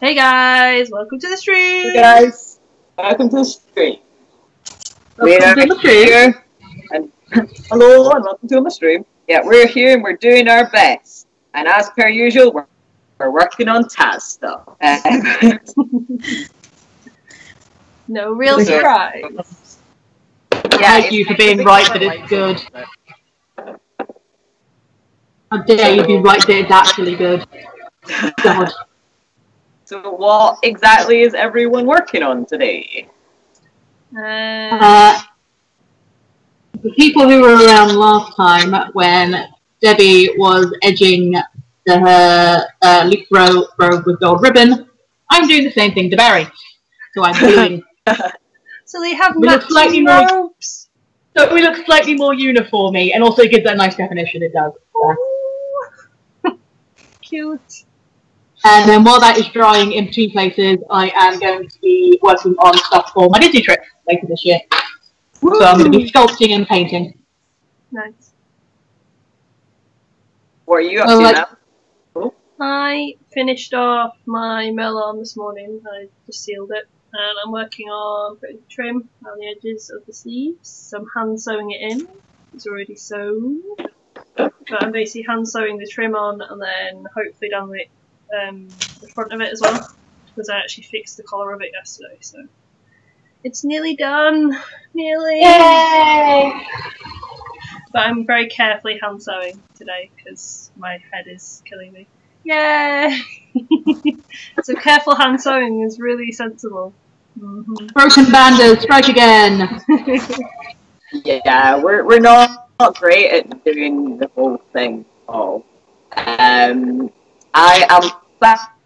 Hey guys, welcome to the stream! Hey guys, welcome to the stream. We are here, and hello and welcome to my stream. Yeah, we're here and we're doing our best. And as per usual, we're working on Taz stuff. No real surprise. Yeah, thank you for being right that it's good. How dare you be right that it's actually good. God. So what exactly is everyone working on today? The people who were around last time when Debbie was edging her leaf robe with gold ribbon, I'm doing the same thing to Barry. So I'm doing... So they have matching robes? So we look slightly more uniformy, and also gives that nice definition, it does. Cute. And then while that is drying in between places, I am going to be working on stuff for my Disney trip later this year. Woo! So I'm going to be sculpting and painting. Nice. What are you up to now? Oh. I finished off my melon this morning. I just sealed it. And I'm working on putting trim around the edges of the sleeves. So I'm hand sewing it in. It's already sewn. But I'm basically hand sewing the trim on and then hopefully down the front of it as well, because I actually fixed the collar of it yesterday, so it's nearly done. Nearly. Yay! But I'm very carefully hand sewing today because my head is killing me. Yay! So careful hand sewing is really sensible. Mm-hmm. Broken banders, strike again! Yeah, we're not great at doing the whole thing all. I am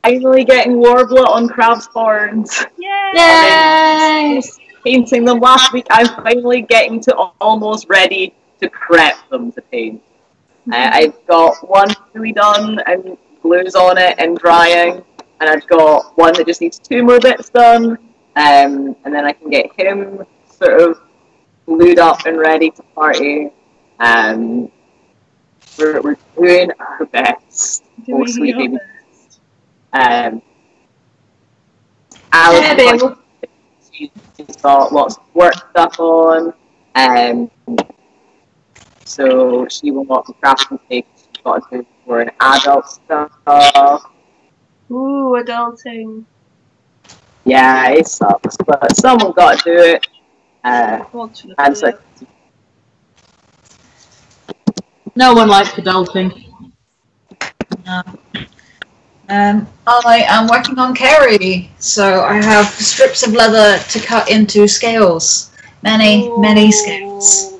finally getting Warbler on crafts boards. Yay! Painting them last week. I'm finally getting to almost ready to prep them to paint. I've got one fully done and glues on it and drying, and I've got one that just needs 2 more bits done, and then I can get him sort of glued up and ready to party. We're doing our best. Oh, sweet baby. She's got lots of work stuff on, so she will not be crafting things. She's got to do for an adult stuff. Ooh, adulting. Yeah, it sucks, but someone got to do it. And so, no one likes adulting. No. I am working on Carrie, so I have strips of leather to cut into scales. Many scales.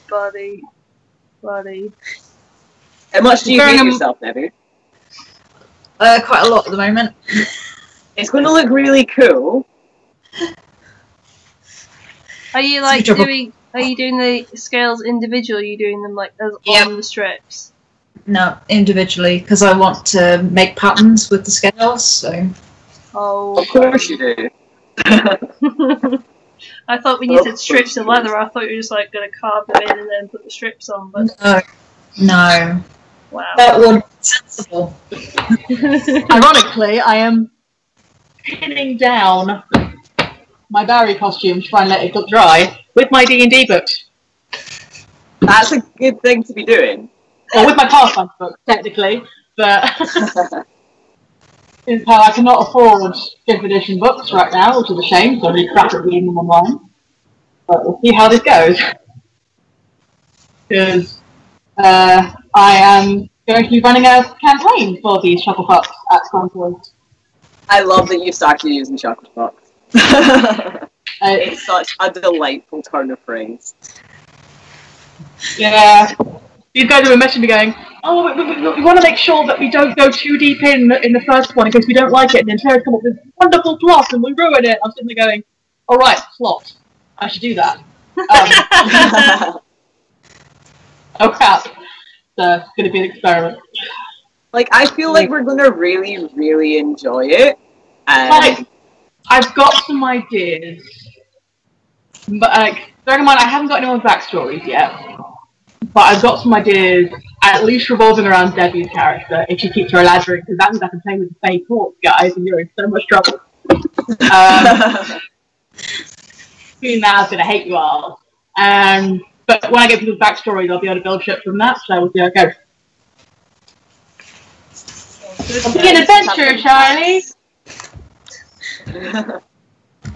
Buddy. How much do you hate yourself, Debbie? Quite a lot at the moment. It's going to look really cool. Are you doing the scales individually? Are you doing them on the strips? No, individually, because I want to make patterns with the scales, so... Oh. Of course you do. I thought when you said strips of leather, I thought you were just going to carve them in and then put the strips on, but... No. Wow. That would be sensible. Ironically, I am pinning down my Barry costume to try and let it get dry with my D&D books. That's a good thing to be doing. Or with my Pathfinder book, technically, but is how I cannot afford 5th edition books right now, which is a shame, so I'm really crap at reading them online. But we'll see how this goes. Because I am going to be running a campaign for these Shuttlefucks at some point. I love that you started using Shuttlefucks. It's such a delightful turn of phrase. Yeah. These guys have been messaging me going, oh, we want to make sure that we don't go too deep in the first one in case we don't like it, and then Sarah's come up with this wonderful plot and we ruin it. I'm sitting there going, alright, plot. I should do that. Oh crap. So it's going to be an experiment. I feel like we're going to really, really enjoy it. I've got some ideas. But, bear in mind, I haven't got anyone's backstories yet. But I've got some ideas at least revolving around Debbie's character if she keeps her laddering, because that means I can play with the fake horse, guys, and you're in so much trouble. Doing that, I'm going to hate you all. But when I get people's backstories, I'll be able to build shit from that, so we'll see how it goes. It'll be an adventure, Charlie!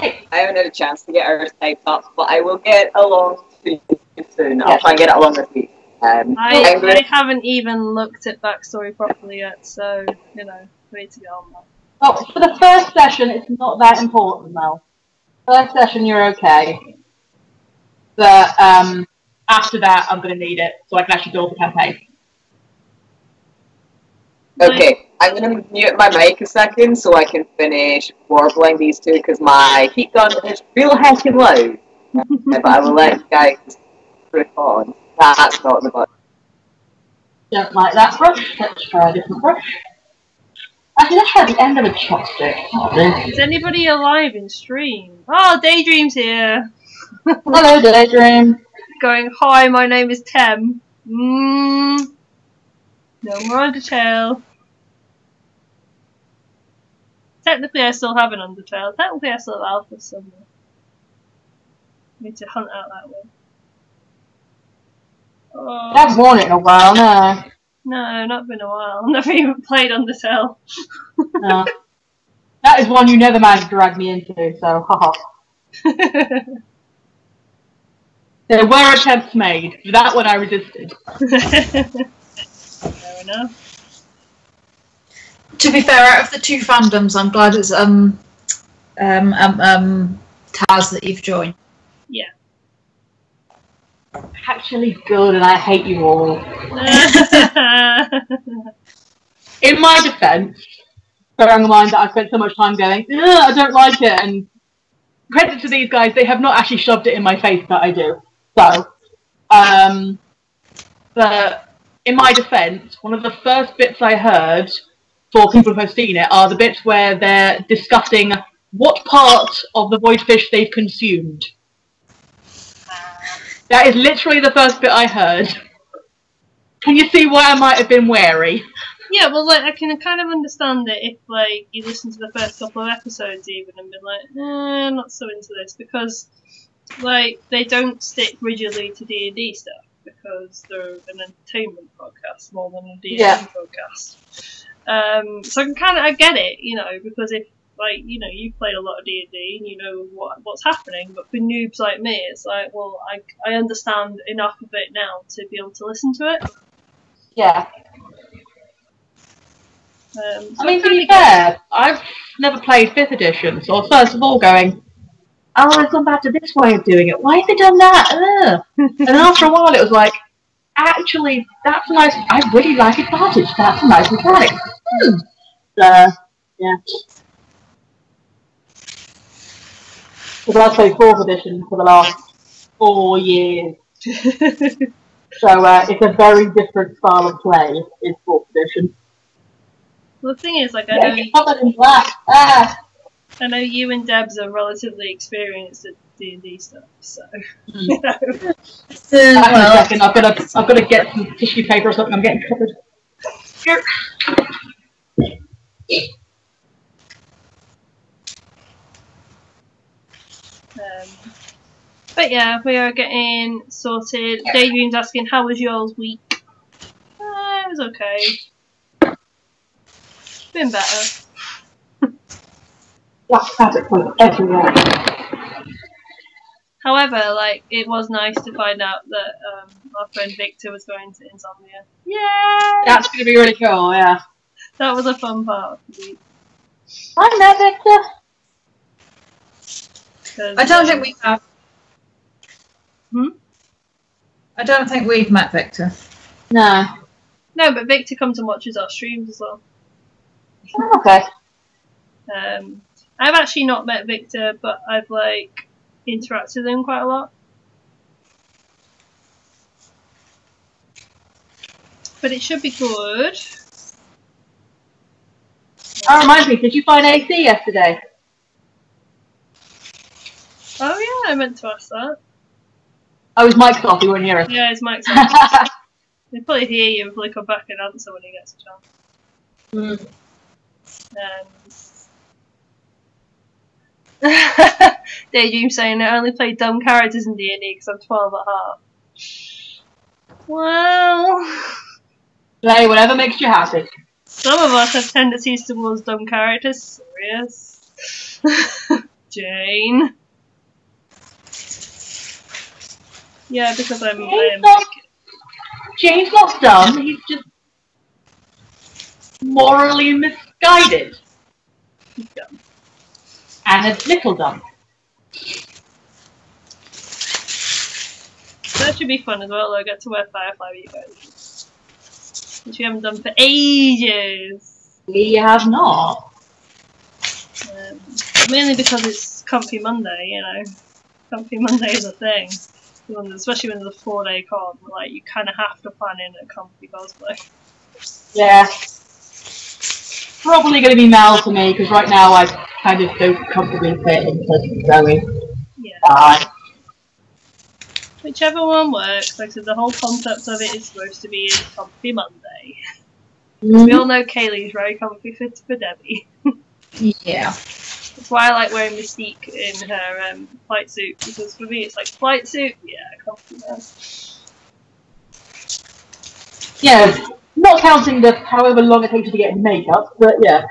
I haven't had a chance to get ours typed up, but I will get along soon. I'll try and get it along this week. I haven't even looked at backstory properly yet, so, you know, we need to get on that. Oh, for the first session, it's not that important, though. First session, you're okay. But after that, I'm going to need it, so I can actually build the campaign. Okay, I'm going to mute my mic a second so I can finish warbling these two, because my heat gun is real heckin' loud. But I will let you guys press on. That's not the button. Don't like that brush. Let's try a different brush. Actually, let's try the end of a chopstick. Is anybody alive in stream? Oh, Daydream's here! Hello, Daydream. Going, hi, my name is Tem. No more Undertale. Technically, I still have an Undertale. Technically, I still have Alpha somewhere. Need to hunt out that way. Oh. I haven't worn it in a while, no. No, not been a while. Never even played Undertale. No. That is one you never managed to drag me into, so haha. There were attempts made. For that one I resisted. Fair enough. To be fair, out of the two fandoms, I'm glad it's Taz that you've joined. Yeah. Actually good, and I hate you all. In my defence, bearing in mind that I spent so much time going, I don't like it, and credit to these guys, they have not actually shoved it in my face that I do. So, but in my defence, one of the first bits I heard for people who have seen it are the bits where they're discussing what part of the void fish they've consumed. That is literally the first bit I heard. Can you see why I might have been wary? Yeah, well, like, I can kind of understand it if, like, you listen to the first couple of episodes even and been like, I'm not so into this, because, like, they don't stick rigidly to D&D stuff, because they're an entertainment podcast more than a D&D podcast. So I get it, you know, because if, like, you know, you've played a lot of D&D and you know what's happening, but for noobs like me, it's like, well, I understand enough of it now to be able to listen to it. Yeah. So I mean, to be fair, I've never played 5th edition, so first of all going, oh, I've gone back to this way of doing it. Why have they done that? And then after a while it was like, actually, that's a nice, I really like Advantage, that's a nice mechanic. So, yeah. Because I've played 4th edition for the last 4 years. So it's a very different style of play in 4th edition. Well, the thing is, like, I know you and Debs are relatively experienced at D&D stuff, so you know. Well, second, I've got to get some tissue paper or something. I'm getting covered. But yeah, we are getting sorted. Daydream's asking, how was yours week? It was okay. Been better. Black fabric everywhere. However, like, it was nice to find out that our friend Victor was going to Insomnia. Yay! That's going to be really cool, yeah. That was a fun part of the week. I met Victor. I don't think we have. I don't think we've met Victor. No. No, but Victor comes and watches our streams as well. Oh, okay. I've actually not met Victor, but I've, like, interacted with him quite a lot. But it should be good. That reminds me, did you find AC yesterday? Oh yeah, I meant to ask that. Oh, his mic's off, you weren't hearing. Yeah, his mic's off. They probably hear you and probably come back and answer when he gets a chance. Daydream saying I only play dumb characters in D&D because I'm 12 at heart. Well, Play whatever makes you happy. some of us have tendencies towards dumb characters. Serious. Jane. Yeah, because I'm Jane's not dumb, he's just morally misguided. He's dumb. And a little dumb. That should be fun as well, though. I get to wear Firefly with you guys. Which we haven't done for ages. We have not. Mainly because it's Comfy Monday, you know. Comfy Monday is a thing. Especially when there's a 4-day con, like, you kind of have to plan in a comfy cosplay. Yeah. Probably going to be Mel for me, because right now I kind of don't comfortably fit into Zoe. Yeah. Whichever one works. Like I said, the whole concept of it is supposed to be a Comfy Monday. We all know Kaylee's very comfy fit for Debbie. Yeah. That's why I like wearing Mystique in her flight suit, because for me it's like, flight suit? Yeah, comfy now. Yeah, not counting the however long it takes you to get in makeup, but yeah.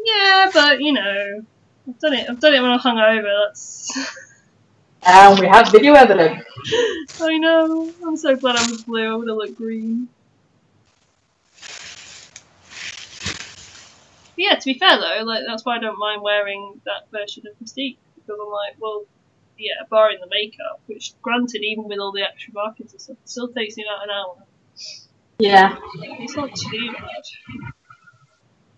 Yeah, but you know, I've done it when I'm hungover, that's... And we have video evidence. I know, I'm so glad I was blue, I would have looked green. But yeah, to be fair though, like that's why I don't mind wearing that version of Mystique, because I'm like, well, yeah, barring the makeup, which granted, even with all the extra markings and stuff, it still takes me about an hour. Yeah. It's not too bad.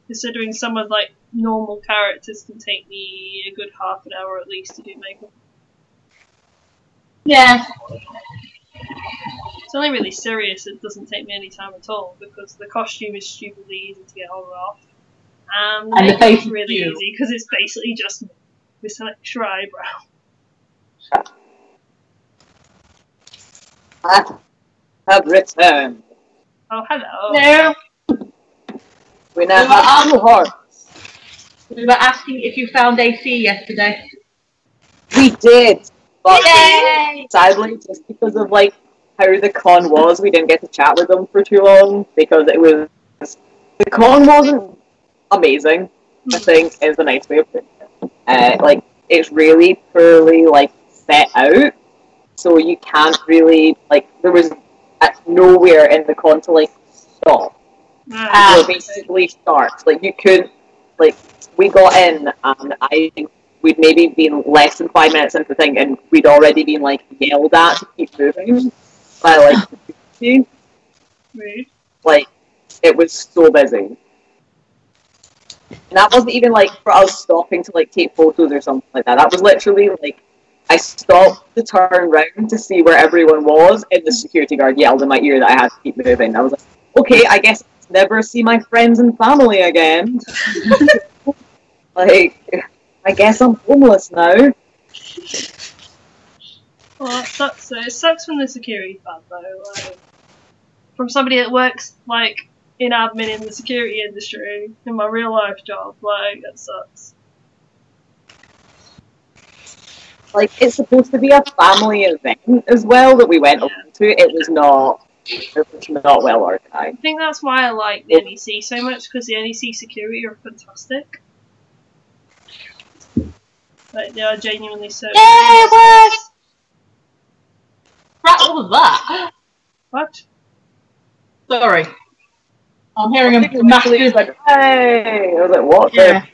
Considering some of like normal characters can take me a good half an hour at least to do makeup. Yeah. It's only really Sirius that doesn't take me any time at all, because the costume is stupidly easy to get on and off. And the face is really easy because it's basically just with an extra eyebrow. I have returned. Oh, hello. No. We now have 2 hearts. We were asking if you found AC yesterday. We did, but Yay! sadly, just because of like how the con was, we didn't get to chat with them for too long because the con wasn't amazing. I think is a nice way of putting it. Like it's really poorly like set out, so you can't really like there was nowhere in the con to like stop. Or basically start. Like you couldn't like we got in and we'd maybe been less than 5 minutes into the thing and we'd already been like yelled at to keep moving by like the security. Rude. Like it was so busy. And that wasn't even like for us stopping to like take photos or something like that. That was literally like I stopped to turn around to see where everyone was and the security guard yelled in my ear that I had to keep moving. I was like, okay, I guess I'll never see my friends and family again. Like, I guess I'm homeless now. Well, that sucks. It sucks when the security's bad though. Like, from somebody that works like in admin in the security industry in my real life job, like that sucks. Like it's supposed to be a family event as well that we went along to. It was not well organized. I think that's why I like the NEC so much, because the NEC security are fantastic. Like they are genuinely so. Yeah, what? What was that? What? Sorry. I'm hearing a massive. Like, hey! I was like, what? Yeah.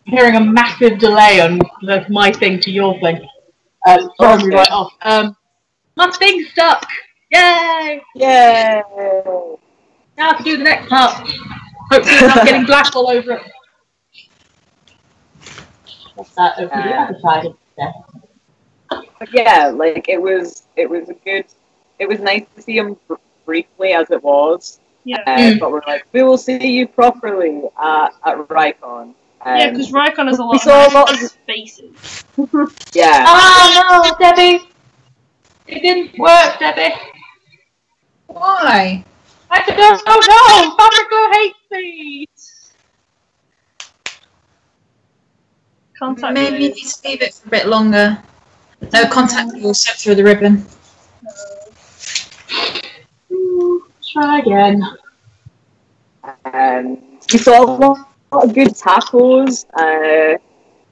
I'm hearing a massive delay on my thing to your thing. Throwing me right off. My thing's stuck! Yay! Yay! Now I can do the next part. Hopefully I'm not getting black all over it. What's that over the other side of the But yeah, like it was nice to see him briefly as it was. Yeah. But we're like, we will see you properly at Rycon. Yeah, because Rycon has a lot of faces. Yeah. Oh no, Debbie! It didn't work, Debbie. Why? I have to go. Oh no! Fabrico hates me! Contact Maybe you glue. need to leave it for a bit longer. No, contact glue will slip through the ribbon. Try again. We saw a lot of good tacos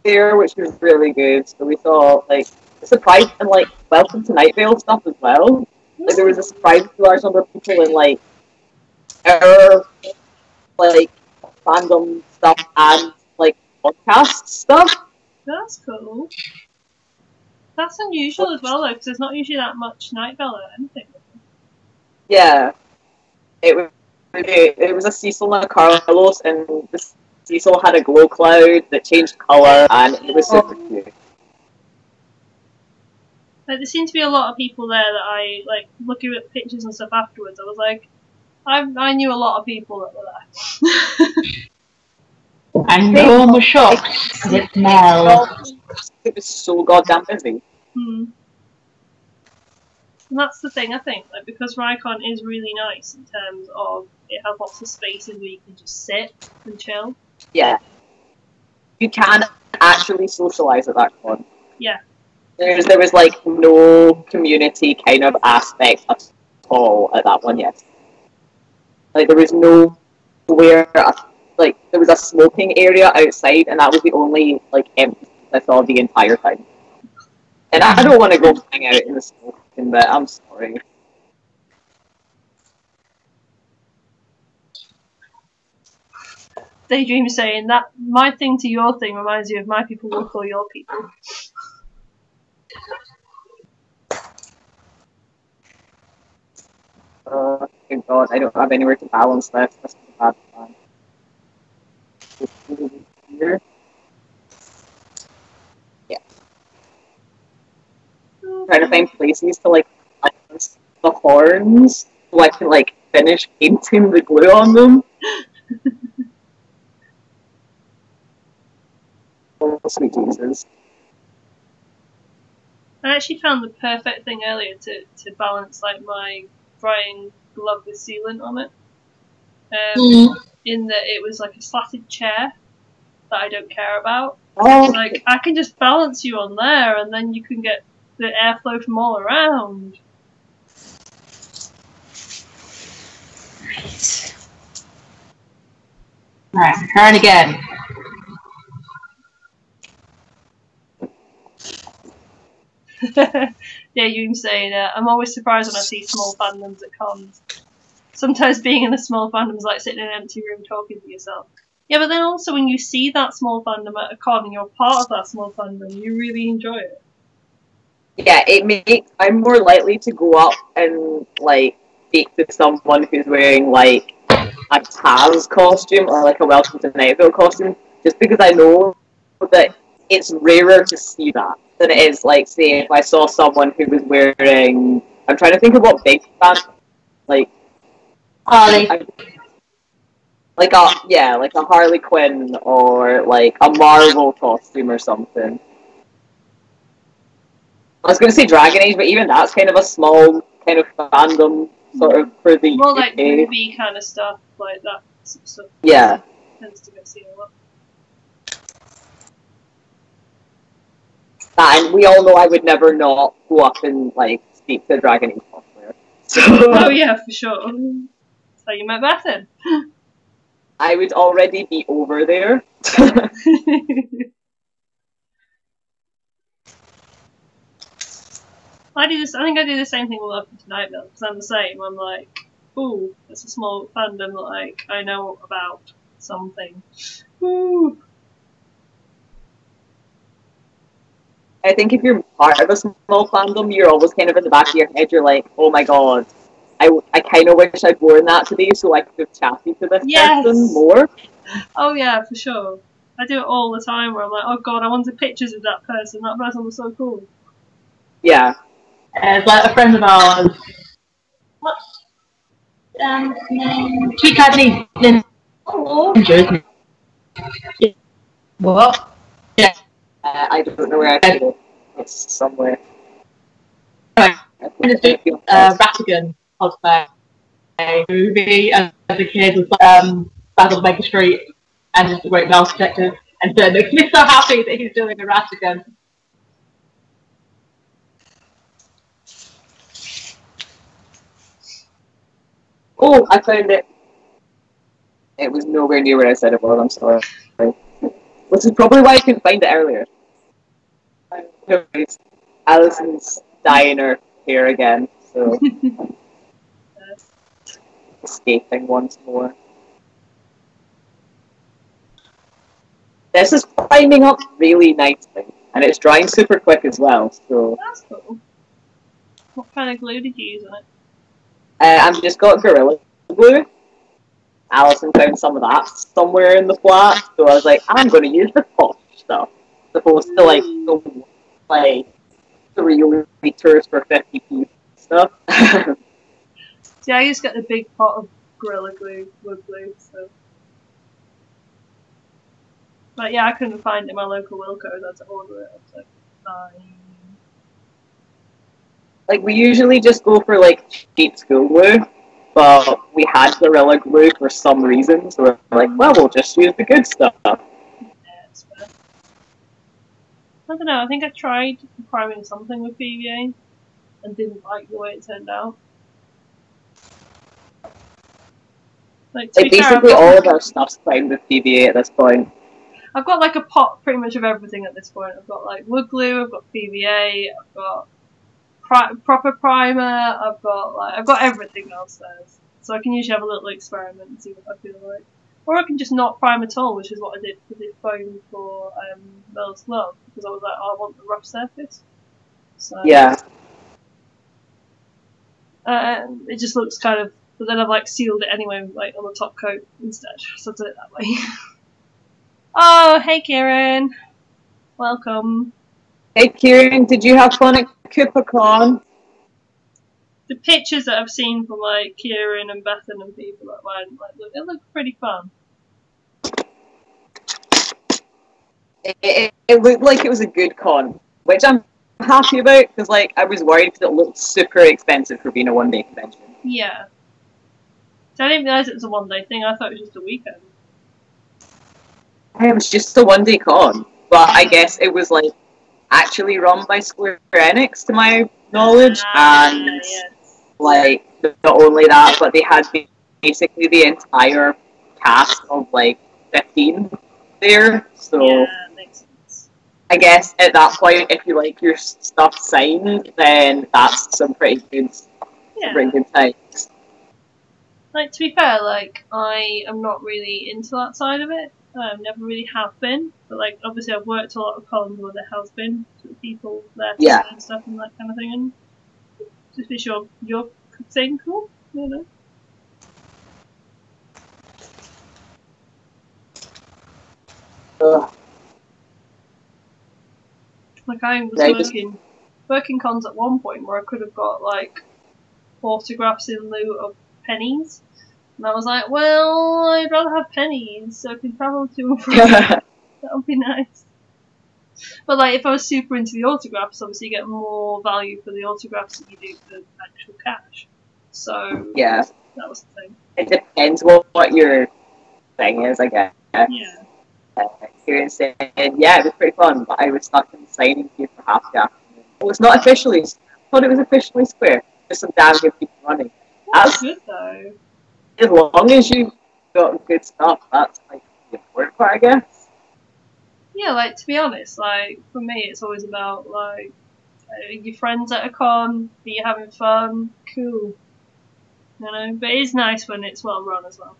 there, which was really good. So we saw like a surprise and like Welcome to Night Vale stuff as well. Like there was a surprise to large number of people in like our like fandom stuff and like podcast stuff. That's cool. That's unusual as well, though, because there's not usually that much Night Vale or anything. Yeah, it was a Cecil and a Carlos, and the Cecil had a glow cloud that changed colour, and it was super cute. Like, there seemed to be a lot of people there that I, like, looking at pictures and stuff afterwards, I was like, I knew a lot of people that were there. And no one was shocked because it smelled. It was so goddamn busy. And that's the thing, I think, like, because Rycon is really nice in terms of it has lots of spaces where you can just sit and chill. Yeah. You can actually socialise at that con. Yeah. There was like no community kind of aspect at all at that one, yes. Like there was nowhere, like there was a smoking area outside, and that was the only like empty I saw the entire time. And I don't want to go hang out in the smoking bit, I'm sorry. Daydream saying that my thing to your thing reminds you of my people will call your people. Thank God, I don't have anywhere to balance this. This is a bad plan. Here. Yeah. Trying to find places to like balance the horns so I can like finish painting the glue on them. Oh, sweet Jesus. I actually found the perfect thing earlier to balance like my drying glove with sealant on it. In that it was like a slatted chair that I don't care about. Oh, Like I can just balance you on there, and then you can get the airflow from all around. Right, try it again. Yeah, you saying I'm always surprised when I see small fandoms at cons. Sometimes being in a small fandom is like sitting in an empty room talking to yourself. Yeah, but then also when you see that small fandom at a con and you're part of that small fandom, you really enjoy it. yeah, I'm more likely to go up and like speak to someone who's wearing like a Taz costume or like a Welcome to Night Vale costume, just because I know that it's rarer to see that than it is like say if I saw someone who was wearing, I'm trying to think of what big fan like Harley. like a Harley Quinn or like a Marvel costume or something. I was going to say Dragon Age, but even that's kind of a small kind of fandom sort of for the More UK. like movie kind of stuff, like that sort of stuff. Yeah. Tends to get seen a lot. And we all know I would never not go up and like speak to a Dragon Age cosplayer. So Oh yeah, for sure. That's how you met Bethan. I would already be over there. I think I do the same thing with Welcome to Night Vale, because I'm the same. I'm like, ooh, it's a small fandom that like I know about something. Ooh. I think if you're part of a small fandom, you're always kind of in the back of your head, you're like, oh my god, I kind of wish I'd worn that today so I could have chatted to this person more. Oh yeah, for sure. I do it all the time where I'm like, oh god, I wanted pictures of that person. That person was so cool. Yeah. It's like a friend of ours. What's name? Sweet Cadney. What? Yeah. I don't know where I can go. It's somewhere. Anyway, I'm going to do Ratigan cosplay. movie as a kid with Basil the Baker Street and just a great mouse detective, and so it makes me so happy that he's doing a rat again. Oh, I found it. It was nowhere near where I said it was, I'm sorry. Which is probably why I couldn't find it earlier. Alison's dyeing her hair again, so escaping once more. This is climbing up really nicely, and it's drying super quick as well. So that's cool. What kind of glue did you use on it? I've just got Gorilla Glue. Alison found some of that somewhere in the flat, so I was like, I'm going to use the posh stuff, as opposed to like 3 liters for 50p stuff. See, I just get the big pot of Gorilla Glue, wood glue, so. But yeah, I couldn't find it in my local Wilco, I had to order it. I was like, fine. Like, we usually just go for like cheap school glue, but we had Gorilla Glue for some reason, so we're like, well, we'll just use the good stuff. Yeah, it's fair. I don't know, I think I tried priming something with PVA and didn't like the way it turned out. Like basically all of our stuff's primed with PVA at this point. I've got like a pot pretty much of everything at this point. I've got like wood glue, I've got PVA, I've got proper primer, I've got everything downstairs. So I can usually have a little experiment and see what I feel like. Or I can just not prime at all, which is what I did for the foam for Mel's Glove, because I was like, oh, I want the rough surface. So yeah. It just looks kind of, but then I've like sealed it anyway, like on the top coat instead. So I did it that way. Oh, hey Kieran, welcome. Hey Kieran, did you have fun at CooperCon? The pictures that I've seen from like Kieran and Bethan and people that went, like, it looked pretty fun. It looked like it was a good con, which I'm happy about, because like I was worried because it looked super expensive for being a one-day convention. Yeah. So I didn't realise it was a one-day thing, I thought it was just a weekend. It was just a one-day con, but I guess it was like actually run by Square Enix, to my knowledge, and yes. like not only that, but they had basically the entire cast of like 15 there. So yeah, makes sense. I guess at that point, if you like your stuff signed, then that's some pretty good, times. Like, to be fair, like, I am not really into that side of it. Never really have been. But, like, obviously I've worked a lot of cons where there has been sort of people there and stuff and that kind of thing. And just be sure you're saying cool, you know? Like, I was working cons at one point where I could have got, like, autographs in lieu of pennies. And I was like, well, I'd rather have pennies so I can travel to and from. That would be nice. But, like, if I was super into the autographs, obviously you get more value for the autographs than you do for actual cash. So, yeah, that was the thing. It depends what your thing is, I guess. Yeah. Kieran said, yeah, it was pretty fun, but I was stuck in the signing queue for half the afternoon. Well, it's not officially, I thought it was officially Square. There's some damn good people running. That's good, though. As long as you got good stuff, that's like the important part, I guess. Yeah, like, to be honest, like, for me, it's always about, like, your friends at a con, are you having fun? Cool. You know, but it is nice when it's well run as well.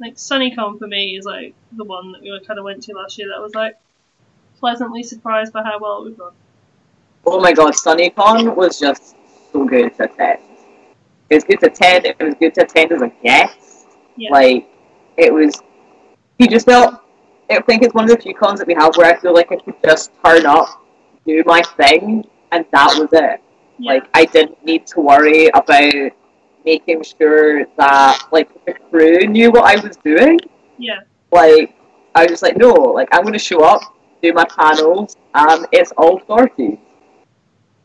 Like, SunnyCon for me is, like, the one that we kind of went to last year that was, like, pleasantly surprised by how well it was run. Oh my god, SunnyCon was just so good to attend. It was good to attend, it was good to attend as a guest. Yeah. Like, it was, you just felt, I think it's one of the few cons that we have where I feel like I could just turn up, do my thing, and that was it. Yeah. Like, I didn't need to worry about making sure that, like, the crew knew what I was doing. Yeah. Like, I was just like, no, like, I'm going to show up, do my panels, and it's all sorted.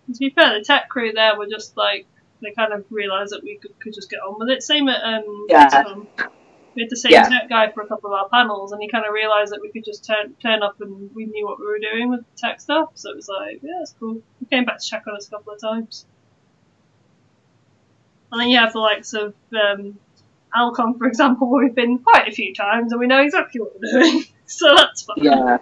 And to be fair, the tech crew there were just, like, They kind of realised that we could just get on with it. Same at Yeah. we had the same Yeah. tech guy for a couple of our panels, and he kind of realised that we could just turn up and we knew what we were doing with the tech stuff. So it was like, yeah, it's cool. He came back to check on us a couple of times. And then you have the likes of Alcon, for example, where we've been quite a few times and we know exactly what we're doing. So that's fun. Yeah.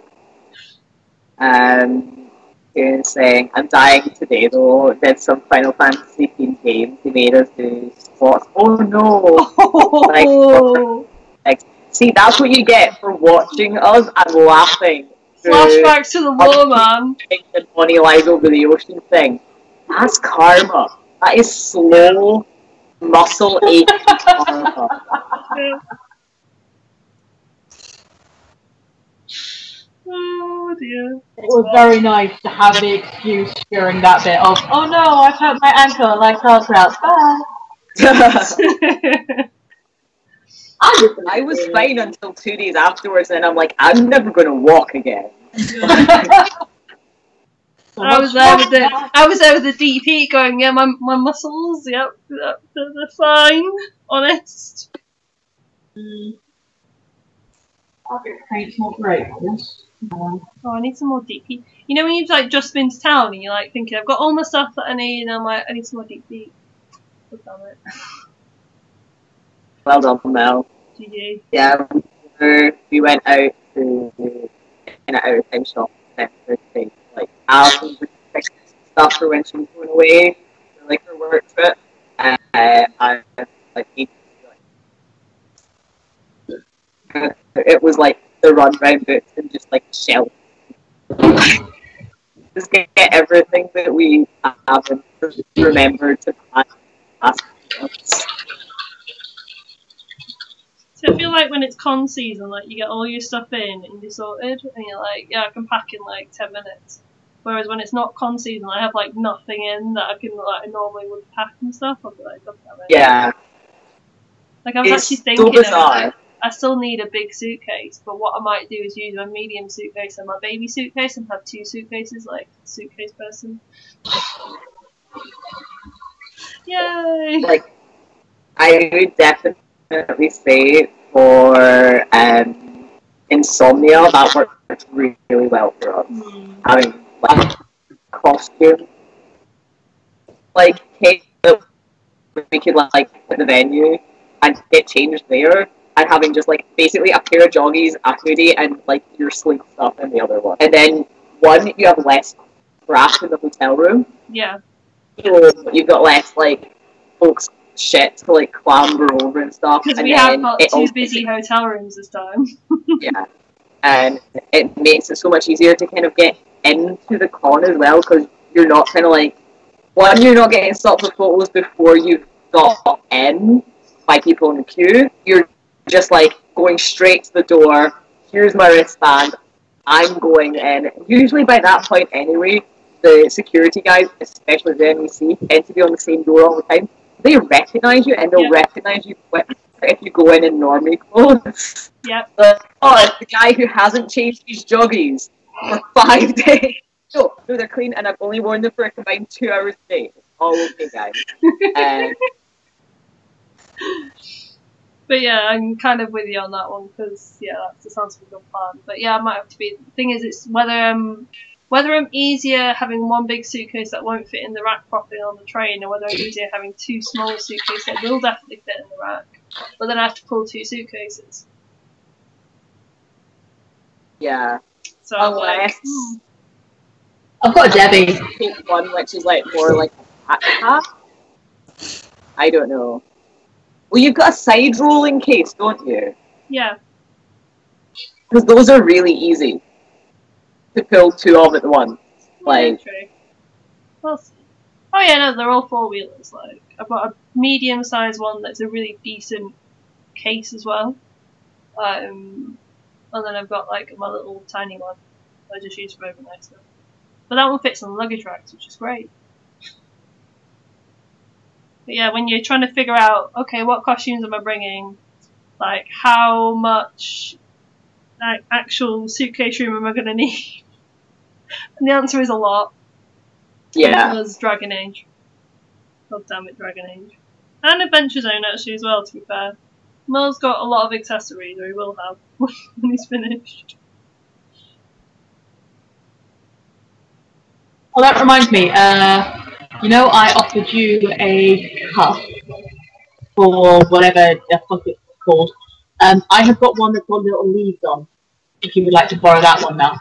He's saying, I'm dying today though. Did some Final Fantasy themed games. He made us do squats. Oh no! Like, see, that's what you get for watching us and laughing. Flashbacks to the war, man. The Bonnie lies over the ocean thing. That's karma. That is slow, muscle ache karma. Yeah. Oh dear. It was very nice to have the excuse during that bit of, oh no, I've hurt my ankle, like sauerkraut, bye. I was fine until 2 days afterwards, and I'm like, I'm never going to walk again. I was there with the DP going, yeah, my muscles, yep, they're fine, honest. Paint's not great, yes. Oh, I need some more DP. You know when you've like just been to town and you're like thinking, I've got all my stuff that I need, and I'm like, I need some more DP. God damn it. Well done, Mel. GG. Yeah, we went out to in an out of time shop and everything. Like Alison was fixing stuff for when she was going away for like her work trip, and I like it was like the run round books and just like shelf. Just get everything that we haven't remembered to pass. So I feel like when it's con season, like you get all your stuff in and you're sorted, and you're like, yeah, I can pack in like 10 minutes. Whereas when it's not con season, I have like nothing in that I can like I normally would pack and stuff. I'll be like, God damn it. Yeah. Like I was It's actually thinking, so bizarre. I still need a big suitcase, but what I might do is use my medium suitcase and my baby suitcase and have 2 suitcases, like suitcase person. Yay! Like, I would definitely say for Insomnia, that worked really well for us. Having like costume, like we could like at the venue and get changed there, and having just like basically a pair of joggies, a hoodie, and like your sleep stuff in the other one. And then you have less crap in the hotel room. Yeah. So you've got less like folks shit to like clamber over and stuff. Because and we have got 2 busy hotel rooms this time. Yeah. And it makes it so much easier to kind of get into the con as well, because you're not kind of like, one, you're not getting stopped for photos before you've got in by people in the queue. You're just like going straight to the door. Here's my wristband. I'm going in. Usually by that point anyway, the security guys, especially the NEC, tend to be on the same door all the time. They recognize you, and they'll recognize you if you go in normie clothes. Yep. Oh, it's the guy who hasn't changed his joggies for 5 days. No, they're clean, and I've only worn them for a combined 2 hours a day. It's all okay, guys. But yeah, I'm kind of with you on that one, because that sounds like a good plan. But yeah, I might have to be. The thing is, it's whether I'm easier having one big suitcase that won't fit in the rack properly on the train, or whether I'm easier having 2 smaller suitcases that will definitely fit in the rack, but then I have to pull 2 suitcases. Yeah. So unless I've got a Debbie. one which is like more like a backpack. I don't know. Well, you've got a side rolling case, don't you? Yeah. Because those are really easy to pull 2 of at once. Like, true. We'll see. Oh yeah, no, they're all 4-wheelers. Like, I've got a medium-sized one that's a really decent case as well. And then I've got like my little tiny one I just use for overnight stuff. But that one fits on the luggage racks, which is great. But yeah, when you're trying to figure out, okay, what costumes am I bringing? Like, how much actual suitcase room am I going to need? And the answer is a lot. yeah. Because Dragon Age. God damn it, Dragon Age. And Adventure Zone actually as well, to be fair. Mel's got a lot of accessories, or he will have, when he's finished. Well, that reminds me, you know, I offered you a cup for whatever the fuck it's called. I have got one that's got little leaves on, if you would like to borrow that one now.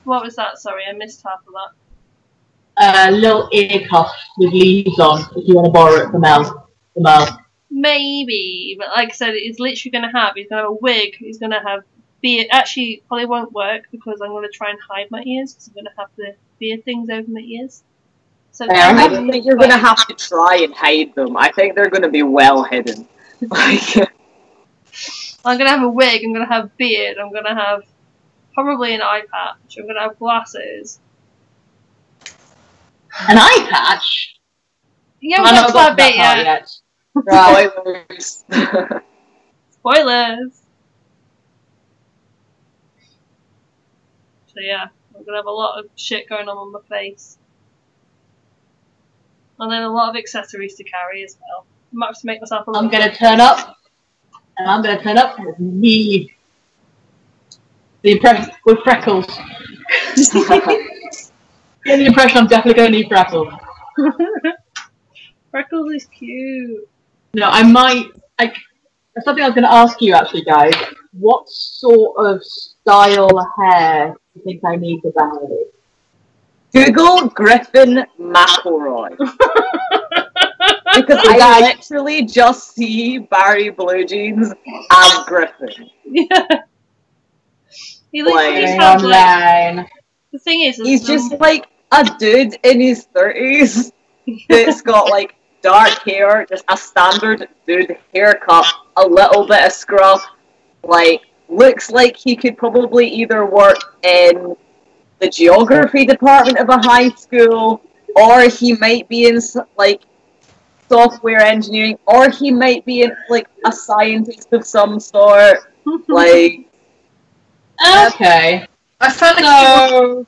What was that? Sorry, I missed half of that. Little ear cuff with leaves on, if you want to borrow it from Mel. Maybe, but like I said, he's literally going to have a wig, he's going to have beard. Actually, probably won't work because I'm going to try and hide my ears because I'm going to have the beard things over my ears. So I don't think you're going to have to try and hide them. I think they're going to be well hidden. I'm going to have a wig, I'm going to have beard, I'm going to have probably an eye patch, I'm going to have glasses. An eye patch? Yeah, we got to that bit yet. Right. Spoilers! So yeah, I'm going to have a lot of shit going on my face. And then a lot of accessories to carry as well. I might have to make myself a little. I'm going to turn up. And I'm going to turn up with me. With freckles. Get the impression I'm definitely going to need freckles. Freckles is cute. No, I might. That's something I was going to ask you actually, guys. What sort of style hair do you think I need for Barry? Google Griffin McElroy. Because I literally just see Barry Blue Jeans as Griffin. Yeah. He literally just has like. The thing is, he's just like a dude in his 30s that's got like dark hair, just a standard dude haircut, a little bit of scruff, like looks like he could probably either work in the geography department of a high school, or he might be in like software engineering, or he might be in like a scientist of some sort. Like, okay, I found so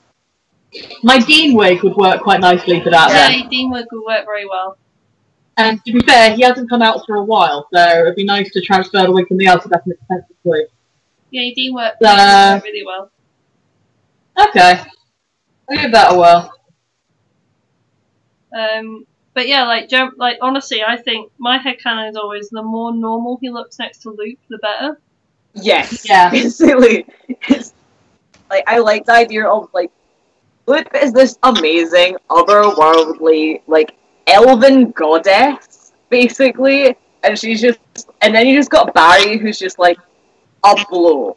my Dean wig would work quite nicely for that. Yeah, then. Dean wig would work very well. And to be fair, he hasn't come out for a while, so it'd be nice to transfer the wig from the other. That's an expensive wig. Yeah, Dean work really well. Okay, I'll give that a whirl. But yeah, like honestly, I think my headcanon is always the more normal he looks next to Luke, the better. yes, Yeah. basically. It's, like, I like the idea of like Luke is this amazing, otherworldly, like elven goddess, basically, and she's just, and then you just got Barry, who's just like a blow.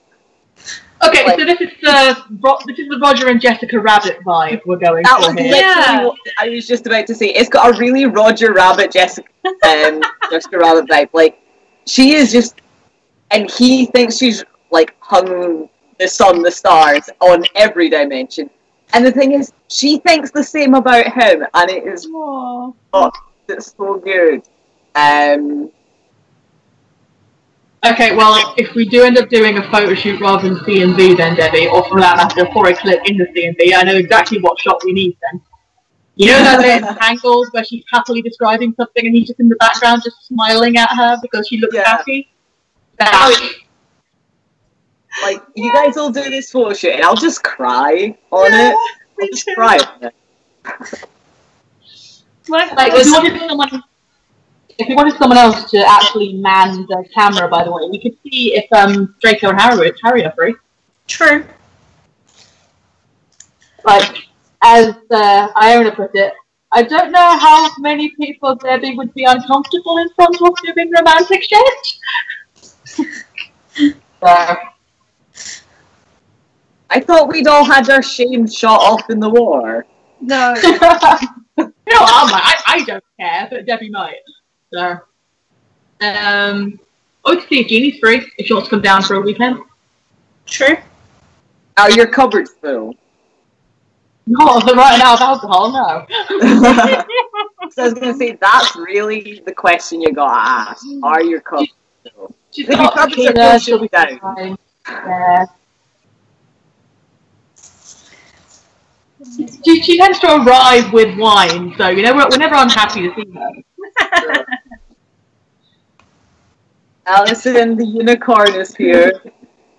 Okay, like, so this is the Roger and Jessica Rabbit vibe we're going that for was here. literally what I was just about to say. It's got a really Roger Rabbit, Jessica Rabbit vibe. Like, she is just, and he thinks she's like hung the sun, the stars on every dimension. And the thing is, she thinks the same about him, and it is it's so good. Okay, well, if we do end up doing a photo shoot rather than C&V then, Debbie, or for that matter, for a clip in the C&V, I know exactly what shot we need then. You know that bit in Tangled where she's happily describing something and he's just in the background just smiling at her because she looks happy? Like, you guys will do this photo shoot and I'll just cry on it. I'll just cry on it. Like, if we wanted someone else to actually man the camera, by the way, we could see if Draco and Harry are free. True. Like, as Iona put it, I don't know how many people Debbie would be uncomfortable in front of doing romantic shit. I thought we'd all had our shame shot off in the war. No. You know, I don't care, but Debbie might. So, we could see if Jeannie's free, if she wants to come down for a weekend. True. Are your cupboards full? Not the right out of alcohol, no. So I was going to say, that's really the question you gotta ask. Are your cupboards full? She's if your cupboards are full, she'll be down. Fine. Yeah. She tends to arrive with wine, so we're never unhappy to see her. Sure. Alison, the unicorn, is here.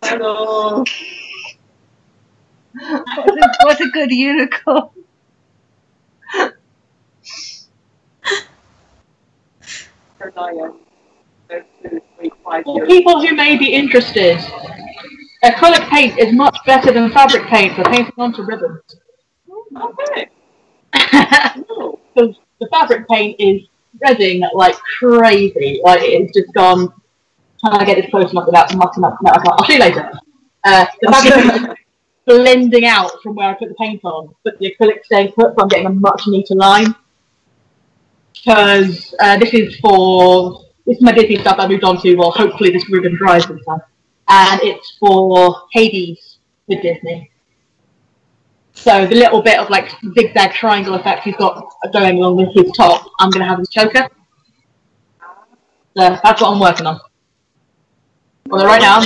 Hello. What a good unicorn. For people who may be interested, acrylic paint is much better than fabric paint for painting onto ribbons. Okay. Because the fabric paint is redding like crazy. Like it's just gone. Trying to get this close enough without mucking up. No, I can't. I'll show you later. The fabric paint is blending out from where I put the paint on, but the acrylic staying put, so I'm getting a much neater line. Because this is my Disney stuff I moved on to. Well, hopefully this ribbon dries this time, and it's for Hades with Disney. So the little bit of like zigzag triangle effect he's got going along with his top, I'm going to have his choker. So that's what I'm working on. Although right now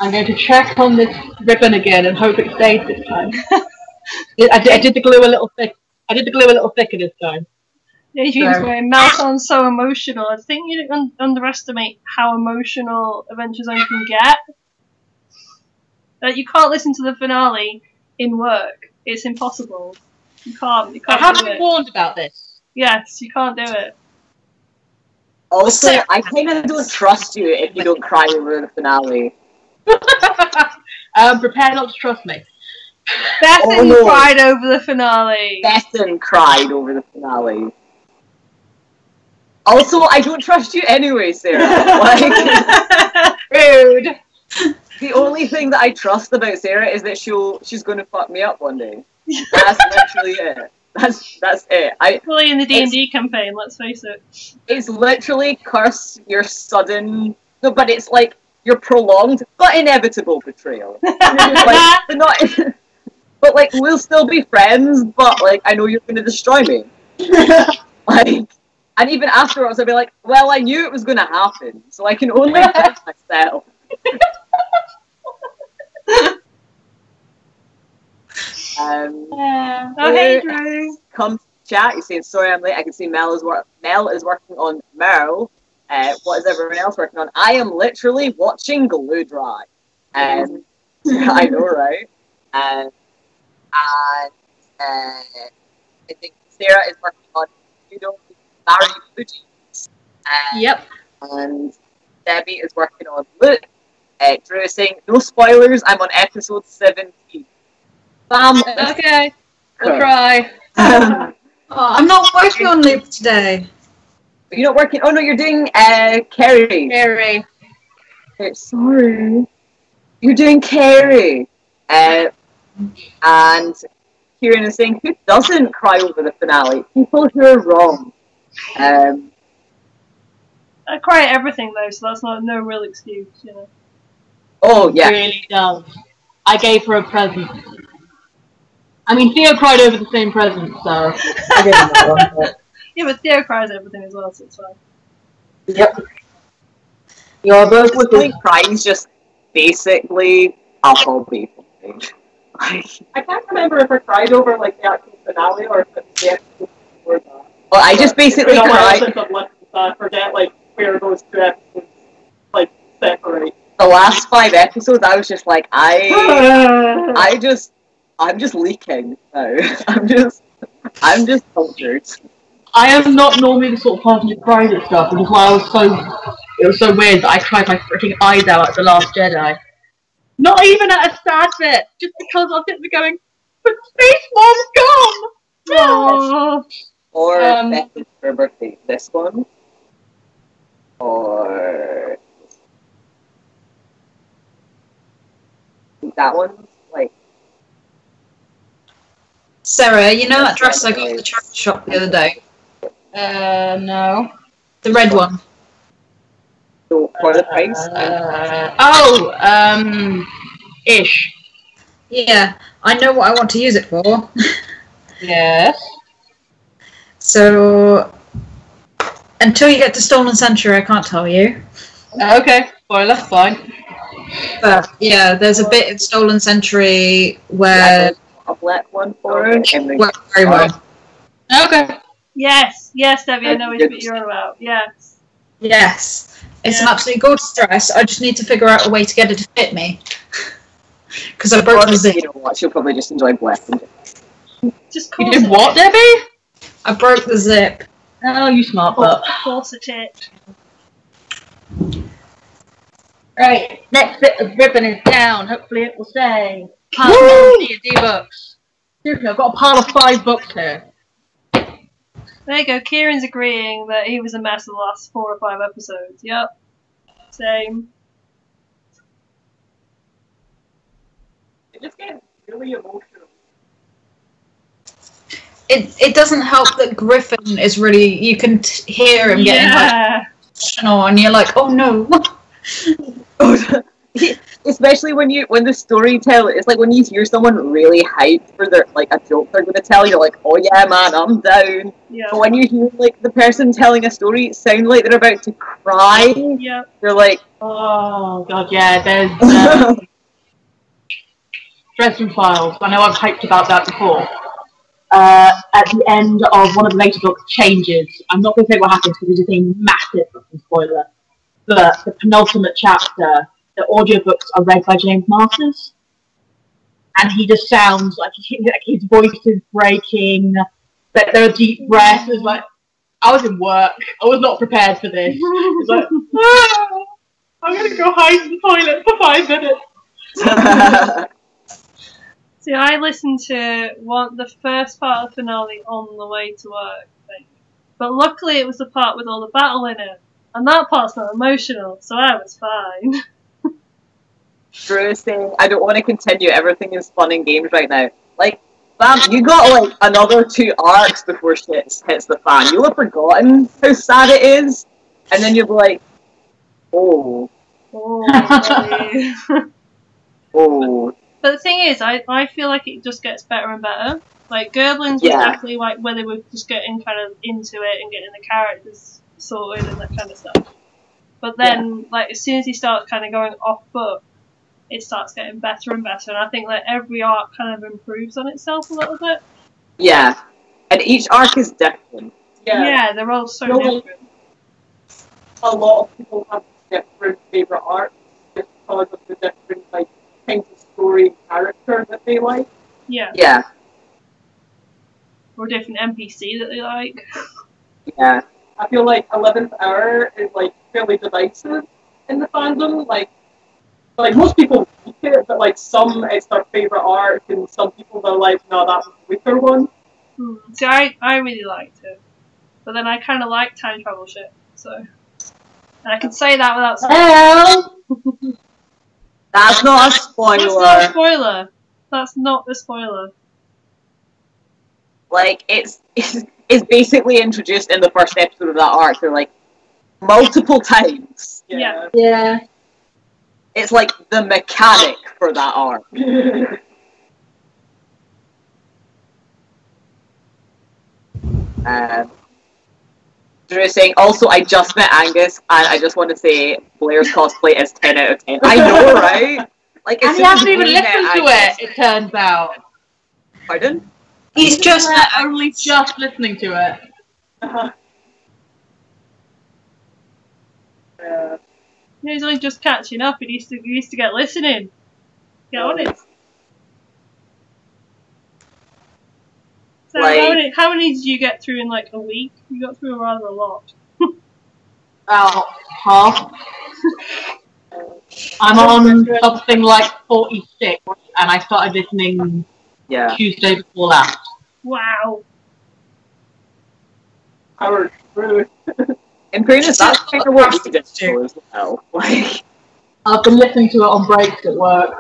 I'm going to check on this ribbon again and hope it stays this time. I did the glue a little thick. I did the glue a little thicker this time. Adrian's going, Malcolm's so emotional. I think you underestimate how emotional Adventure Zone can get. Like, you can't listen to the finale in work. It's impossible. You can't I have been warned about this. Yes, you can't do it. Also, I kind of don't trust you if you don't cry over the finale. Prepare not to trust me. Bethan cried over the finale. Bethan cried over the finale. Also, I don't trust you anyway, Sarah. Like, rude. The only thing that I trust about Sarah is that she's going to fuck me up one day. That's literally it. That's it. Fully in the D&D campaign, let's face it. It's literally curse your sudden, no, but it's like your prolonged but inevitable betrayal. Like, but like we'll still be friends, but like I know you're going to destroy me. Like, and even afterwards, I'll be like, well, I knew it was going to happen, so I can only judge myself. Hey, Drew. Come to chat. You're saying, sorry, I'm late. I can see Mel is working on Merle. What is everyone else working on? I am literally watching glue dry. I know, right? And I think Sarah is working on Barry Blue Jeans. Yep. And Debbie is working on Luke. Drew is saying, no spoilers, I'm on episode 17. Okay, we'll try. I'm not working on Luke today. You're not working? Oh no, you're doing Carrie. Carrie. Sorry. You're doing Carrie. And Kieran is saying, who doesn't cry over the finale? People who are wrong. I cry at everything though, so that's no real excuse, you know. Oh yeah. It really does. I gave her a present. I mean, Theo cried over the same present, so I gave him that one. But... Yeah, but Theo cries at everything as well, so it's fine. Yep. You're both with the crying's just basically a hobby. I can't remember if I cried over like the actual finale or if it's the episode before that. Well, I just basically cried. Since I've listened, forget like where those two episodes like separate. The last 5 episodes, I was just like, I'm just leaking now. I'm just cultured. I am not normally the sort of person who cries at stuff, which is why it was so weird that I cried my freaking eyes out at The Last Jedi. Not even at a sad bit, just because I was sitting there going, but Space Mom's gone! No! Or Becky's for birthday, this one. Or that one's like Sarah, you know that dress I got at the charity shop the other day? No. The red one. So for the price? Ish. Yeah, I know what I want to use it for. Yes. So, until you get to Stolen Century, I can't tell you. Okay, well, that's fine. But, yeah, there's a bit in Stolen Century where a black one for her. And Worked very well. Okay. Yes, Debbie, I know which bit you're on about. Yes. Yes. It's an absolutely gorgeous dress. I just need to figure out a way to get it to fit me. Because I broke the zip. You know what? She'll probably just enjoy black. Just You did what, Debbie? I broke the zip. Oh, you smart butt. Corset it. Right, next bit of ribbon is down. Hopefully it will say pile of D&D books. Seriously, I've got a pile of 5 books here. There you go. Kieran's agreeing that he was a mess the last 4 or 5 episodes. Yep. Same. It just gets really emotional. It doesn't help that Griffin is really, you can hear him getting like emotional, and you're like, oh no. Especially when the storyteller, it's like when you hear someone really hyped for their like a joke they're going to tell, you're like, oh yeah, man, I'm down. Yeah. But when you hear like the person telling a story, it sounds like they're about to cry. Yeah. You're like, oh god, yeah. There's Dresden Files. I know I've hyped about that before. At the end of one of the later books, changes. I'm not going to say what happens because it's a massive fucking spoiler. But the penultimate chapter, the audiobooks are read by James Masters. And he just sounds like his voice is breaking, but there are deep breaths. It's like, I was in work. I was not prepared for this. It's like, I'm going to go hide in the toilet for 5 minutes. See, I listened to the first part of the finale on the way to work, I think. But luckily it was the part with all the battle in it. And that part's not emotional, so I was fine. Drew saying, I don't want to continue, everything is fun and games right now. Like, fam, you got like another 2 arcs before shit hits the fan. You'll have forgotten how sad it is, and then you'll be like, oh. Oh, Oh. But the thing is, I feel like it just gets better and better. Like, Gerblins was definitely like where they were just getting kind of into it and getting the characters sorted and that kind of stuff. But then, like, as soon as he starts kind of going off book, it starts getting better and better. And I think like every arc kind of improves on itself a little bit. Yeah. And each arc is different. Yeah, they're all so different. A lot of people have different favourite arcs just because of the different like kinds of story and character that they like. Yeah. Or different NPC that they like. Yeah. I feel like 11th Hour is like fairly divisive in the fandom. Like most people like it, but like some it's their favourite arc, and some people are like, no, that's the weaker one. See, I really liked it, but then I kind of like time travel shit, so and I can say that without saying. That's not a spoiler. That's not a spoiler. That's not the spoiler. Like, it's basically introduced in the first episode of that arc. They're like, multiple times. Yeah. It's like the mechanic for that arc. Drew saying, also, I just met Angus, and I just want to say, Blair's cosplay is 10 out of 10. I know, right? Like, And he hasn't even listened to it turns out. Pardon? He's just only just listening to it. Yeah, he's only just catching up. He needs to get listening. Get on it. So Like, how many did you get through in like a week? You got through rather a lot. About half. I'm on something like 46, and I started listening Tuesday before last. Wow. Howard, really? in fairness, that's kind of what we did as well. Like, I've been listening to it on breaks at work,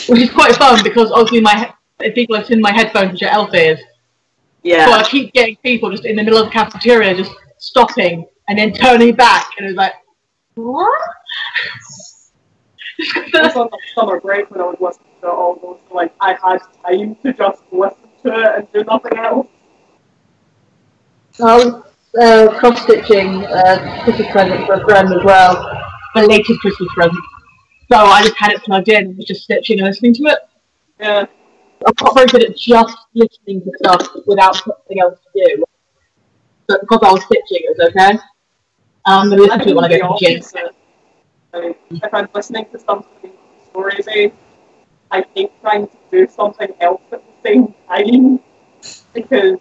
which is quite fun because obviously people have seen my headphones, which are elf ears. yeah. So I keep getting people just in the middle of the cafeteria just stopping and then turning back, and it's like, what? I was on the summer break when I was listening to it almost like I had time to just listen to it and do nothing else. I was cross-stitching Christmas present for a friend as well, belated Christmas present. So I just had it plugged in and was just stitching and listening to it. Yeah. not very good at just listening to stuff without something else to do. But because I was stitching, it was okay. I'm going to listen to it when I go to the gym. Like, if I'm listening to something story, I hate trying to do something else at the same time because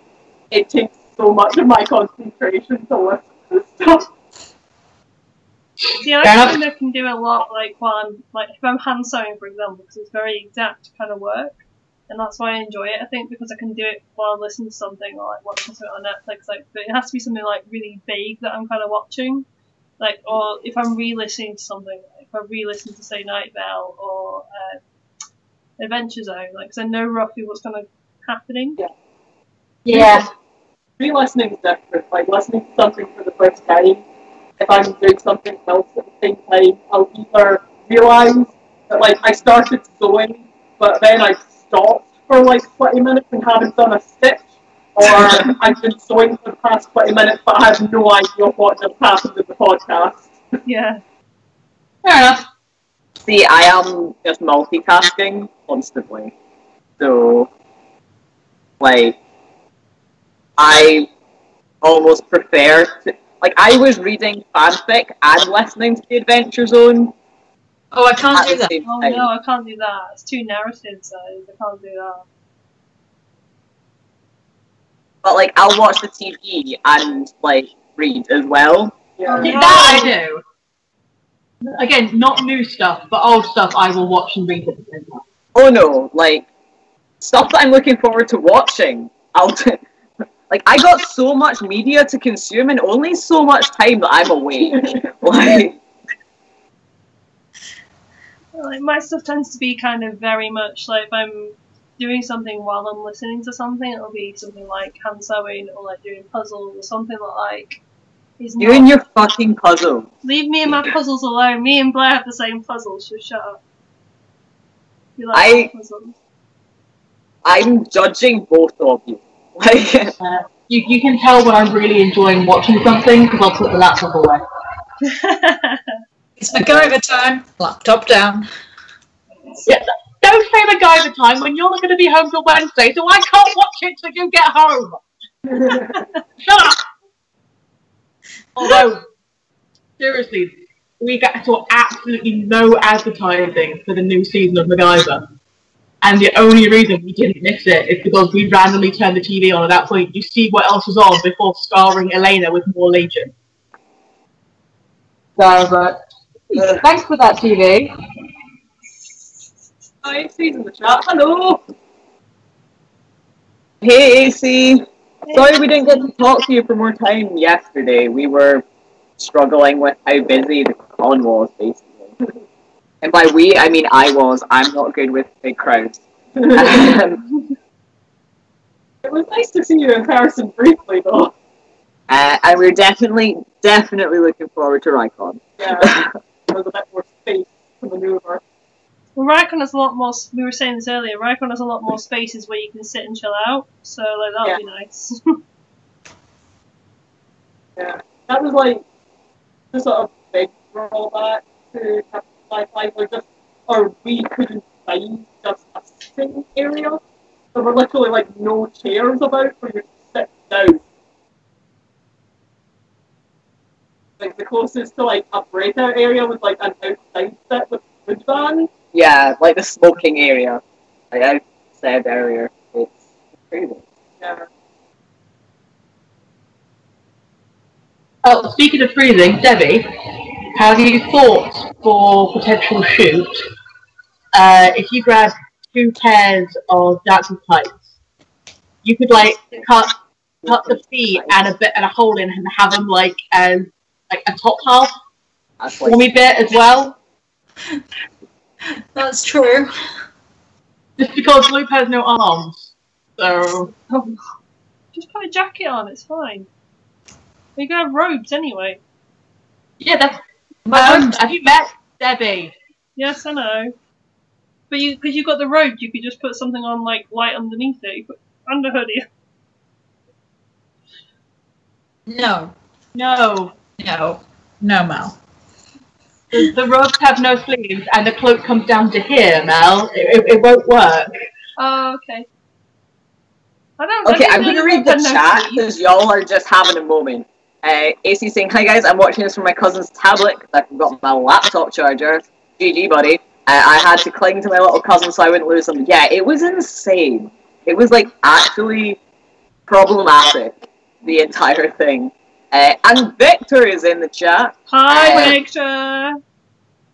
it takes so much of my concentration to listen to stuff. See, I kind of can do a lot, like, while I'm, like, if I'm hand sewing, for example, because it's very exact kind of work, and that's why I enjoy it, I think, because I can do it while I'm listening to something, or, like, watching something on Netflix, like, but it has to be something, like, really vague that I'm kind of watching, like, or if I'm re-listening to something, like, if I re-listen to, say, Night Vale, or, Adventure Zone, like, because I know roughly what's kind of happening. Yeah. Re-listening is different, like, listening to something for the first time, if I'm doing something else at the same time, I'll either realise that, like, I started sewing, but then I stopped for, like, 20 minutes and haven't done a stitch, or I've been sewing for the past 20 minutes, but I have no idea what just happened in the podcast. Yeah. Fair enough. See, I am just multitasking constantly. So, like, I almost prefer to... Like, I was reading fanfic and listening to the Adventure Zone. Oh, I can't do that. Oh no, I can't do that. It's too narrative, so I can't do that. But, like, I'll watch the TV and, like, read as well. Yeah. Oh, That I do. Again, not new stuff, but old stuff I will watch and read at the same time. Oh no, like, stuff that I'm looking forward to watching. Like, I got so much media to consume and only so much time that I'm awake. Like, my stuff tends to be kind of very much like if I'm doing something while I'm listening to something, it'll be something like hand sewing or like doing puzzles or something that like is You and your fucking puzzle. Leave me and my puzzles alone. Me and Blair have the same puzzles, so shut up. You like puzzles? I'm judging both of you. Like, you can tell when I'm really enjoying watching something because I'll put the laptop away. It's MacGyver time. Laptop down. Yeah, don't say MacGyver time when you're not going to be home till Wednesday, so I can't watch it till you get home. Shut up. Although, seriously, we saw absolutely no advertising for the new season of MacGyver. And the only reason we didn't miss it is because we randomly turned the TV on at that point. You see what else was on before scarring Elena with more Legion. So, but thanks for that, TV. Hi, AC's in the chat. Hello! hey AC! Sorry we didn't get to talk to you for more time yesterday. We were struggling with how busy the con was, basically. And by we, I mean I was. I'm not good with big crowds. It was nice to see you in person briefly, though. And we're definitely looking forward to Rycon. Yeah, there's a bit more space to maneuver. Well, Rycon has a lot more. We were saying this earlier. Rycon has a lot more spaces where you can sit and chill out. So like that would be nice. Yeah, that was like the sort of big drawback to Captain or we couldn't find just a sitting area. There were literally like no chairs about for you to sit down. Like the closest to like a breakout area was like an outside sit with food van. Yeah, like the smoking area. Like I said earlier, it's crazy. Yeah. Oh, speaking of freezing, Debbie, have you thought for potential shoot? If you grab 2 pairs of Darkfae tights, you could like cut the feet and a hole in and have them like as like a top half, warmy bit as well. That's true. Just because Luke has no arms, so just put a jacket on. It's fine. You can have robes anyway. Yeah, that's. Have you met Debbie? Yes, I know. But because you've got the robe, you could just put something on like light underneath it. You put under hoodie. No, Mel. The robes have no sleeves, and the cloak comes down to here, Mel. It won't work. Oh, okay. Okay, I'm going to read the chat because y'all are just having a moment. AC saying, hi guys, I'm watching this from my cousin's tablet because I forgot my laptop charger. GG, buddy. I had to cling to my little cousin so I wouldn't lose them. Yeah, it was insane. It was, like, actually problematic, the entire thing. And Victor is in the chat. Hi, Victor!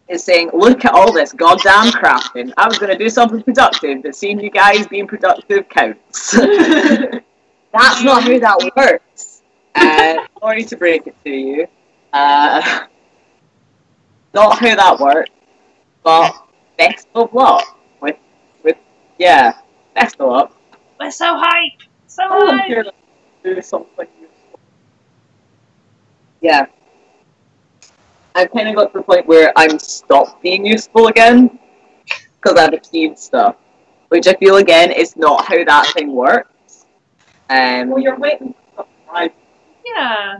Is saying, look at all this goddamn crafting. I was going to do something productive, but seeing you guys being productive counts. That's not how that works. Sorry to break it to you. Not how that works, but best of luck. Yeah, best of luck. We're so hyped! So I'm hyped! here to do something useful. Yeah. I've kind of got to the point where I'm stopped being useful again because I've achieved stuff, which I feel again is not how that thing works. Well, you're waiting for stuff to arrive. Yeah.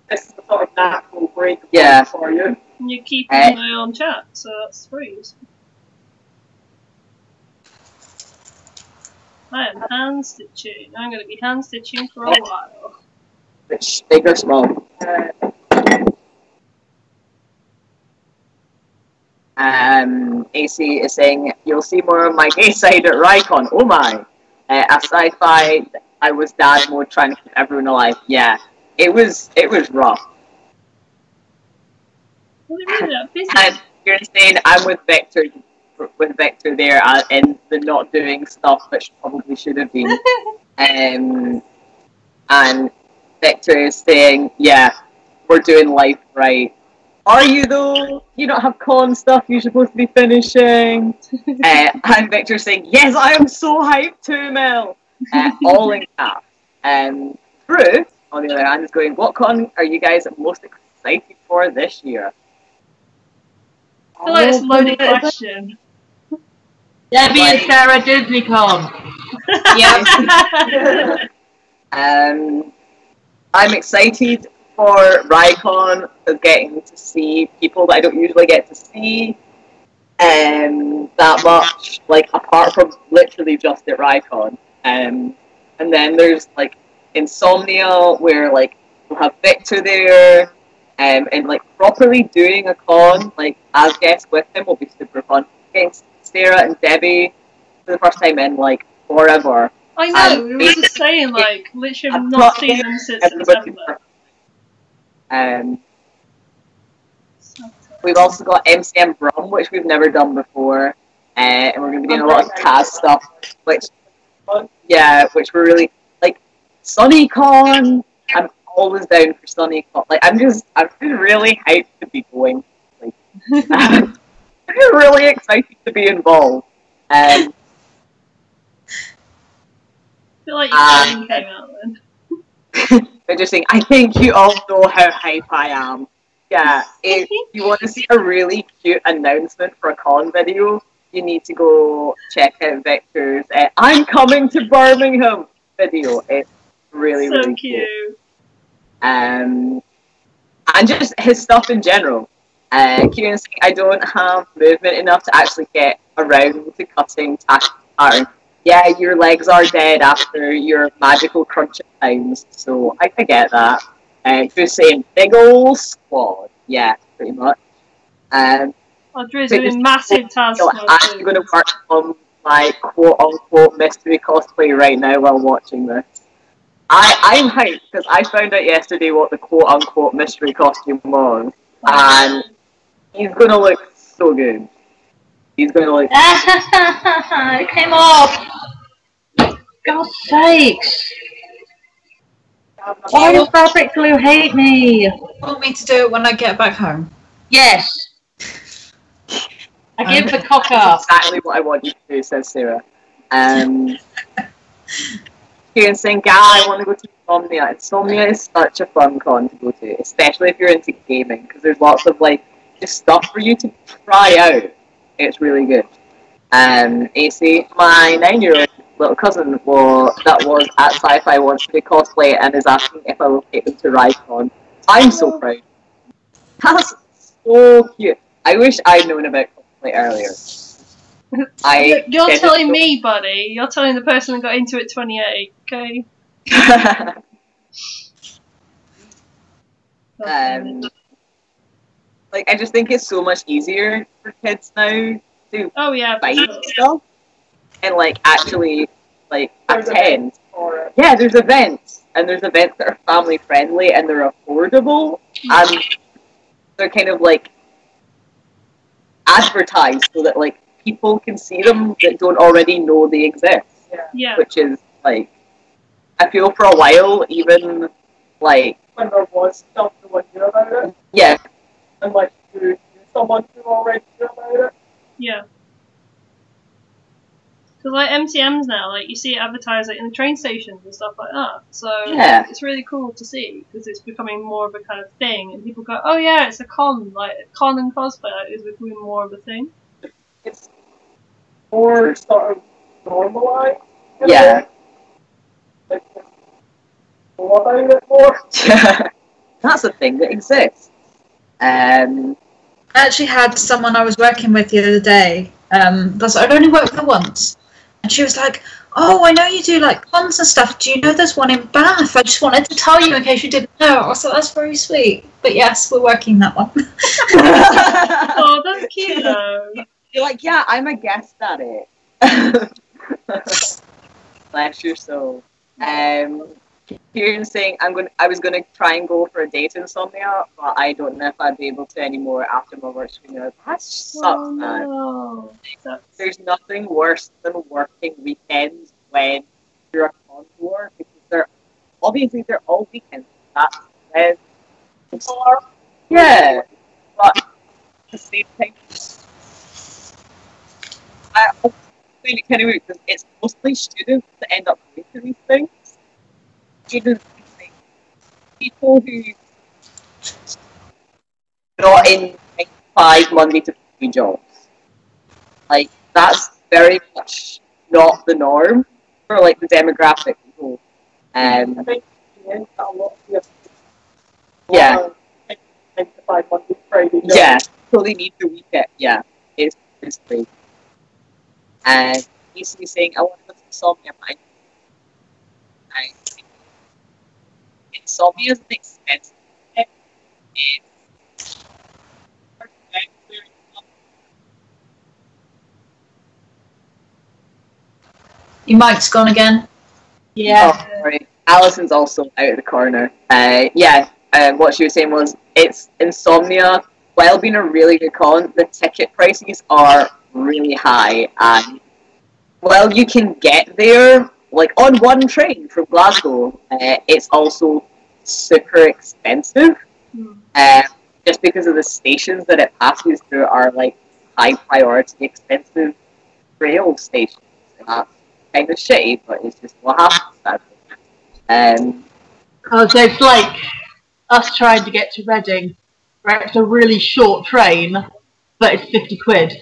This is the sort of natural break Yeah. for you. And you keep an eye on chat, so that's sweet. I am hand stitching. I'm going to be hand stitching for a while. Which big or small? AC is saying you'll see more of my gay side at Rycon. Oh my! A sci-fi. I was dad mode trying to keep everyone alive. Yeah, it was rough. Well, they're really that busy. And you're saying I'm with Victor there in the not doing stuff that probably should have been. And Victor is saying, yeah, we're doing life right. Are you though? You don't have con stuff you're supposed to be finishing. And Victor's saying, yes, I am so hyped too, Mel. All in caps. Drew, on the other hand, is going, what con are you guys most excited for this year? I feel like it's a loaded question. Debbie and Sarah DisneyCon. Yep. I'm excited for Rycon for getting to see people that I don't usually get to see that much, like apart from literally just at Rycon. And then there's like Insomnia where like we'll have Victor there and like properly doing a con like as guests with him will be super fun. Getting Sarah and Debbie for the first time in like forever. I know, we were just saying, like, literally have not seen them since September. We've also got MCM Brum, which we've never done before, and we're going to be doing a lot of Taz stuff, which we're really, like, SunnyCon, I'm always down for SunnyCon, like, I'm just really hyped to be going, like, I'm really excited to be involved, I feel like your phone came out then. They're just saying, I think you all know how hype I am. Yeah, if you want to see a really cute announcement for a con video, you need to go check out Victor's I'm coming to Birmingham video. It's really, so really cute. And just his stuff in general. Kieran's saying, I don't have movement enough to actually get around to cutting pattern. Yeah, your legs are dead after your magical crunching times, so I get that. Just saying, big ol' squad. Yeah, pretty much. Drew's doing massive tasks. I'm actually going to work on my quote-unquote mystery cosplay right now while watching this. I'm hyped, because I found out yesterday what the quote-unquote mystery costume was, and he's going to look so good. He's going to look... It came off! God's sakes! Why does fabric glue hate me? Want me to do it when I get back home? Yes. I give the cock up. That's exactly what I want you to do, says Sarah. Kieran saying, Gal, I want to go to Insomnia. Insomnia is such a fun con to go to, especially if you're into gaming, because there's lots of like just stuff for you to try out. It's really good. AC, my 9-year-old little cousin that was at Sci-Fi wants to do cosplay and is asking if I will take them to Rycon. I'm so proud. That's so cute. I wish I'd known about cosplay earlier. You're telling me, buddy. You're telling the person that got into it 28. Okay. Like, I just think it's so much easier for kids now to find stuff and, like, actually, like, attend. Yeah, there's events, and there's events that are family friendly and they're affordable, and they're kind of, like, advertised so that, like, people can see them that don't already know they exist. Yeah. Which is, like, I feel for a while, even, like... When there was stuff no one knew about it. Yeah. And, like, you knew someone who already knew about it. Yeah. Because, like, MTMs now, like, you see it advertised, like, in the train stations and stuff like that. So, it's really cool to see, because it's becoming more of a kind of thing. And people go, oh, yeah, it's a con. Like, con and cosplay is becoming more of a thing. It's more sort of normalized. Yeah. Like, more about it more. That's a thing that exists. I actually had someone I was working with the other day. I'd only worked with her once, and she was like, "Oh, I know you do like cons and stuff. Do you know there's one in Bath? I just wanted to tell you in case you didn't know." I was like, "That's very sweet." But yes, we're working that one. Oh, that's cute though. You're like, yeah, I'm a guest at it. Bless your soul. Kieran's saying I was gonna try and go for a date Insomnia, but I don't know if I'd be able to anymore after my work screener. That sucks, man. No. There's nothing worse than working weekends when you're a contour, because they're all weekends. That's when people are. Yeah, but at the same time, I also find it kind of weird because it's mostly students that end up going to these things. Students, people who not in 5 Monday to Friday jobs. Like, that's very much not the norm for, like, the demographic people. I think a lot of people yeah. 9 to 5 Monday to Friday jobs. Yeah, so they need the weekend. Yeah, it's great. And he's saying, I want to go to Insomnia, but I think Insomnia is an expensive thing. Your mic's gone again. Yeah. Oh, sorry. Alison's also out of the corner. What she was saying was, it's Insomnia, while being a really good con, the ticket prices are really high, and while you can get there, like, on one train from Glasgow, it's also super expensive, just because of the stations that it passes through are, like, high priority, expensive rail stations, and that's kind of shitty, but it's just what happens. Oh, so it's like us trying to get to Reading, where it's a really short train, but it's 50 quid.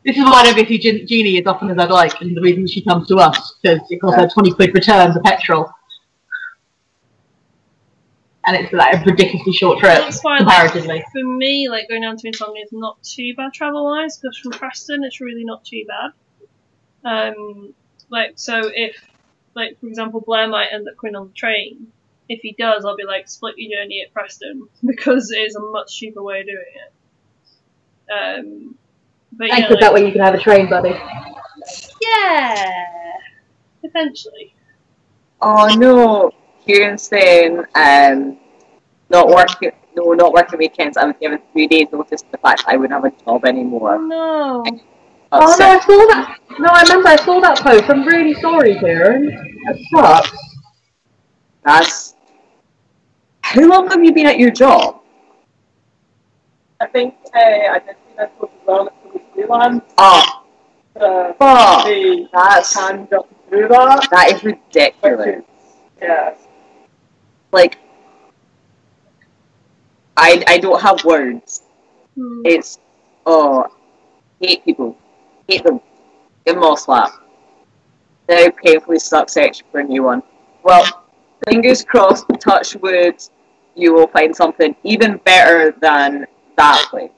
This is why I don't go see Jeannie as often as I'd like, and the reason she comes to us, because it costs her 20 quid return for petrol. And it's like a ridiculously short trip, comparatively. Like, for me, like, going down to Insomnia is not too bad travel-wise, because from Preston it's really not too bad. So if, like, for example, Blair might end up going on the train, if he does, I'll be like, split your journey at Preston, because it is a much cheaper way of doing it. But yeah, because that way you can have a train buddy. Yeah, potentially. Oh no, Kieran's saying, not working weekends. I'm given 3 days notice to the fact that I wouldn't have a job anymore. No. Oh no, I saw that. No, I remember I saw that post. I'm really sorry, Kieran. That sucks. How long have you been at your job? I think I did see this was as well at the Zealand. Oh, They that's can jump through that. That is ridiculous. Yeah. Like, I don't have words. It's, hate people. Hate them. Give them all a slap. Now painfully stuck searching for a new one. Well, fingers crossed, touch wood, you will find something even better than that place.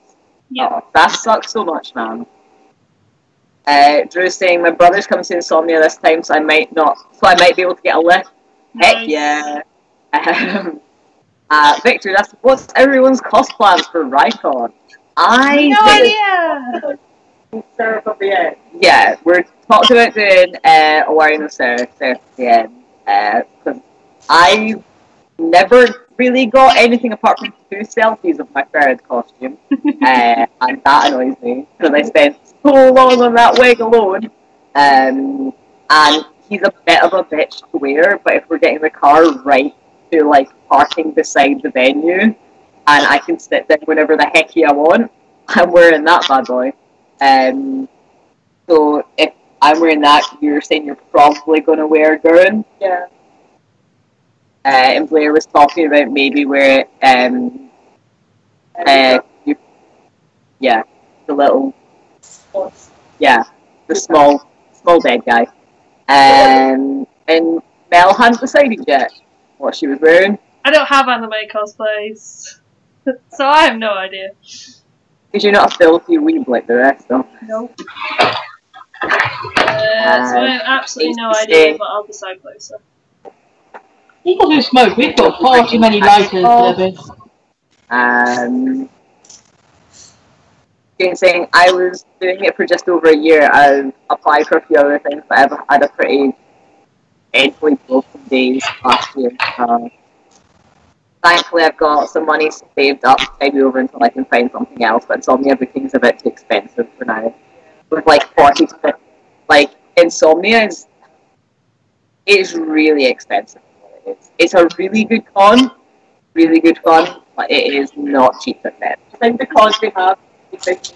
Yeah. Oh, that sucks so much, man. Drew's saying my brother's coming to Insomnia this time, so I might be able to get a lift. Heck yeah. Victor, what's everyone's cost plans for Rycon? No idea. Yeah, we're talking about doing Awareness of Seraph at the end. Because I never really got anything apart from 2 selfies of my Ferret costume. And that annoys me, because I spent so long on that wig alone. And he's a bit of a bitch to wear, but if we're getting the car right to like parking beside the venue, and I can sit there whenever the heck I want, I'm wearing that bad boy. So if I'm wearing that, you're saying you're probably going to wear Gurren? Yeah. And Blair was talking about maybe wear the little, the small dead guy. And Mel hadn't decided yet what she was wearing. I don't have anime cosplays, so I have no idea. Because you're not a filthy weeb like the rest, though. Nope. So I have absolutely no idea, but I'll decide closer. People who smoke, we've got far too many lighters, Debbie. Saying I was doing it for just over a year. I've applied for a few other things, but I've had a pretty endly broken days last year. Thankfully, I've got some money saved up to tide me over until I can find something else, but Insomnia, everything's a bit too expensive for now. With like 40 to 50, like Insomnia is really expensive. It's a really good con, really good fun, but it is not cheap at that. I think because we have stuff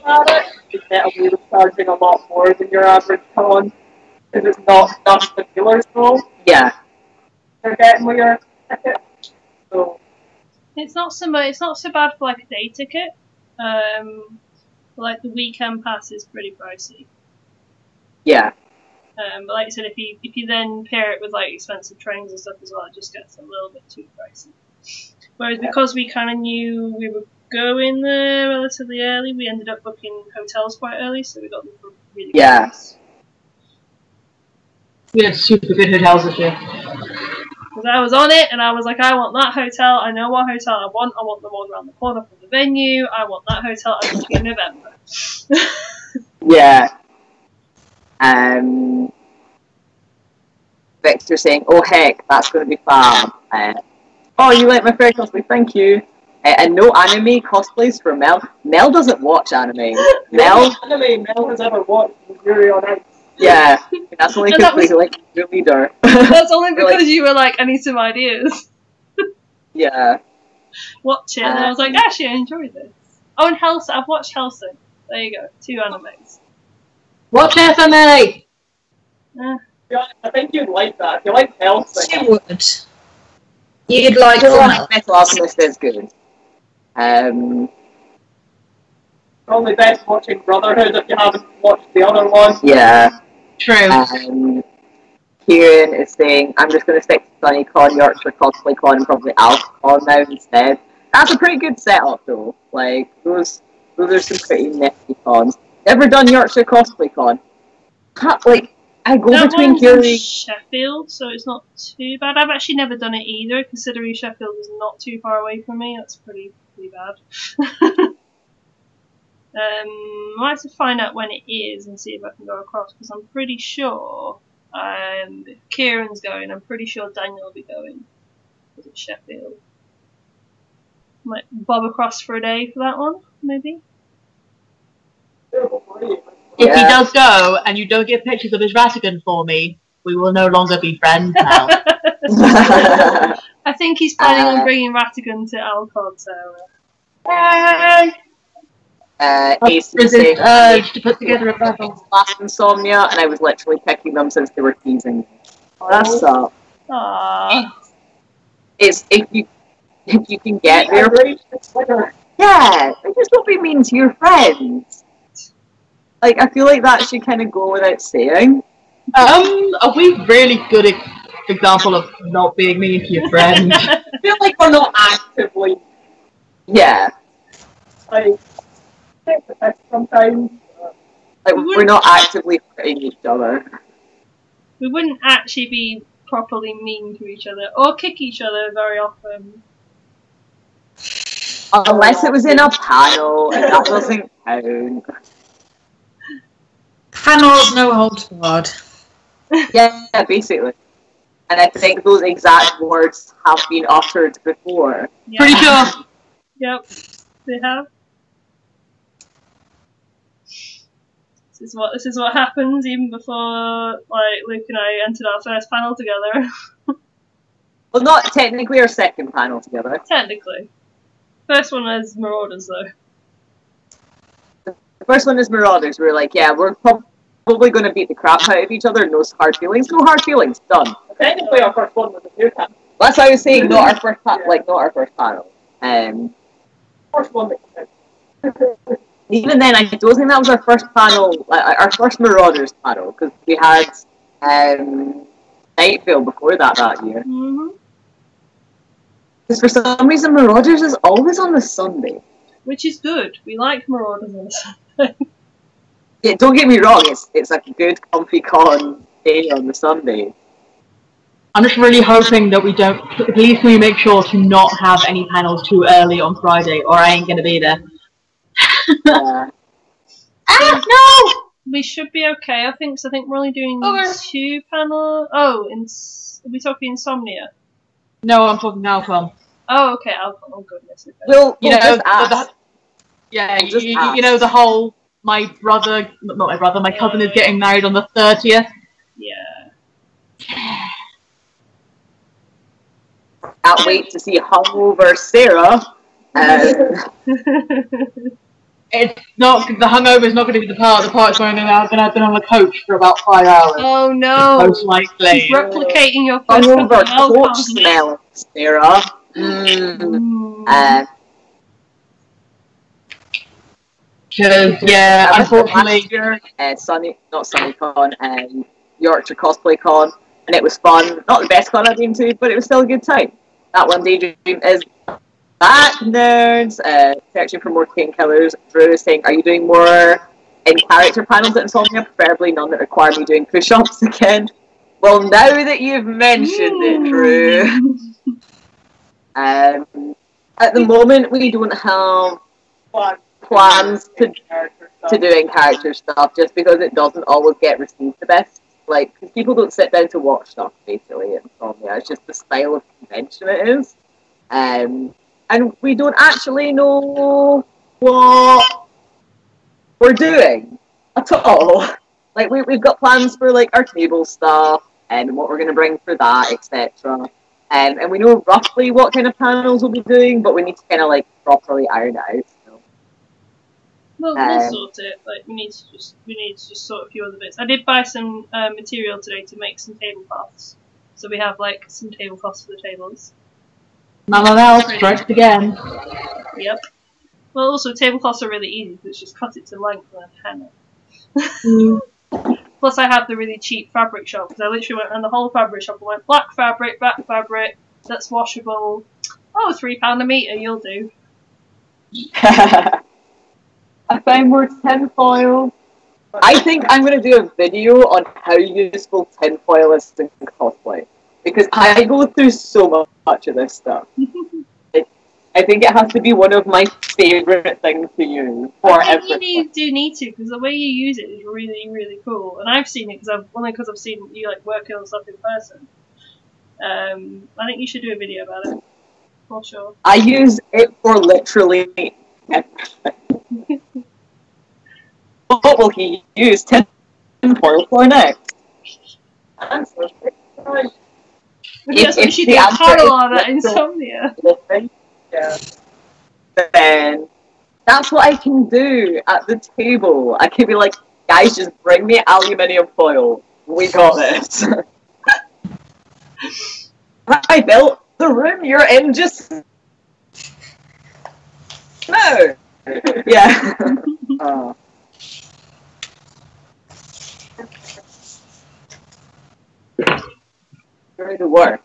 at it, you get away with charging a lot more than your average con, because it's not just the dealer's fault. Yeah. They're getting with your ticket. So It's not so bad for like a day ticket. Like the weekend pass is pretty pricey. Yeah. But like I said, if you then pair it with like expensive trains and stuff as well, it just gets a little bit too pricey. Whereas because we kind of knew we were going there relatively early, we ended up booking hotels quite early, so we got them for really good price. We had super good hotels this year. Because I was on it, and I was like, I want that hotel. I know what hotel I want. I want the one around the corner from the venue. I want that hotel. I'm booking in November. Yeah. Victor saying, "Oh heck, that's going to be fab." Oh, you like my fair cosplay? Thank you. And no anime cosplays for Mel. Mel doesn't watch anime. Mel has ever watched Yuri on Ice. Yeah, that's only because we like your leader. That's only because you were like, I need some ideas. Yeah. Watch it, and I was like, actually, I enjoy this. Oh, and Hellsing. I've watched Hellsing. There you go, 2 animes. Watch FMA! Yeah, I think you'd like that. If you like Hellsing. You would. You'd like Metal Alchemist is good. Probably best watching Brotherhood if you haven't watched the other one. Yeah. True. Kieran is saying, I'm just going to stick to SunnyCon, Yorkshire Cosplay Con, and probably Alcon now instead. That's a pretty good setup though. Like, those are some pretty nifty cons. Never done Yorkshire Cosplay Con. Like, I go That between one's here in Sheffield, so it's not too bad. I've actually never done it either, considering Sheffield is not too far away from me. That's pretty bad. I might have to find out when it is and see if I can go across, because I'm pretty sure if Kieran's going, I'm pretty sure Daniel will be going. Because it's Sheffield. Might bob across for a day for that one, maybe. If he does go and you don't get pictures of his Ratigan for me, we will no longer be friends now. I think he's planning on bringing Ratigan to Alcon, so. Ace resist urge to put together a bundle. Last Insomnia, and I was literally picking them since they were teasing me. Oh, that's up. Aww. It's if you can get there. Yeah, just don't be mean to your friends. Like, I feel like that should kind of go without saying. Are we really good example of not being mean to your friends? I feel like we're not actively. Yeah. Like, sometimes. Like, we're not actively hurting each other. We wouldn't actually be properly mean to each other or kick each other very often. Unless it was in a panel, and that doesn't count. Panels, no holds barred. Yeah, basically. And I think those exact words have been uttered before. Yeah. Pretty sure. Yep, they have. This is what happens even before like Luke and I entered our first panel together. Well, not technically our second panel together. Technically. First one is Marauders though. The first one is Marauders. We're like, yeah, we're probably going to beat the crap out of each other. No hard feelings. No hard feelings. Done. Technically, our first one was a new panel. That's what I was saying. Not our first, not our first panel. First one that Even then, I don't think that was our first panel, our first Marauders panel, because we had Nightvale before that year. Mm-hmm. Because for some reason, Marauders is always on the Sunday. Which is good. We like Marauders on Sunday. Yeah, don't get me wrong, it's a good, comfy con day on the Sunday. I'm just really hoping that we don't. Please, can we make sure to not have any panels too early on Friday, or I ain't gonna be there. Yeah. No! We should be okay, I think. So I think we're only doing Okay. 2 panels. Oh, are we talking Insomnia? No, I'm talking Alcon. Oh, okay, Alcon. Oh, goodness. Okay. Well, You know, just ask. yeah, Just you know the whole. My cousin is getting married on the 30th. Yeah. Can't wait to see hungover Sarah. It's not the hangover is not going to be the part. The part's going to have been on a coach for about 5 hours. Oh no! Most likely. She's replicating your first Hungover couple of coach smell, Sarah. Because yeah, unfortunately, Last year, not SunnyCon, Yorkshire Cosplay Con, and it was fun. Not the best con I've been to, but it was still a good time. That one Daydream is back, nerds. Searching for more king killers. Drew is saying, are you doing more in-character panels at Insomnia? Preferably none that require me doing push-ups again. Well, now that you've mentioned it, Drew. At the moment, we don't have plans to do in-character stuff, just because it doesn't always get received the best. Like, because people don't sit down to watch stuff, basically, at Insomnia. It's just the style of convention it is. And we don't actually know what we're doing at all. Like, we've got plans for, like, our table stuff, and what we're going to bring for that, etc. And we know roughly what kind of panels we'll be doing, but we need to kind of, like, properly iron it out. So. Well, we'll sort it. Like, we need to just sort a few other bits. I did buy some material today to make some tablecloths, so we have like some tablecloths for the tables. none of else stretched again. Yep. Well, also tablecloths are really easy because just cut it to length with a hammer. Plus, I have the really cheap fabric shop because I literally went around the whole fabric shop and went black fabric that's washable. Oh, £3 a metre, you'll do. I found more tinfoil. I think I'm going to do a video on how useful tinfoil is in cosplay. Because I go through so much of this stuff. I think it has to be one of my favourite things to use for everything. You do need to, because the way you use it is really, really cool. And I've seen it because I've seen you like working on stuff in person. I think you should do a video about it, for sure. I use it for literally everything. What will he use tinfoil for next? answer. That's what she did Carol on that Insomnia. Yeah. Then that's what I can do at the table. I can be like, guys, just bring me aluminium foil. We got this. I built the room you're in just no. Yeah. Very the work.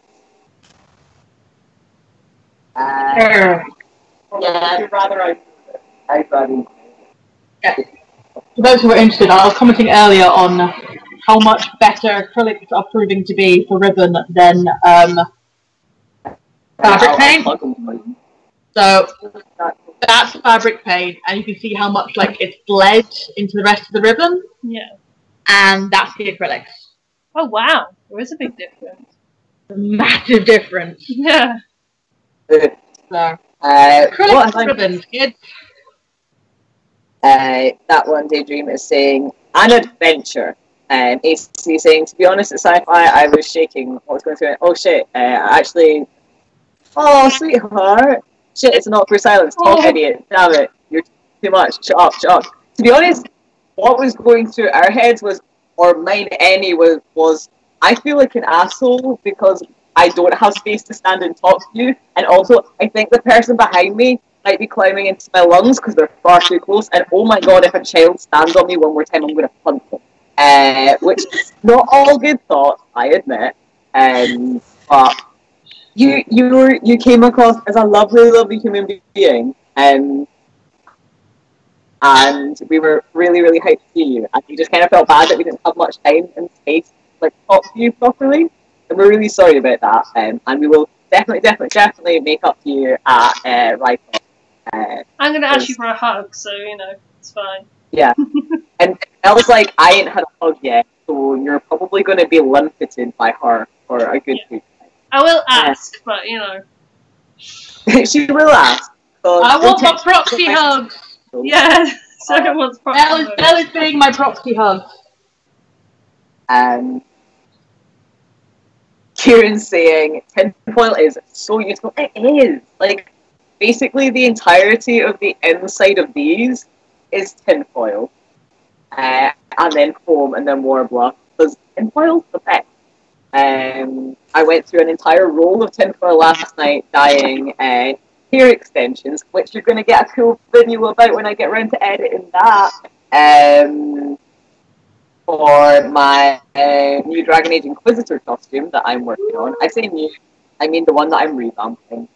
Yeah. Would you rather I'd rather. Yeah. For those who are interested, I was commenting earlier on how much better acrylics are proving to be for ribbon than fabric paint. So that's fabric paint, and you can see how much like it's bled into the rest of the ribbon. Yeah. And that's the acrylics. Oh wow, there is a big difference. A massive difference. Yeah. So acrylics what ribbons, kids. That one Daydream is saying an adventure. AC saying, to be honest, at sci-fi, I was shaking. What was going through it? Oh shit! Actually, oh sweetheart, shit! It's an awkward silence. Talk, idiot! Damn it! You're too much. Shut up! Shut up! To be honest, what was going through our heads was, or mine anyway, was I feel like an asshole because I don't have space to stand and talk to you, and also I think the person behind me might be climbing into my lungs because they're far too close, and oh my god, if a child stands on me one more time, I'm going to punch them. Which is not all good thoughts, I admit. But you came across as a lovely, lovely human being, and we were really, really hyped to see you. And we just kind of felt bad that we didn't have much time and space to like talk to you properly, and we're really sorry about that. And we will definitely make up to you at Rifle. I'm going to ask you for a hug, so you know it's fine. Yeah. And I was like, I ain't had a hug yet, so you're probably going to be limpited by her for a good week. I will ask, but you know. She will ask. I want my proxy hug. Yeah, so wants proxy hug. That is being my proxy hug. Kieran's saying tinfoil is so useful. It is. Like, basically the entirety of the inside of these is tinfoil. And then foam and then warbler. Because tinfoil's the best. I went through an entire roll of tinfoil last night dyeing hair extensions, which you're going to get a cool video about when I get around to editing that. For my new Dragon Age Inquisitor costume that I'm working on. I say new, I mean the one that I'm revamping.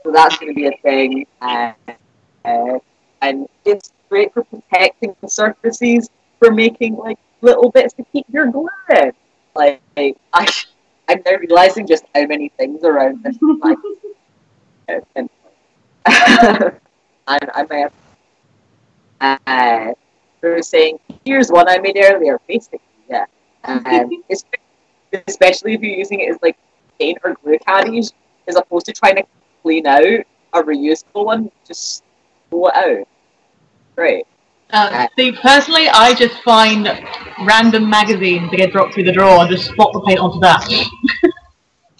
So that's going to be a thing. And it's great for protecting the surfaces, for making like little bits to keep your glow in. Like I'm now realizing just how many things around this. Like, and I may have. They were saying, here's one I made earlier. Basically, yeah. Especially if you're using it as like paint or glue caddies, as opposed to trying to clean out a reusable one, just throw it out. Great. See, personally, I just find random magazines that get dropped through the drawer and just spot the paint onto that.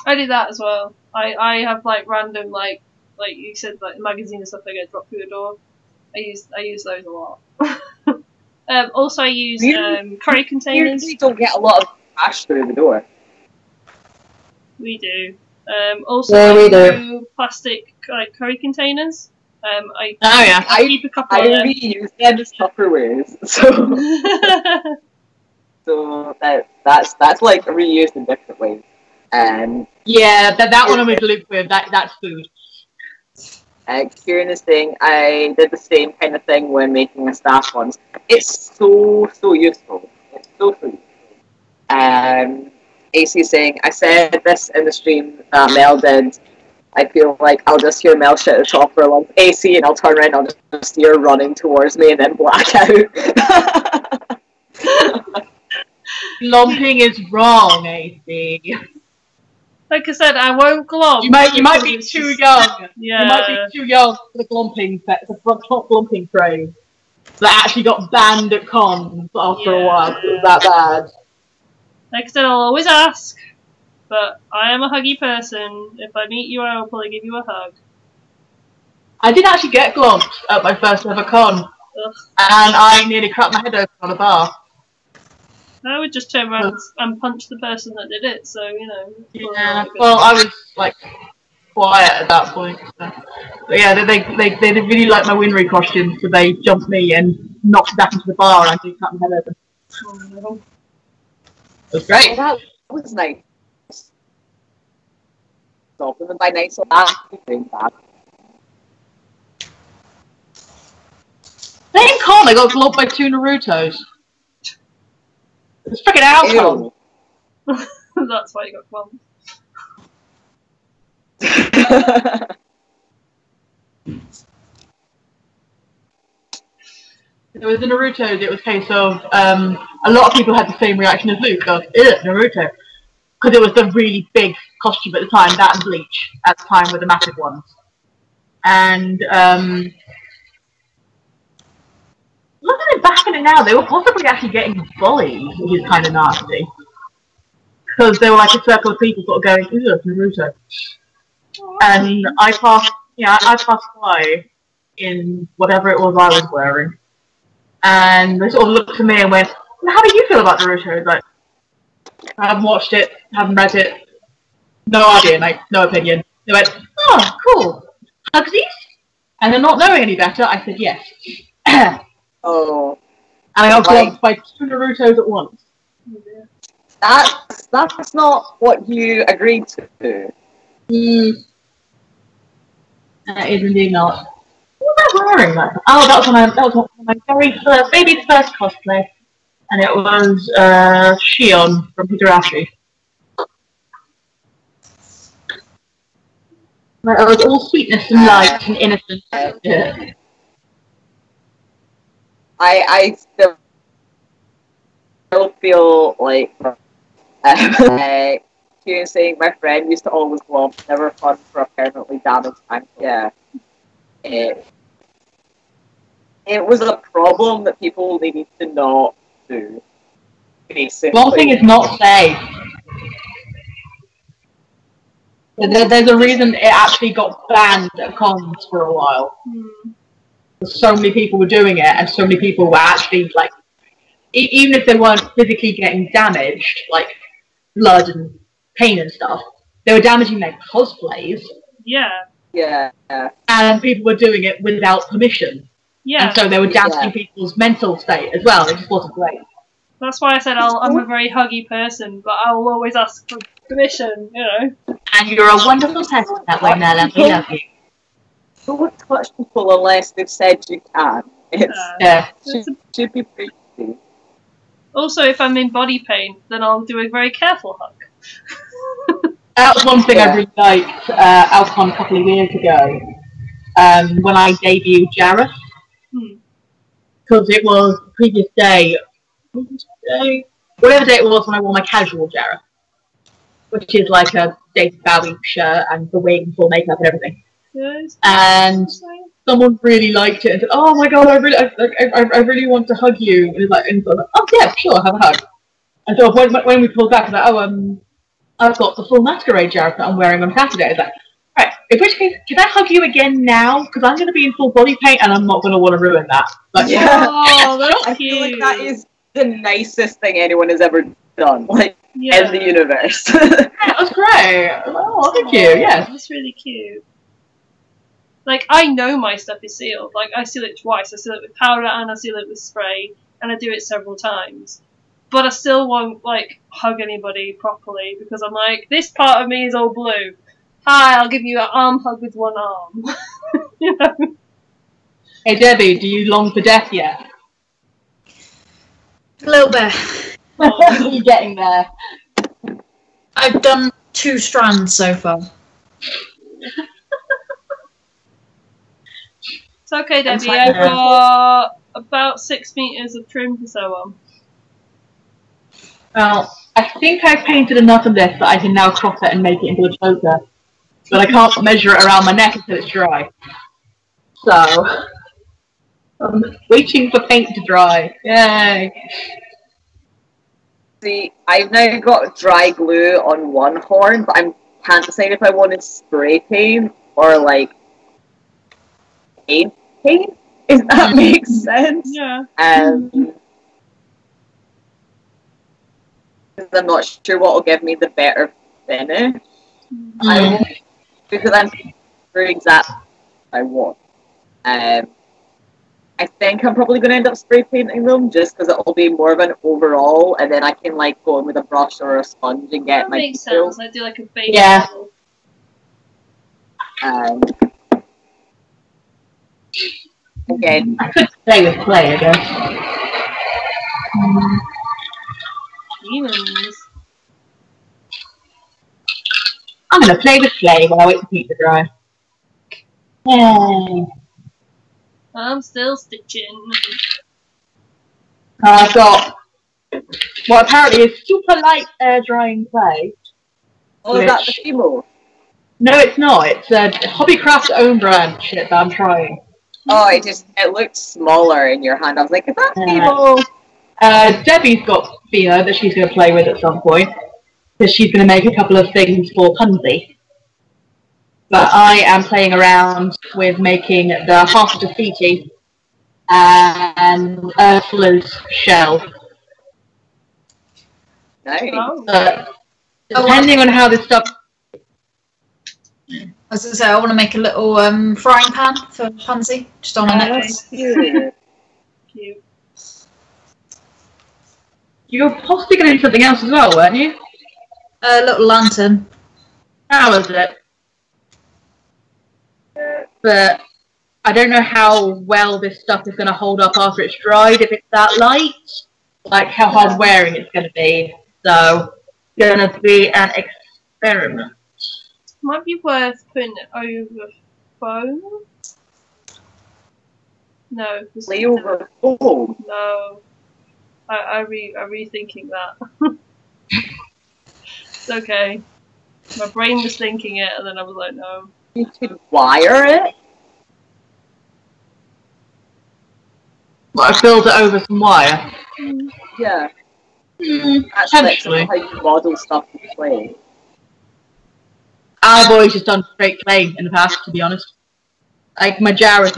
I do that as well. I have like random like you said, like magazine and stuff that get dropped through the door. I use those a lot. Also, I use curry containers. You don't get a lot of trash through the door. We do. Also, I do plastic like curry containers. I keep a couple of them. I reuse them as Tupperwares, so that's like reused in different ways. Yeah, that one I'm going to live with. That's food. Kieran is saying I did the same kind of thing when making a staff ones. It's so useful. It's so useful. AC is saying I said this in the stream that Mel did. I feel like I'll just hear Mel shit at the top for a long AC, and I'll turn around and I'll just see her running towards me and then black out. Glomping is wrong, AC. Like I said, I won't glomp. You might be too young. Yeah. You might be too young for the glomping top glomping craze. That actually got banned at cons after a while. It was that bad. Like I said, I'll always ask. But I am a huggy person. If I meet you, I will probably give you a hug. I did actually get glomped at my first ever con. Ugh. And I nearly cracked my head open on a bar. I would just turn around and punch the person that did it, so, you know. Yeah, well, I was, like, quiet at that point. So. But yeah, they really liked my Winry costume, so they jumped me and knocked me back into the bar and I did cut my head open. Oh, no. It was great. Well, that was nice. So, by nice, so that's bad. Same con, I got globbed by 2 Narutos. It's freaking outcome. That's why you got one. There was the Naruto, it was a case of, a lot of people had the same reaction as Luke, of, Naruto. Because it was the really big costume at the time, that and Bleach, at the time were the massive ones. And, looking back at it now, they were possibly actually getting bullied, which is kind of nasty. Because they were like a circle of people sort of going, ew, Naruto. And I passed by in whatever it was I was wearing. And they sort of looked at me and went, well, how do you feel about Naruto? Like, I haven't watched it, haven't read it, no idea, like, no opinion. They went, oh, cool. Hugsies? And then not knowing any better, I said yes. Oh. And I got blocked by 2 Narutos at once. That's not what you agreed to. That is indeed not. What was I wearing then? Oh, that was one of my very first, maybe the first cosplay. And it was Shion from Higurashi. Like, it was all sweetness and light and innocence. Yeah. I still feel like saying my friend used to always glob, never fun for a permanently damaged ankle. Yeah. It was a problem that people needed to not do. Basically. One thing is not safe. There's a reason it actually got banned at cons for a while. So many people were doing it, and so many people were actually, like, even if they weren't physically getting damaged, like blood and pain and stuff, they were damaging their cosplays. Yeah. Yeah. And people were doing it without permission. Yeah. And so they were damaging people's mental state as well. It just wasn't great. That's why I said I'm a very huggy person, but I will always ask for permission, you know. And you're a wonderful person that way, Nella. We love you. Don't touch people unless they've said you can. Should be pretty easy. Also, if I'm in body pain, then I'll do a very careful hug. That was one thing I really liked Alcon a couple of years ago, when I debuted Jareth. Because it was the previous day, whatever day it was when I wore my casual Jareth, which is like a David Bowie shirt and the wig and full makeup and everything. Yes. And someone really liked it and said, "Oh my god, I really want to hug you." And it's like, "Oh yeah, sure, have a hug." And so when we pulled back, I was like, "Oh, I've got the full masquerade Jareth that I'm wearing on Saturday." I was like, "Right, in which case, can I hug you again now? Because I'm going to be in full body paint and I'm not going to want to ruin that." Like, oh, that's I cute. feel like that is the nicest thing anyone has ever done, like, in the universe. That was great. Oh, thank you. Yeah, that's really cute. Like, I know my stuff is sealed. Like, I seal it twice. I seal it with powder and I seal it with spray, and I do it several times. But I still won't, like, hug anybody properly because I'm like, this part of me is all blue. Hi, I'll give you an arm hug with one arm. You know? Hey Debbie, do you long for death yet? A little bit. Oh, you're getting there. I've done 2 strands so far. It's okay, Debbie. I've got about 6 meters of trim to sew on. Well, I think I've painted enough of this that I can now crop it and make it into a choker. But I can't measure it around my neck until it's dry. So, I'm waiting for paint to dry. Yay! See, I've now got dry glue on one horn, but I can't decide if I want to spray paint or, like, paint, if that makes sense. Yeah. I'm not sure what will give me the better finish. Because I'm sure exactly what I want. I think I'm probably going to end up spray painting them just because it'll be more of an overall, and then I can, like, go in with a brush or a sponge and get that my makes details. sense. I do like a base level. Again, I could play with Clay, I guess. Demons. I'm gonna play with Clay while I wait for Pete to dry. Yay! I'm still stitching. I've got what apparently is super light air drying clay. oh, is that the Fimo? No, it's not. It's a Hobbycraft's own brand shit that I'm trying. Oh, it looked smaller in your hand. I was like, is that Yeah. Fimo? Debbie's got Fino that she's going to play with at some point because she's going to make a couple of things for Punsy. But I am playing around with making the half Defeaty and Ursula's shell. Nice. Oh. Depending on how this stuff. I was going to say, I want to make a little frying pan for Pansy, just on a necklace. Cute. You were possibly going to do something else as well, weren't you? A little lantern. How was it? But I don't know how well this stuff is going to hold up after it's dried, if it's that light. Like how hard wearing it's going to be. So, it's going to be an experiment. Might be worth putting it over foam. No. Play over foam. No. I'm rethinking that. It's okay. My brain was thinking it, and then I was like, no. You could wire it. Like, I filled it over some wire. Yeah. That's Potentially. how you model stuff to play. I've always just done straight clay in the past, to be honest. Like, my Jareth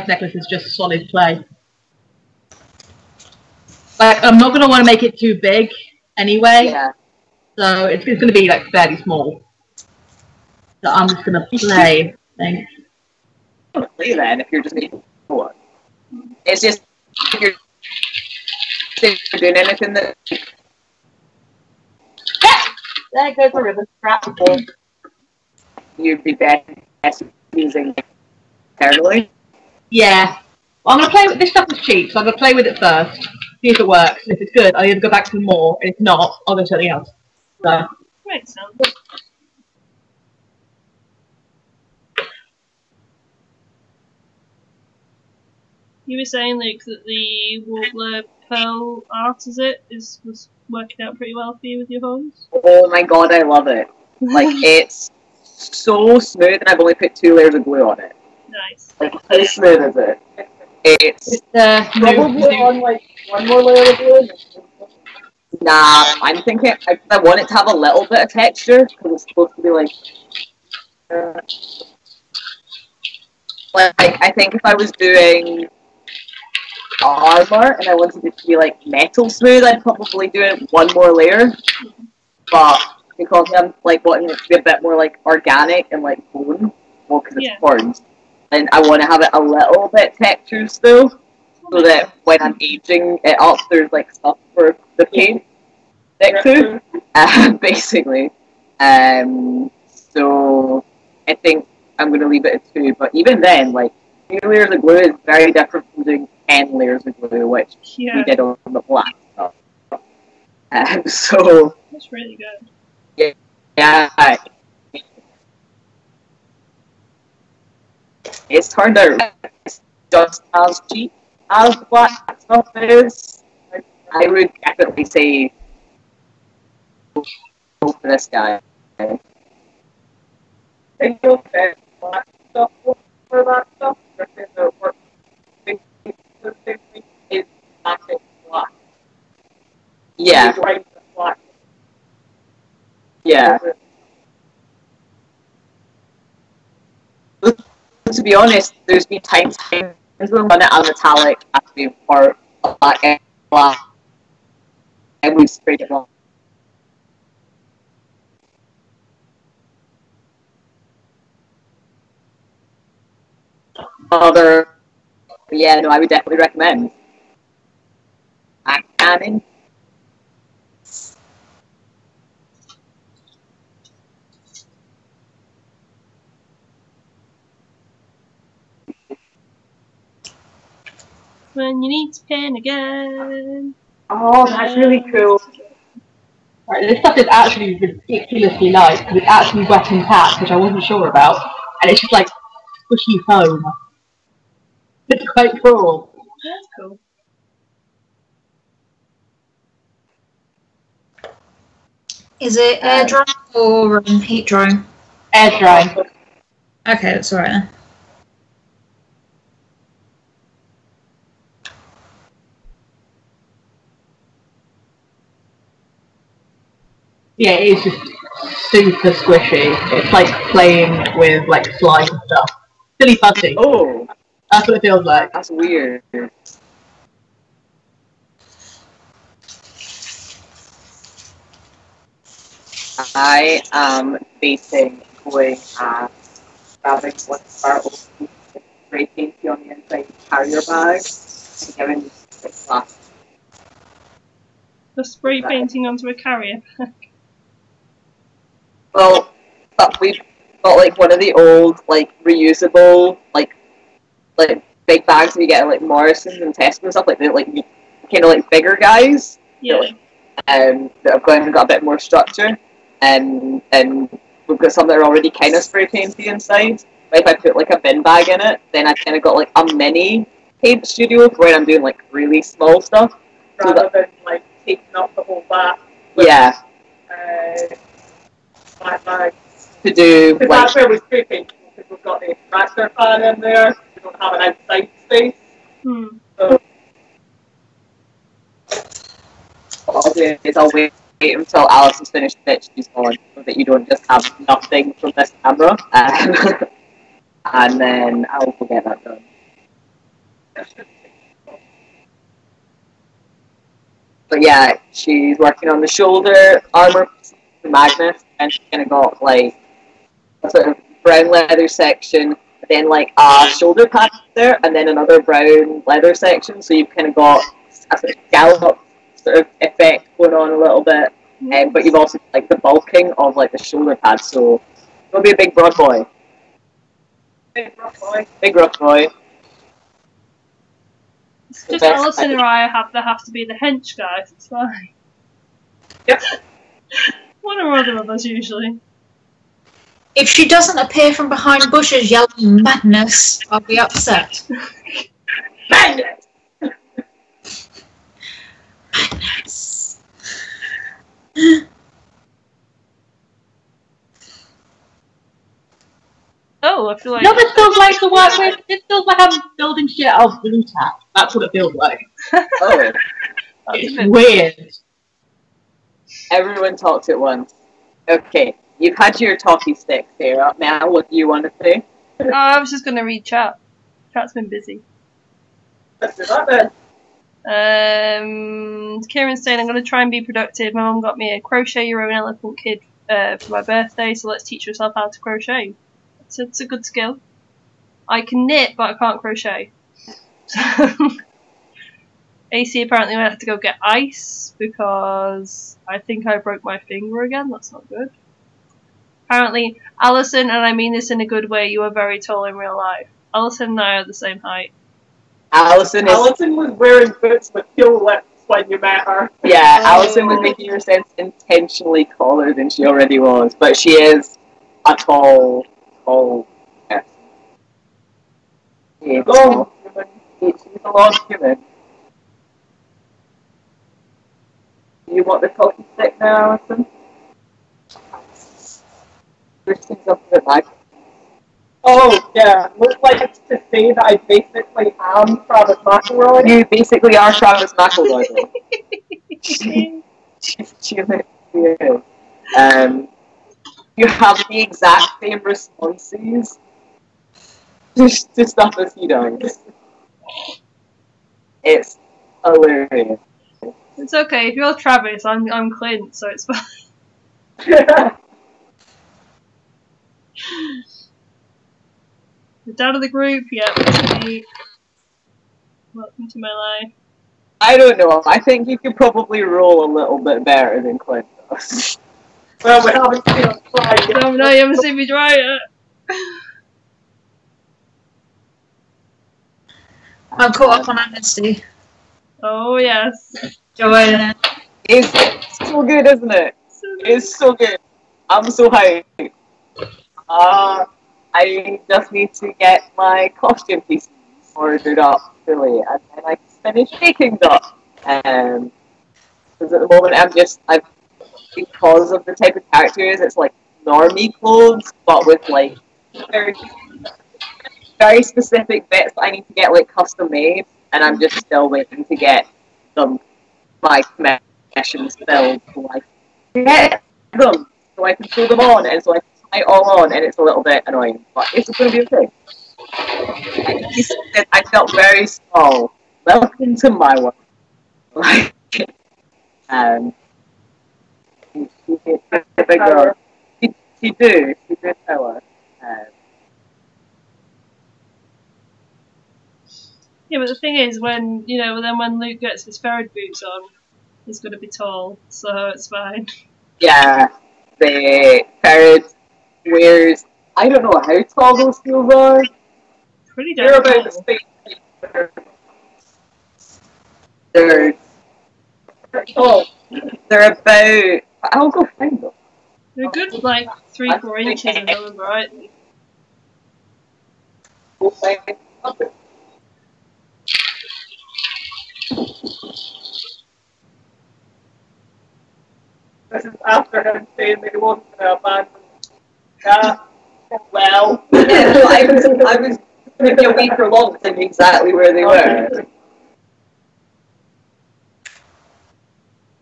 necklace is just solid clay. Like, I'm not going to want to make it too big anyway. Yeah. So it's going to be, like, fairly small. So I'm just going to play things. Play then if you're just making one. It's just if you're doing anything that. There goes my ribbon strap. You'd be best using internally. Yeah. Well, I'm going to play with this stuff is cheap, so I'm going to play with it first. See if it works. And if it's good, I'll either go back to more, and if not, I'll go to something else. So. Makes sense. You were saying like that the Warbler Pearl art was working out pretty well for you with your homes? Oh my god, I love it. Like, it's so smooth, and I've only put 2 layers of glue on it. Nice. Like, how smooth is it? It's probably on like 1 more layer of glue. Nah, I'm thinking I want it to have a little bit of texture because it's supposed to be like I think if I was doing armor and I wanted it to be like metal smooth, I'd probably do it 1 more layer. But because I'm like wanting it to be a bit more like organic and like bone, well, because it's horns, and I want to have it a little bit textured still, so that when I'm aging it up, there's like stuff for the paint stick to, basically. So I think I'm going to leave it at 2, but even then, like, 2 layers of glue is very different from doing 10 layers of glue, which we did on the black stuff. So that's really good. Yeah, it's turned out it's just as cheap as the black stuff is. I would definitely say go for this guy. I think you'll get black stuff for that stuff. The work is matching black. Yeah. Yeah. To be honest, there's been times when I've done it as metallic or black and we've sprayed it on. Yeah, no, I would definitely recommend. Cannon. when you need to pin again. Oh, that's really cool. Right, this stuff is actually ridiculously light because it's actually weapon packed, which I wasn't sure about, and it's just like squishy foam. It's quite cool. That's cool. Is it air dry or heat dry? Air dry. Okay, that's alright then. Yeah, it is just super squishy. It's like playing with like slime and stuff. Silly putty. Oh, That's what it feels like. that's weird. I am debating going and grabbing one of our old spray painty on the inside carrier bag and giving it glass. The spray painting onto a carrier. Well, but we've got like one of the old like reusable like big bags that you get at like Morrison's and Tesco and stuff like the like kind of like bigger guys. Yeah. That have got a bit more structure, and we've got some that are already kind of spray painty inside. But if I put like a bin bag in it, then I kind of got like a mini paint studio where I'm doing like really small stuff. Rather than like taking up the whole bath. Yeah. My bag. To do Because like that's where we're spray painting, because we've got the extractor fan in there. We don't have an outside space. So what I'll do is I'll wait until Alice has finished the bit she's on, so that you don't just have nothing from this camera, and then I'll get that done. But yeah, she's working on the shoulder armor, the magnet, and she's kind of got like a sort of brown leather section, then like a shoulder pad there, and then another brown leather section. So you've kind of got a sort of scallop sort of effect going on a little bit, but you've also like the bulking of like the shoulder pad. So it'll be a big broad boy. big rough boy. Big rough boy. It's just Alison and I have to be the hench guys, it's fine. Yep. One or other of us usually. If she doesn't appear from behind bushes yelling madness, I'll be upset. Madness! Madness. Oh, I feel like... You know what it feels like to work with? It feels like I'm building shit out of blue tack. That's what it feels like. Oh, It's weird. everyone talks at once. Okay, you've had your talkie stick, Sarah. Now, what do you want to say? Oh, I was just going to read chat. Chat's been busy. Let's do that then. Kieran's saying, I'm going to try and be productive. My mum got me a crochet your own elephant kit for my birthday, so let's teach yourself how to crochet. It's a good skill. I can knit, but I can't crochet. AC apparently went have to go get ice because I think I broke my finger again. That's not good. Apparently, Alison, and I mean this in a good way, you are very tall in real life. Alison and I are the same height. Alison was wearing boots with heel lips when you met her. Yeah, Alison was making her sense intentionally taller than she already was, but she is a tall person. She's a long human. Do you want the talking stick now, Alison? There's things up in the back. Oh, yeah. Looks like to say that I basically am Travis McElroy. You basically are Travis McElroy. She is. You have the exact same responses to stuff as he does. It's hilarious. It's okay, if you're Travis, I'm Clint, so it's fine. You're down to the group, yeah, that's me. Welcome to my life. I don't know. I think you could probably roll a little bit better than Clint does. Well, we haven't seen us try yet. No, you haven't seen me try it. I'm caught up on Amnesty. Oh yes. Joanne it. It's so good, isn't it? It's so good. I'm so hyped. I just need to get my costume pieces ordered up fully, and then I can finish making them. Because at the moment I've because of the type of characters, it's like normie clothes, but with like very, very specific bits that I need to get like custom made, and I'm just still waiting to get them my commissions filled so I can get them, so I can throw them on, and so I can tie it all on, and it's a little bit annoying, but it's going to be okay. I felt very small. Welcome to my world. Like, she's a big girl. She do tell her. Yeah, but the thing is, when when Luke gets his ferret boots on, he's going to be tall, so it's fine. Yeah, the ferret wears. I don't know how tall those heels are. Pretty They're damn about the tall. space. They're they're about. I'll go find them. They're a good, like 3-4 inches in them, right? This is after him saying that he wasn't going to abandon. Yeah. Well. I was maybe a week or long to tell you exactly where they were.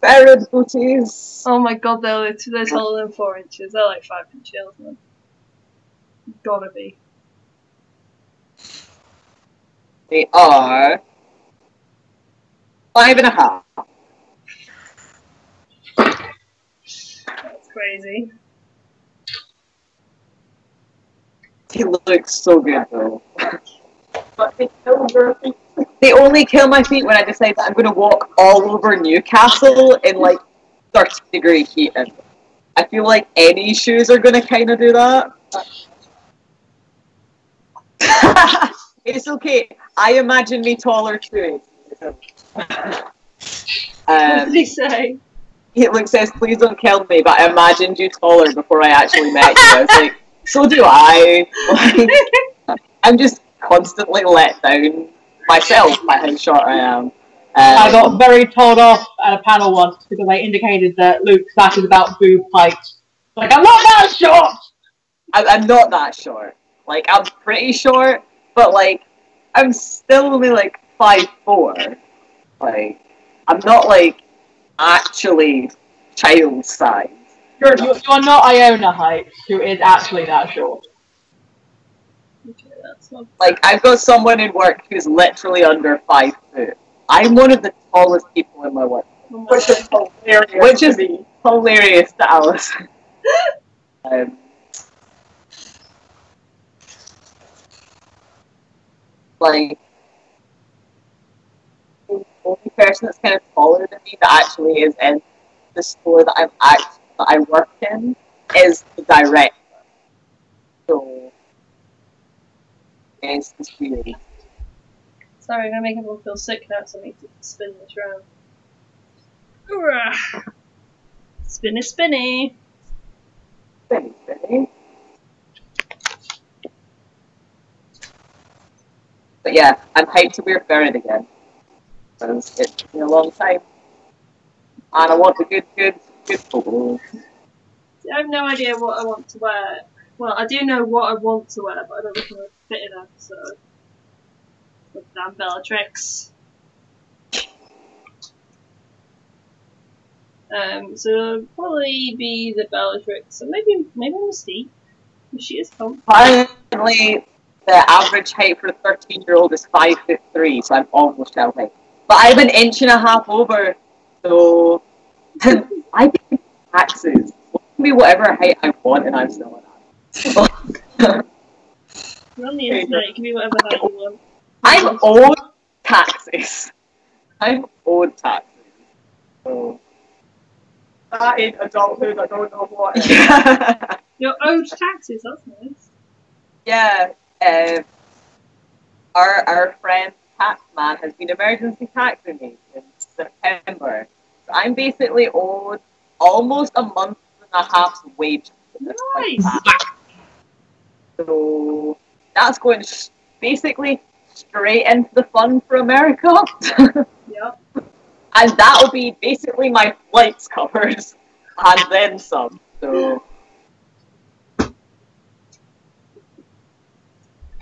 Ferret booties. Oh my god, they're taller than 4 inches. They're like 5 inch heels, man. Gotta be. They are 5.5. That's crazy. They look so good though. But they kill your feet. They only kill my feet when I decide that I'm going to walk all over Newcastle in like 30-degree heat. And I feel like any shoes are going to kind of do that. It's okay. I imagine me taller too. What did he say? Luke says, please don't kill me, but I imagined you taller before I actually met you. I was like, so do I. Like, I'm just constantly let down myself by how short I am. I got very told off at a panel once because I indicated that Luke's fact is about boob height. Like, I'm not that short! I'm not that short. Like, I'm pretty short, but like, I'm still only like 5'4". Like, I'm not like actually child size. You're not Iona height, who is actually that short. Okay, that's not... Like, I've got someone in work who's literally under 5 foot. I'm one of the tallest people in my work. Which is hilarious. Which is hilarious to Alice. Like, the only person that's kind of taller than me that actually is in the store that I work in is the director. So it's weird. Sorry, I'm gonna make everyone feel sick now, so I need to spin this round. Hurrah! Spinny, spinny! Spinny. But yeah, I'm hyped to wear ferret again. Because it's been a long time. And I want the good photos. I have no idea what I want to wear. Well, I do know what I want to wear, but I don't know if I'm going to fit in it, so... But damn Bellatrix. So it'll probably be the Bellatrix, so maybe Mystique. She is tall. Apparently, the average height for a 13-year-old is 5'3", so I'm almost child height. But I'm an inch and a half over, so I pay taxes. Let me whatever height I want, and I'm still an You're on the internet, you can be whatever height you want. I'm owed taxes. I'm owed taxes. So. That ain't adulthood, I don't know what is. Yeah. You're owed taxes, that's nice. Yeah. Our friend tax man has been emergency taxing me since September. So I'm basically owed almost a month and a half's wage. Nice. So that's going basically straight into the fund for America. Yep. And that'll be basically my flights covered and then some. So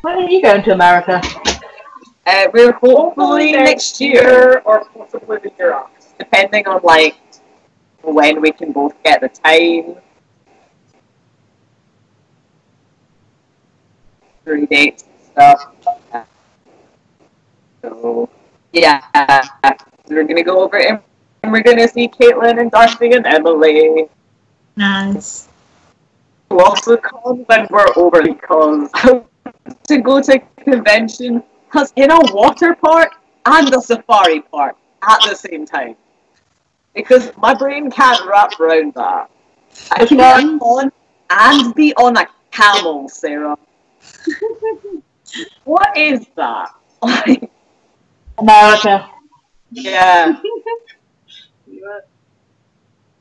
When are you going to America? we're hopefully next year, or possibly the year after. depending on like when we can both get the time. 3 dates and stuff. So yeah, we're gonna go over it and we're gonna see Caitlin and DarkFae and Emily. Nice. Lots of cons when we're over because to go to a convention has in a water park and a safari park at the same time. Because my brain can't wrap around that. I can be on and be on a camel, Sarah. What is that? Like, America. yeah. Yeah.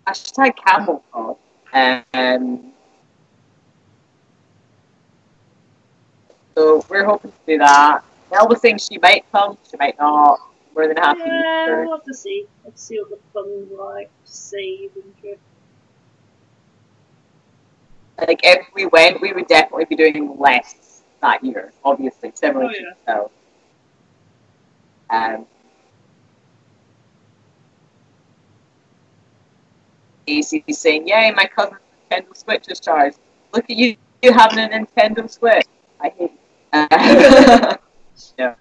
Hashtag camel talk. So we're hoping to do that. Mel was saying she might come, she might not. More than happy. Yeah, we'll have to see. Let's see what the fun's like. Save and trip. Like if we went, we would definitely be doing less that year. Obviously, similar to yourself. AC saying, "Yay, my cousin's Nintendo Switch is charged. Look at you having a Nintendo Switch." I hate.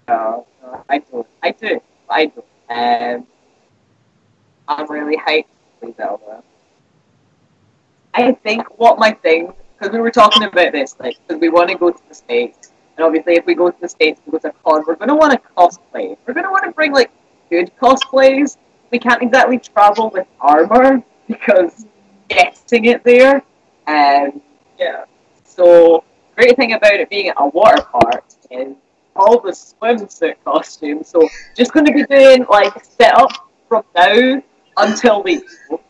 No, I do. I'm really hyped to play Zelda. I think what my thing, because we were talking about this, like, because we want to go to the States, and obviously if we go to the States, we go to a con, we're going to want to cosplay. We're going to want to bring, like, good cosplays. We can't exactly travel with armor, because getting it there, yeah. So, great thing about it being at a water park is all the swimsuit costumes, so just going to be doing, like, setup from now until we go,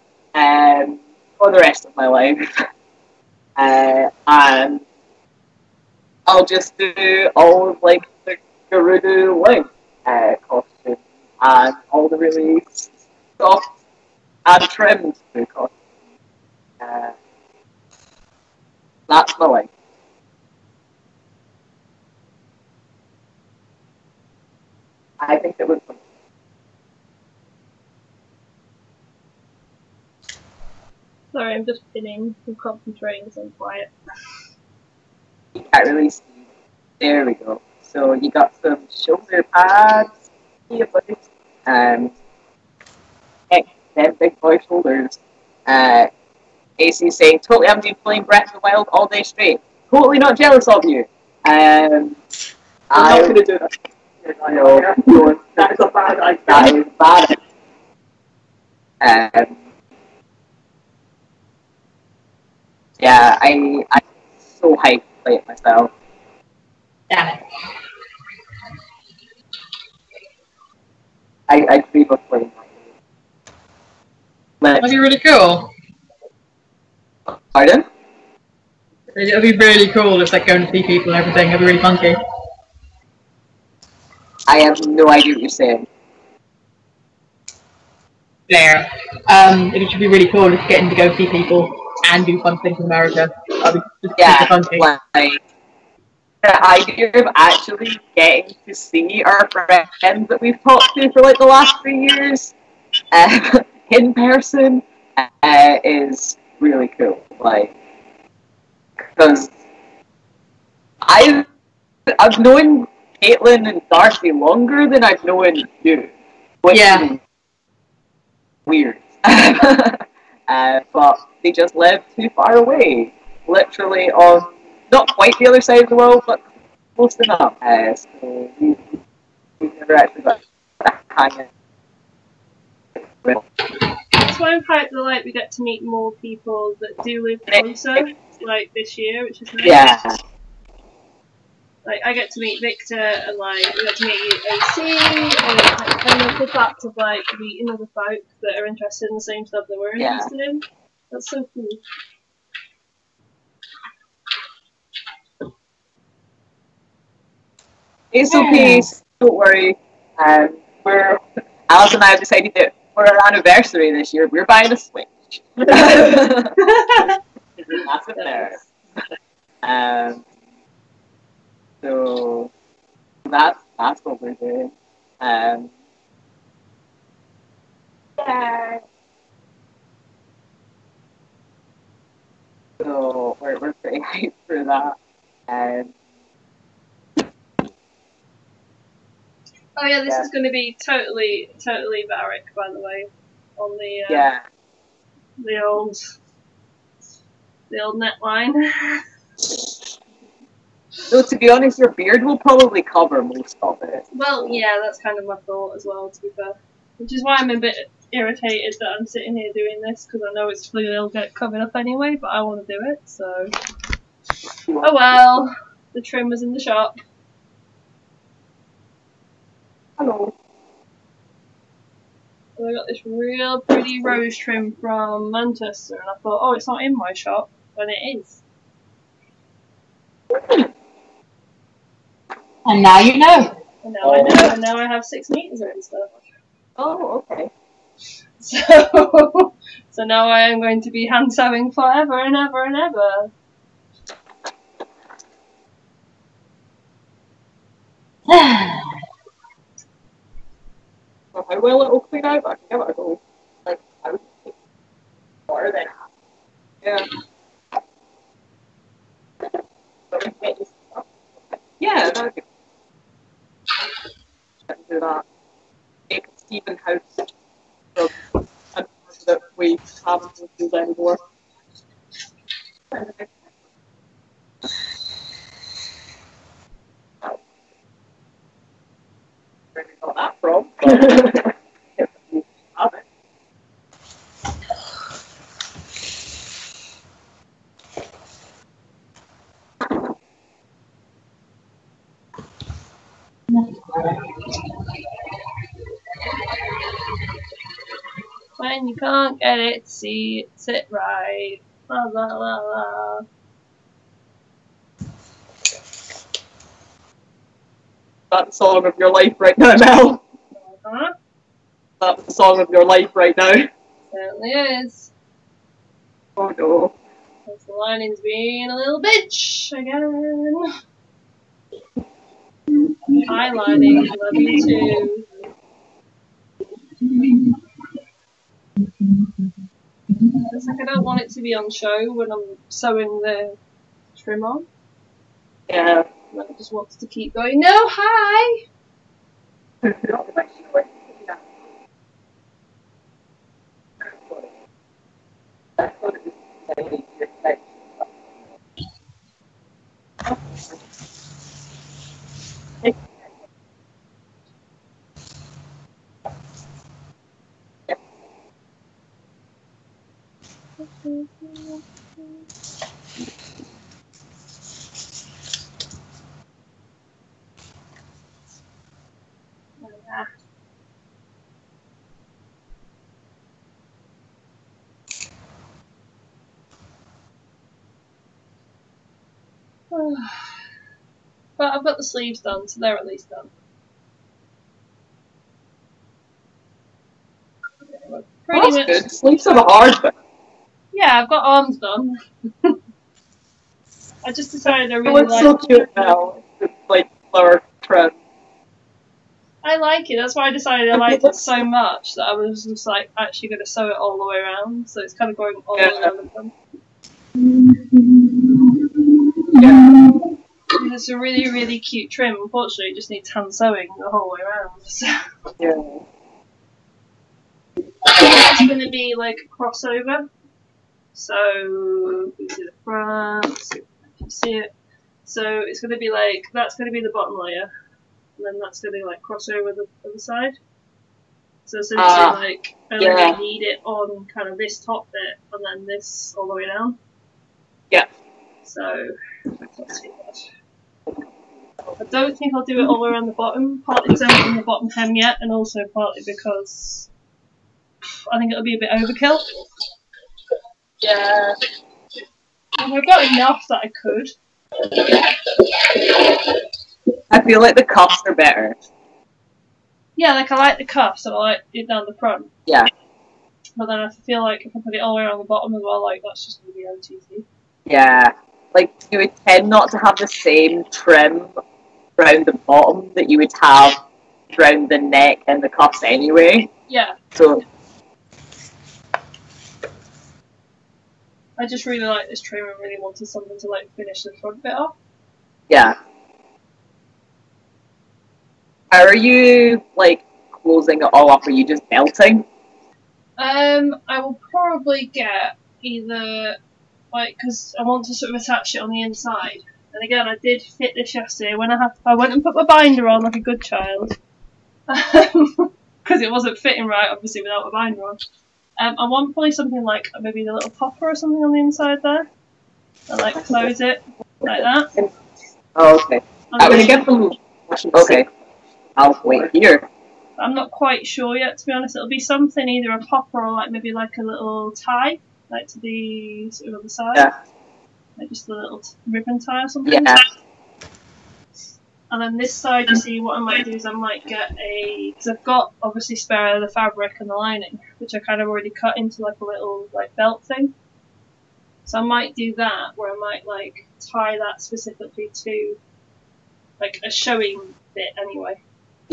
for the rest of my life. And I'll just do all of like the Gerudo Link costumes and all the really soft and trimmed costumes. That's my life. I think it was fun. Sorry, I'm just pinning and concentrating because I'm quiet. You can't really see. There we go. So you got some shoulder pads. Here, buddy. Them big boy shoulders. AC saying, totally haven't been playing Breath of the Wild all day straight. Totally not jealous of you. I'm not going to do that. No, That is a bad idea. that is bad. Yeah, I'm so hyped to play it myself. Damn it. I dream of playing it. That'd be really cool. Pardon? It'd be really cool if like going to see people and everything. It'd be really funky. I have no idea what you're saying. There. It should be really cool just getting to go see people and do fun things in America. That'd be just super funky. Like the idea of actually getting to see our friends that we've talked to for like the last 3 years in person is really cool. Like, because I've known Caitlin and Darcy longer than I've known you, which is weird. But they just live too far away, literally on not quite the other side of the world, but close enough. So we've never actually got to hang out. That's why I'm hyped that like we get to meet more people that do live closer, like this year, which is nice. Yeah. Like, I get to meet Victor, and like, we get to meet AC, and like, I love the fact of like meeting other folk that are interested in the same stuff that we're interested in. That's so cool. It's okay, don't worry. Alice and I have decided that for our anniversary this year, we're buying a Switch. Massive there. So that's what we're doing. Yeah. So we're pretty hyped for that. Oh yeah, this is going to be totally Varric, by the way, on the the old netline. So to be honest, your beard will probably cover most of it. Well, yeah, that's kind of my thought as well, to be fair. Which is why I'm a bit irritated that I'm sitting here doing this, because I know it's will get covered up anyway, but I want to do it, so... Oh well, the trim was in the shop. Hello. So I got this real pretty rose trim from Manchester, and I thought, oh, it's not in my shop, when it is. And now you know. And now I know, and now I have 6 meters of this stuff. Oh, okay. So now I am going to be hand sewing forever and ever and ever. Well, how well it will clean out, I can give it a go. Like, I would take more than half. Yeah. Yeah, that would be do that. Make Stephen House from that we haven't used anymore. Where did you got that from? Have it. When you can't get it, see it, sit right. La la la la. That's the song of your life right now, Mel. Uh-huh. That's the song of your life right now. Certainly is. Oh no. Because the lining's being a little bitch again. Hi, lining. Love you too. It's like I don't want it to be on show when I'm sewing the trim on. Yeah. And I just want to keep going, no, hi! But I've got the sleeves done, so they're at least done. Okay, pretty much. Good. Sleeves are the hard bit. Yeah, I've got arms done. I just decided I It really looks like so cute now. It's like flower trim. I like it, that's why I decided I liked it so much that I was just like actually going to sew it all the way around, so it's kind of going all the way around the front. Yeah. It's a really, really cute trim. Unfortunately, it just needs hand sewing the whole way around. So. Yeah. It's going to be like a crossover. So you see the front, so if you see it. So it's going to be like, that's going to be the bottom layer, and then that's going to like cross over the other side. So essentially, like, I only need it on kind of this top bit, and then this all the way down. Yeah. So let's see that. I don't think I'll do it all the way around the bottom, partly because I haven't done the bottom hem yet, and also partly because I think it'll be a bit overkill. Yeah. I've got enough that I could. I feel like the cuffs are better. Yeah, like I like the cuffs and I like it down the front. Yeah. But then I feel like if I put it all the way around the bottom as well, like that's just going to be OTT. Yeah. Like, you would tend not to have the same trim around the bottom that you would have around the neck and the cuffs anyway. Yeah. So, I just really like this trim and really wanted something to like finish the front bit off. yeah. How are you, like, closing it all up? Are you just belting? I will probably get either, like, because I want to sort of attach it on the inside. And again, I did fit this yesterday when I went and put my binder on like a good child. Because it wasn't fitting right, obviously, without a binder on. I want probably something like maybe the little popper or something on the inside there. And like close it like that. Oh, okay. And I would then- get them. Okay. I'll wait here. I'm not quite sure yet, to be honest. It'll be something either a popper or like maybe like a little tie, like to the sort of other side. Yeah. Like just a little ribbon tie or something. Yeah. And then this side, you see, what I might do is I might get because I've got obviously spare the fabric and the lining, which I kind of already cut into like a little like belt thing. So I might do that, where I might like tie that specifically to like a showing bit anyway.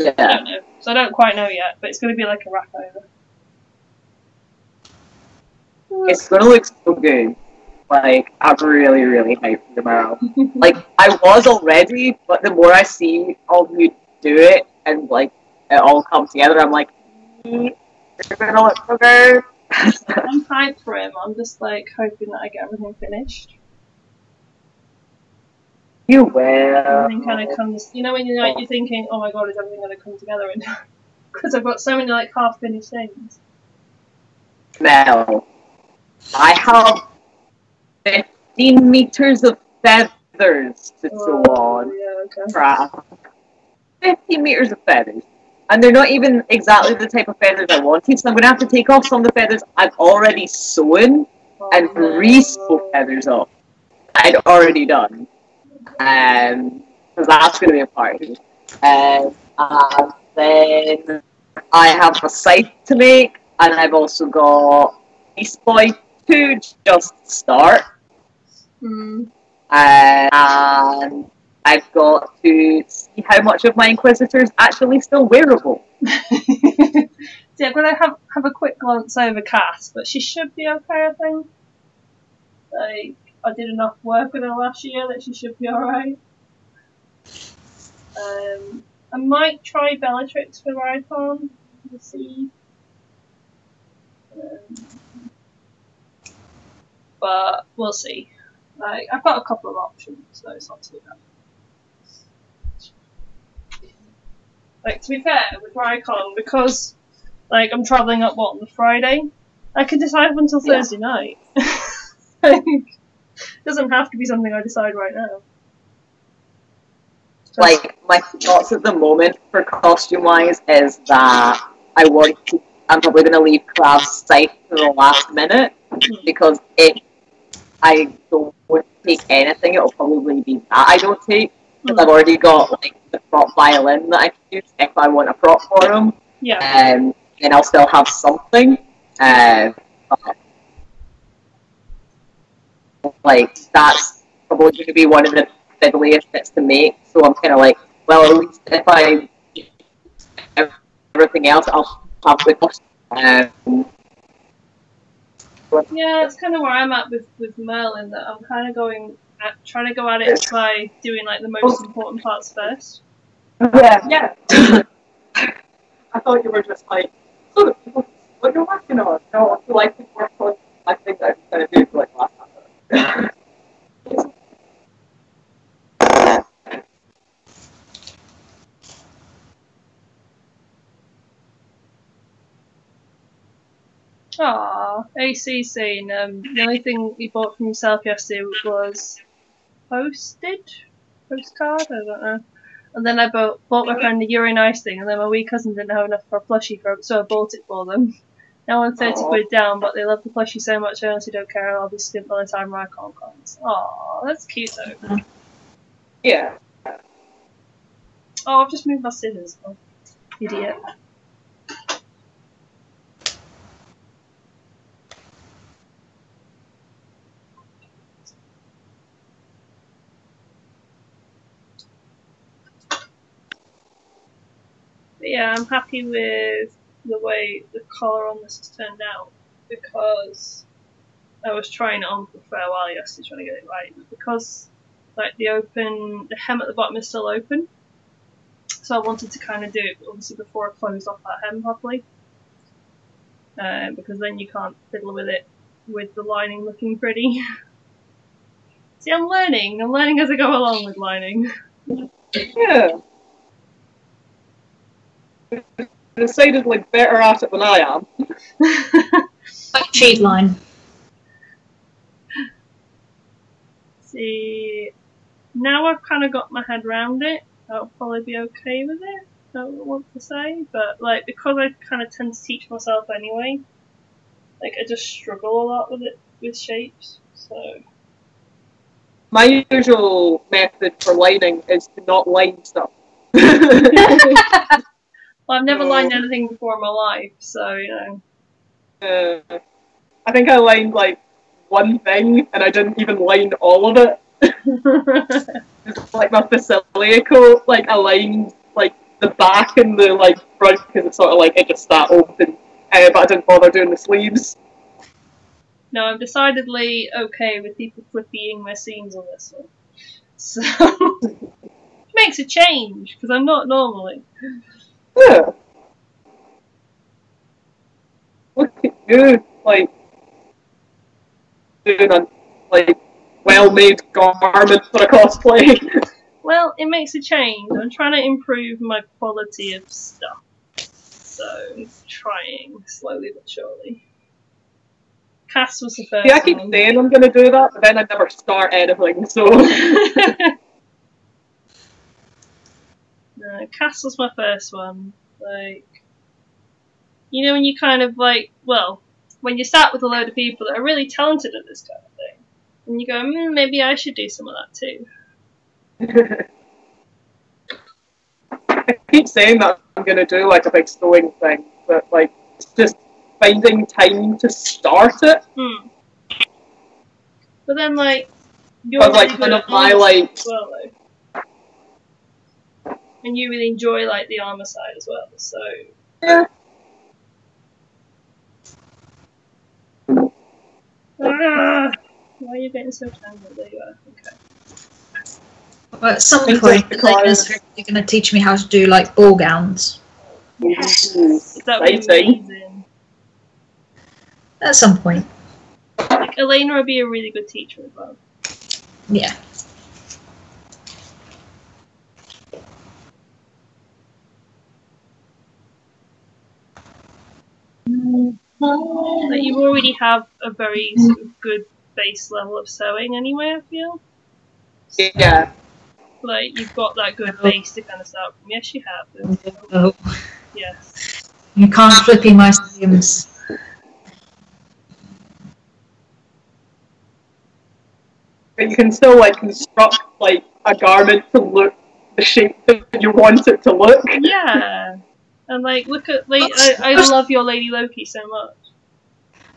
I Yeah. don't know. So I don't quite know yet, but it's going to be like a wrap over. It's gonna look so good. Like, I'm really, really hyped for tomorrow. Like, I was already, but the more I see all of you do it and, like, it all come together, I'm like, you're gonna look so good. I'm hyped for him. I'm just like hoping that I get everything finished. You will. Everything kind of comes. You know when you're like you're thinking, oh my god, is everything going to come together? And because I've got so many like half finished things. Now, I have 15 meters of feathers to sew on. Yeah, okay. Crap. 15 meters of feathers. And they're not even exactly the type of feathers I wanted, so I'm going to have to take off some of the feathers I've already sewn and re-sew feathers off that I'd already done. Because that's going to be a party. And then I have a scythe to make, and I've also got Beast Boy to just start. Mm. And I've got to see how much of my Inquisitor is actually still wearable. So I'm going to have a quick glance over Cass, but she should be okay, I think. Like, I did enough work with her last year that she should be alright. I might try Bellatrix for Rykon. We'll see. But we'll see. Like, I've got a couple of options, so it's not too bad. Like, to be fair, with Rykon, because like I'm travelling up on the Friday, I can decide up until Thursday night. Like, it doesn't have to be something I decide right now. Like, my thoughts at the moment for costume-wise is that I'm probably going to leave Craft's site to the last minute, because if I don't take anything, it'll probably be that I don't take, because I've already got, like, the prop violin that I can use if I want a prop for him. Yeah. And I'll still have something. But, like, that's probably going to be one of the fiddliest bits to make, so I'm kind of like, well, at least if I everything else, I'll have the costume. Yeah, it's kind of where I'm at with Merlin, that I'm kind of trying to go at it by doing like the most important parts first. Yeah. I thought you were just like, so what you're working on? No, I feel like you work on I think I'm going to do for like last time. Aww, AC saying the only thing you bought from yourself yesterday was postcard? I don't know. And then I bought my friend a Yuri Nice thing, and then my wee cousin didn't have enough for a plushie for it, so I bought it for them. Now I'm 30 quid down, but they love the plushie so much I honestly don't care. I'll be stint by the time Rycon comes. Aw, that's cute though. Yeah. Oh, I've just moved my scissors. Oh, idiot. But yeah, I'm happy with the way the colour on this has turned out, because I was trying it on for a fair while yesterday trying to get it right, because like the hem at the bottom is still open, so I wanted to kind of do it obviously before I closed off that hem properly, because then you can't fiddle with it with the lining looking pretty. See, I'm learning as I go along with lining. Yeah. Decidedly better at it than I am. Like cheat line. See, now I've kind of got my head round it, I'll probably be okay with it. I don't want to say, but like because I kind of tend to teach myself anyway, like I just struggle a lot with it with shapes. So My usual method for lining is to not line stuff. well, I've never lined anything before in my life, so you know. I think I lined like one thing, and I didn't even line all of it. It's like my Facilia coat, like I lined like the back and the like front because it's sort of like it just that open, but I didn't bother doing the sleeves. No, I'm decidedly okay with people flippying my seams on this one. So it makes a change because I'm not normally. Yeah. Look at you, like doing a like well-made garment for a cosplay. Well, it makes a change. I'm trying to improve my quality of stuff, so trying slowly but surely. Cass was the first. Yeah, I keep saying I'm going to do that, but then I never start anything. So. No, Cass was my first one. Like, you know, when you kind of like, well, when you sat with a load of people that are really talented at this kind of thing, and you go, maybe I should do some of that too. I keep saying that I'm going to do like a big sewing thing, but like it's just finding time to start it. But then like you're really like good at my armor like as well, though. And you really enjoy like the armor side as well, so yeah. Why are you getting so tangled? There you are. Okay. Well, at some point, Elena's hopefully going to teach me how to do like ball gowns. Yes. That would be amazing. At some point. Like Elena would be a really good teacher as well. Yeah. Like you already have a very sort of good base level of sewing anyway, I feel. So, yeah. Like you've got that good base to kind of start from. Yes, you have. Oh. Yes. You can't flippy my seams. But you can still like construct like a garment to look the shape that you want it to look. Yeah. And like look at like I love your Lady Loki so much.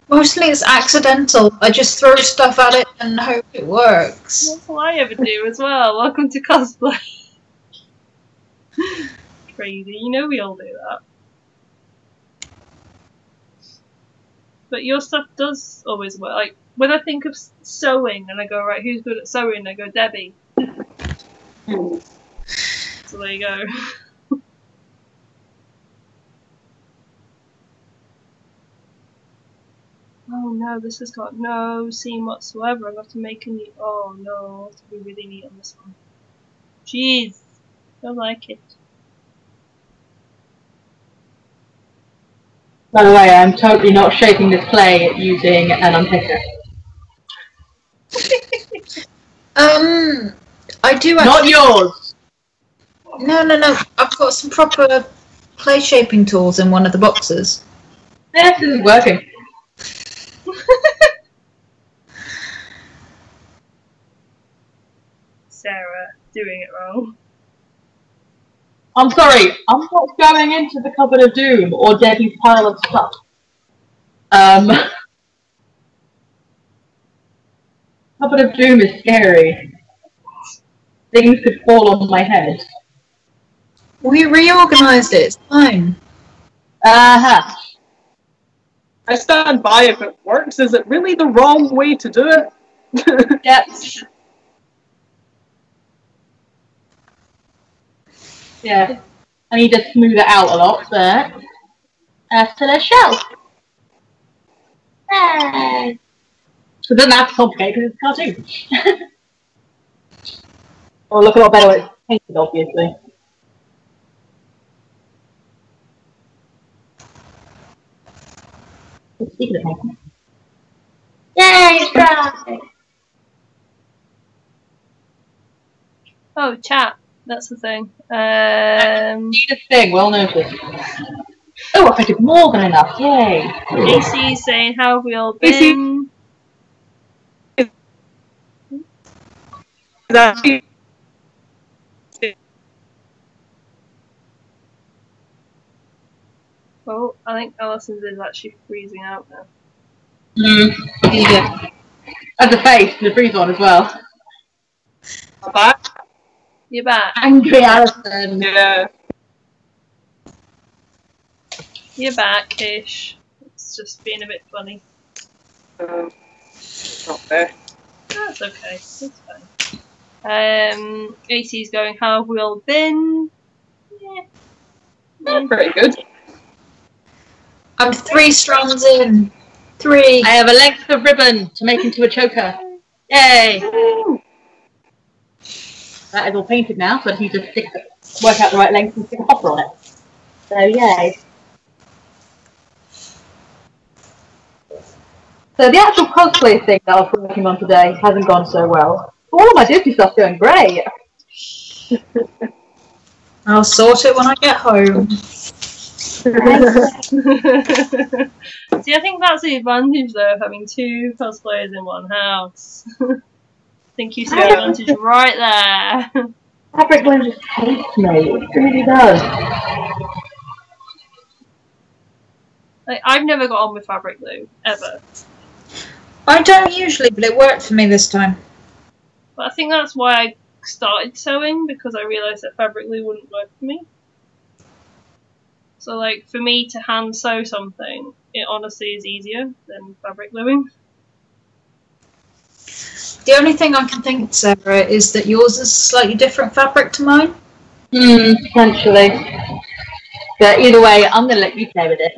Mostly it's accidental. I just throw stuff at it and hope it works. That's what I ever do as well. Welcome to cosplay. Crazy, you know we all do that. But your stuff does always work. Like when I think of sewing and I go, right, who's good at sewing? I go, Debbie. So there you go. Oh no, this has got no seam whatsoever. I have to make a new. Oh no, I have to be really neat on this one. Jeez, don't like it. By the way, I'm totally not shaping this clay using an unpicker. I do actually. Not yours! No. I've got some proper clay shaping tools in one of the boxes. This isn't working. Sarah, doing it wrong. I'm sorry, I'm not going into the Cupboard of Doom or Debbie's pile of stuff. Cupboard of Doom is scary. Things could fall on my head. We reorganised it, it's fine. Uh-huh. I stand by if it works. Is it really the wrong way to do it? Yep. Yeah. I need to smooth it out a lot, but as to the shelf. Yay! So it doesn't have to complicate because it's a cartoon. Or look a lot better when it's painted, obviously. Speaking of painting. Yay, it's dry! Oh, chat. That's the thing. Need a thing, well noticed. Oh, I painted more than enough, yay! AC saying, how have we all been? Oh, I think Alison's is actually freezing out now. Yeah. And the face, the freeze on as well. Back? You're back. Angry Alison. Yeah. You're back-ish. It's just being a bit funny. Not fair. That's okay. It's fine. AC's going, how have we all been? Yeah. Pretty good. I'm 3 strands in. 3. I have a length of ribbon to make into a choker. Yay! That is all painted now, so I need to work out the right length and stick a hopper on it. So yay. So the actual cosplay thing that I was working on today hasn't gone so well. All of my Disney stuff's going great. I'll sort it when I get home. See, I think that's the advantage though of having 2 cosplayers in one house. I think you see the advantage right there. Fabric glue just hates me. It really does. Like, I've never got on with fabric glue, ever. I don't usually, but it worked for me this time. But I think that's why I started sewing, because I realised that fabric glue wouldn't work for me. So, like, for me to hand sew something, it honestly is easier than fabric gluing. The only thing I can think, Sarah, is that yours is slightly different fabric to mine. Potentially. But either way, I'm going to let you play with it.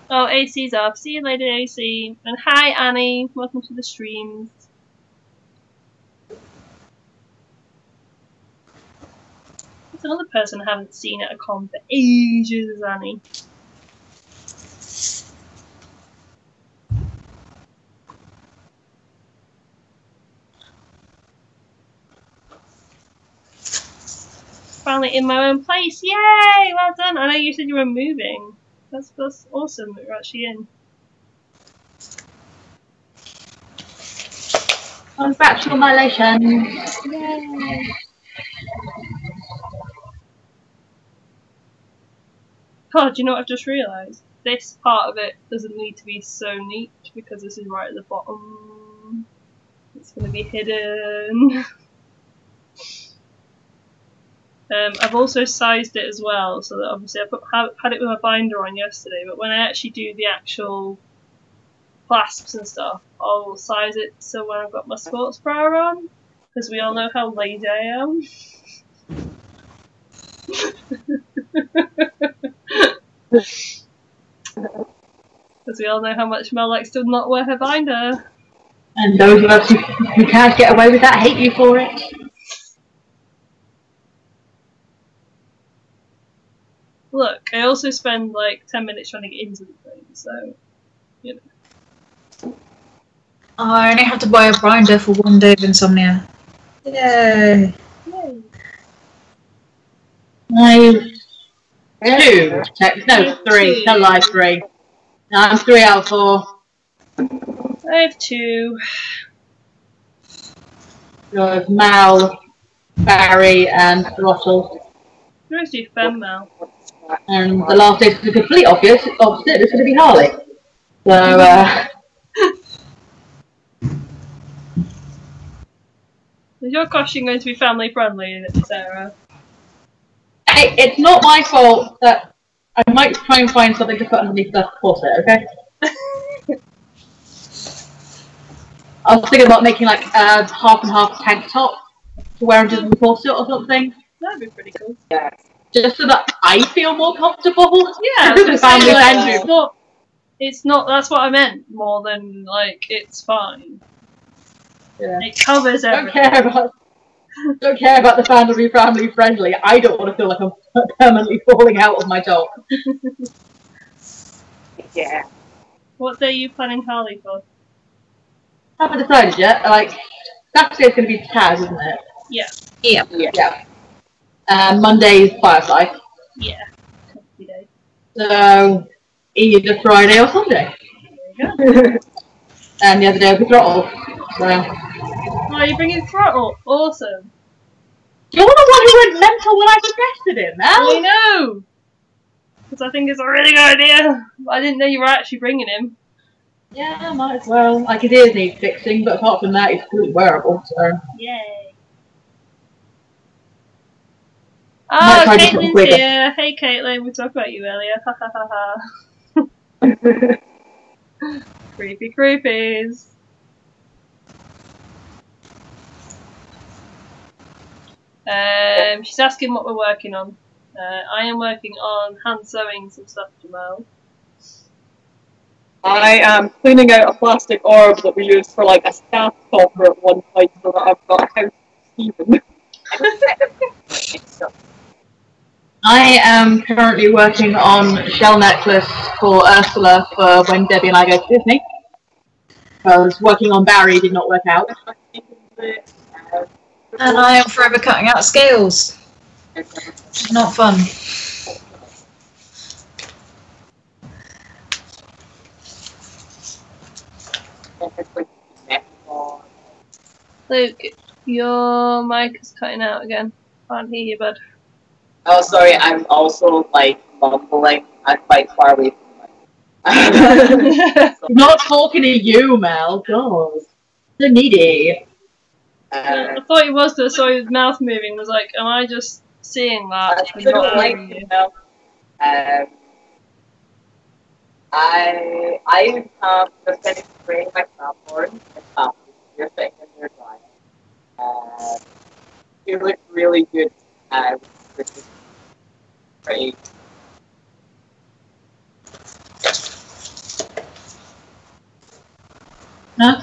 Oh, AC's off. See you later, AC. And hi, Annie. Welcome to the streams. There's another person I haven't seen at a con for ages is Annie. Finally in my own place. Yay! Well done. I know you said you were moving. That's awesome that you're actually in. Congratulations! Yay! Oh, do you know what I've just realised? This part of it doesn't need to be so neat because this is right at the bottom. It's going to be hidden. I've also sized it as well, so that obviously I had it with my binder on yesterday, but when I actually do the actual clasps and stuff, I'll size it so when I've got my sports bra on, because we all know how lazy I am. Because we all know how much Mel likes to not wear her binder. And those of us who can't get away with that hate you for it. Look, I also spend like 10 minutes trying to get into the thing, so, you know. I only have to buy a binder for 1 day of Insomnia. Yay! Yay. Three. Tell lie, 3. No, I'm 3 out of 4. I have 2. There's Mal, Barry, and Russell. You always do Fem Mal. And the last day is the complete opposite. It's going to be Harley. So, Is your costume going to be family friendly, Sarah? hey, it's not my fault that I might try and find something to put underneath the corset, okay? I was thinking about making like a half and half tank top to wear under the corset or something. That'd be pretty cool. Yeah. Just so that I feel more comfortable. Yeah, I was gonna say, Family like, friendly. it's not, that's what I meant, more than, like, it's fine. Yeah. It covers everything. Don't care about the family friendly. I don't want to feel like I'm permanently falling out of my top. Yeah. What day are you planning Harley for? Haven't decided yet. Like, Saturday's going to be Taz, isn't it? Yeah. Yeah. Monday's Firefly. Yeah. Comfy day. So, either Friday or Sunday. There you go. And the other day will be Throttle. So. Oh, you're bringing Throttle. Awesome. You're the one who went mental when I suggested it, man! I know! Because I think it's a really good idea. I didn't know you were actually bringing him. Yeah, might as well. Like, his ears need fixing, but apart from that, he's fully wearable, so. Yay. Oh, Caitlin's here. Hey, Caitlin. We talked about you earlier. Ha ha ha ha. Creepy creepies. She's asking what we're working on. I am working on hand sewing some stuff, Jamal. I am cleaning out a plastic orb that we used for like a staff topper at one point so that I've got a house even. I am currently working on Shell Necklace for Ursula for when Debbie and I go to Disney. Because working on Barry did not work out. And I am forever cutting out scales. Not fun. Luke, your mic is cutting out again. Can't hear you, bud. Oh, sorry, I'm also, like, mumbling. I'm quite far away from my... Not talking to you, Mel. God. So needy. I thought he was, because I saw his mouth moving. Was like, am I just seeing that? I don't like you know. I have just finished spraying my clapboard and you're sitting in your dryer. You look really good, which is great. Huh?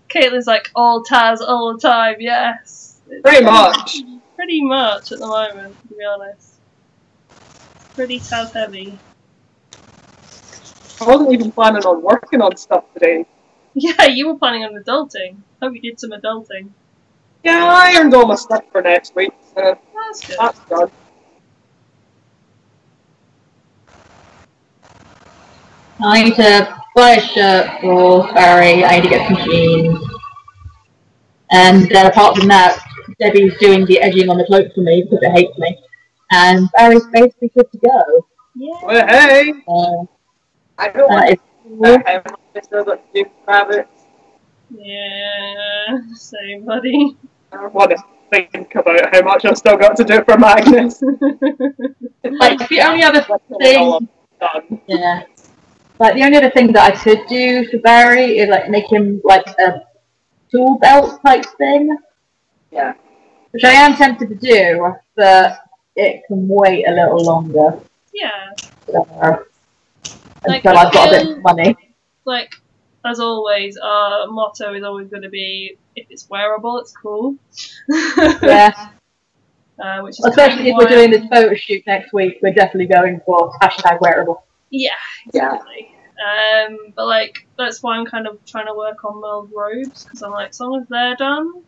Caitlin's like, all Taz, all the time, yes. Pretty much. Pretty much at the moment, to be honest. It's pretty Taz heavy. I wasn't even planning on working on stuff today. Yeah, you were planning on adulting. Hope you did some adulting. Yeah, I earned all my stuff for next week, so That's good. that's done. I need to buy a shirt for Barry. I need to get some jeans. And then apart from that, Debbie's doing the edging on the cloak for me because it hates me. And Barry's basically good to go. Yeah. Well, hey! I don't want It's to have my sister that do rabbits. Yeah, same, buddy. I don't want to think about how much I've still got to do for Magnus. like the only other All thing. done. Yeah. Like the only other thing that I could do for Barry is like make him like a tool belt type thing. Yeah. Which I am tempted to do, but it can wait a little longer. Yeah. Until I've got a bit of money. Like, as always, our motto is always going to be, if it's wearable, it's cool. Yeah. Which is Especially if we're doing this photo shoot next week, we're definitely going for hashtag wearable. Yeah, exactly. But like that's why I'm kind of trying to work on my old robes because I'm like, as long as they're done,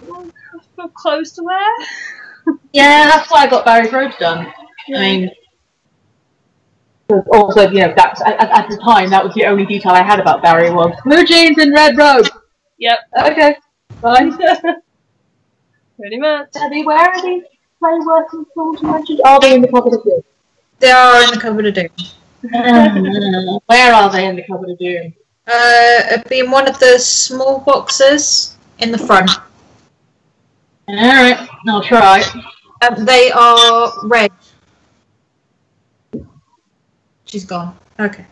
I've got clothes to wear. Yeah, that's why I got Barry's robes done. Yeah. I mean, also, you know, that's at the time that was the only detail I had about Barry was blue jeans and red robe. Yep. Okay, fine. Pretty much. Debbie, where are these play working tools you mentioned? Are they in the cupboard of doom? They are in the cupboard of doom. Where are they in the cupboard of doom? It'd be in one of the small boxes in the front. Alright, I'll try. They are red. She's gone. Okay.